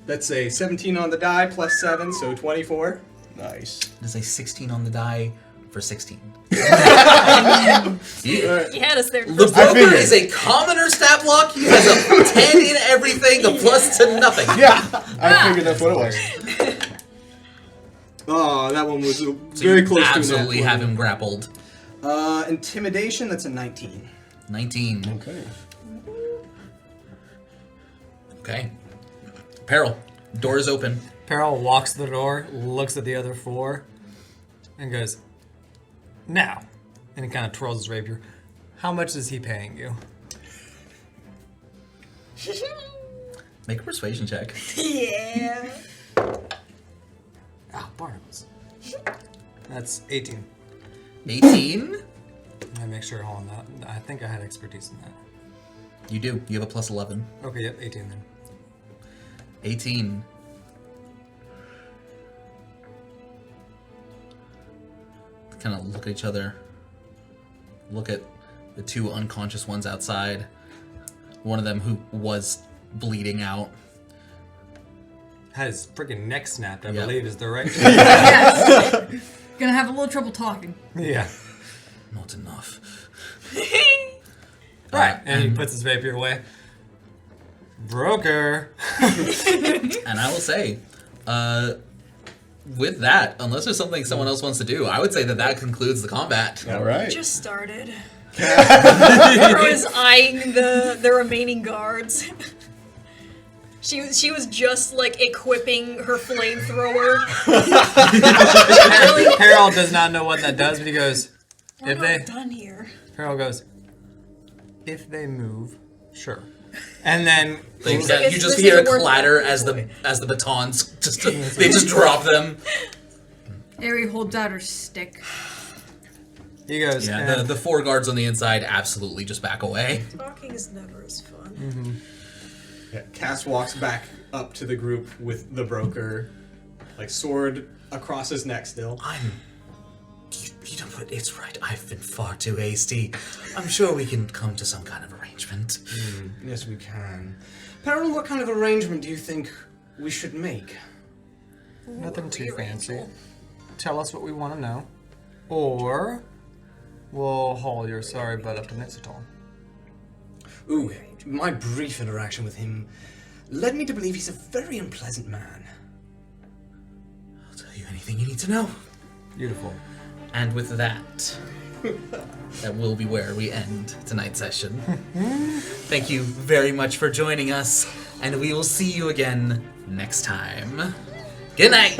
That's a 17 on the die plus 7, so 24. Nice. There's a 16 on the die for 16. All right. You had us there. The I broker figured. is a commoner stat block. He has a 10 in everything, a plus to nothing. Yeah, I figured that's what it was. Oh, that one was So very you close to absolutely that. have him grappled. Intimidation, that's a 19. 19. Okay. Okay. Peril. Door is open. Peril walks to the door, looks at the other 4, and goes, "Now," and he kind of twirls his rapier. "How much is he paying you?" Make a persuasion check. Yeah. Ah, Barnabas. That's 18. 18? I make sure on that. I think I had expertise in that. You do. You have a plus 11. Okay, yep, 18 then. 18. Kind of look at each other. Look at the two unconscious ones outside. One of them who was bleeding out. Had his freaking neck snapped, I Yep. believe, is the right. Yes. Gonna have a little trouble talking. Yeah. Not enough. Right. And he puts his rapier away. Broker. And I will say, with that, unless there's something someone else wants to do, I would say that concludes the combat. All right. Just started. Crow is eyeing the remaining guards. She was just like equipping her flamethrower. Harold does not know what that does, but he goes, We're if not they. done here. Harold goes, if they move, sure. And then Like, It's- you just this hear a isn't worth clatter it. as the batons they just drop them. Ari holds out her stick. he goes, Yeah, and the 4 guards on the inside absolutely just back away. Talking is never as fun. Yeah, Cass walks back up to the group with the broker, like sword across his neck still. You know what? It's right. I've been far too hasty. I'm sure we can come to some kind of arrangement. Yes, we can. Peril, what kind of arrangement do you think we should make? nothing too fancy. Tell us what we want to know, or we'll haul your sorry butt up to Nixatal. Ooh, my brief interaction with him led me to believe he's a very unpleasant man. I'll tell you anything you need to know. Beautiful. And with that, that will be where we end tonight's session. Thank you very much for joining us, and we will see you again next time. Good night.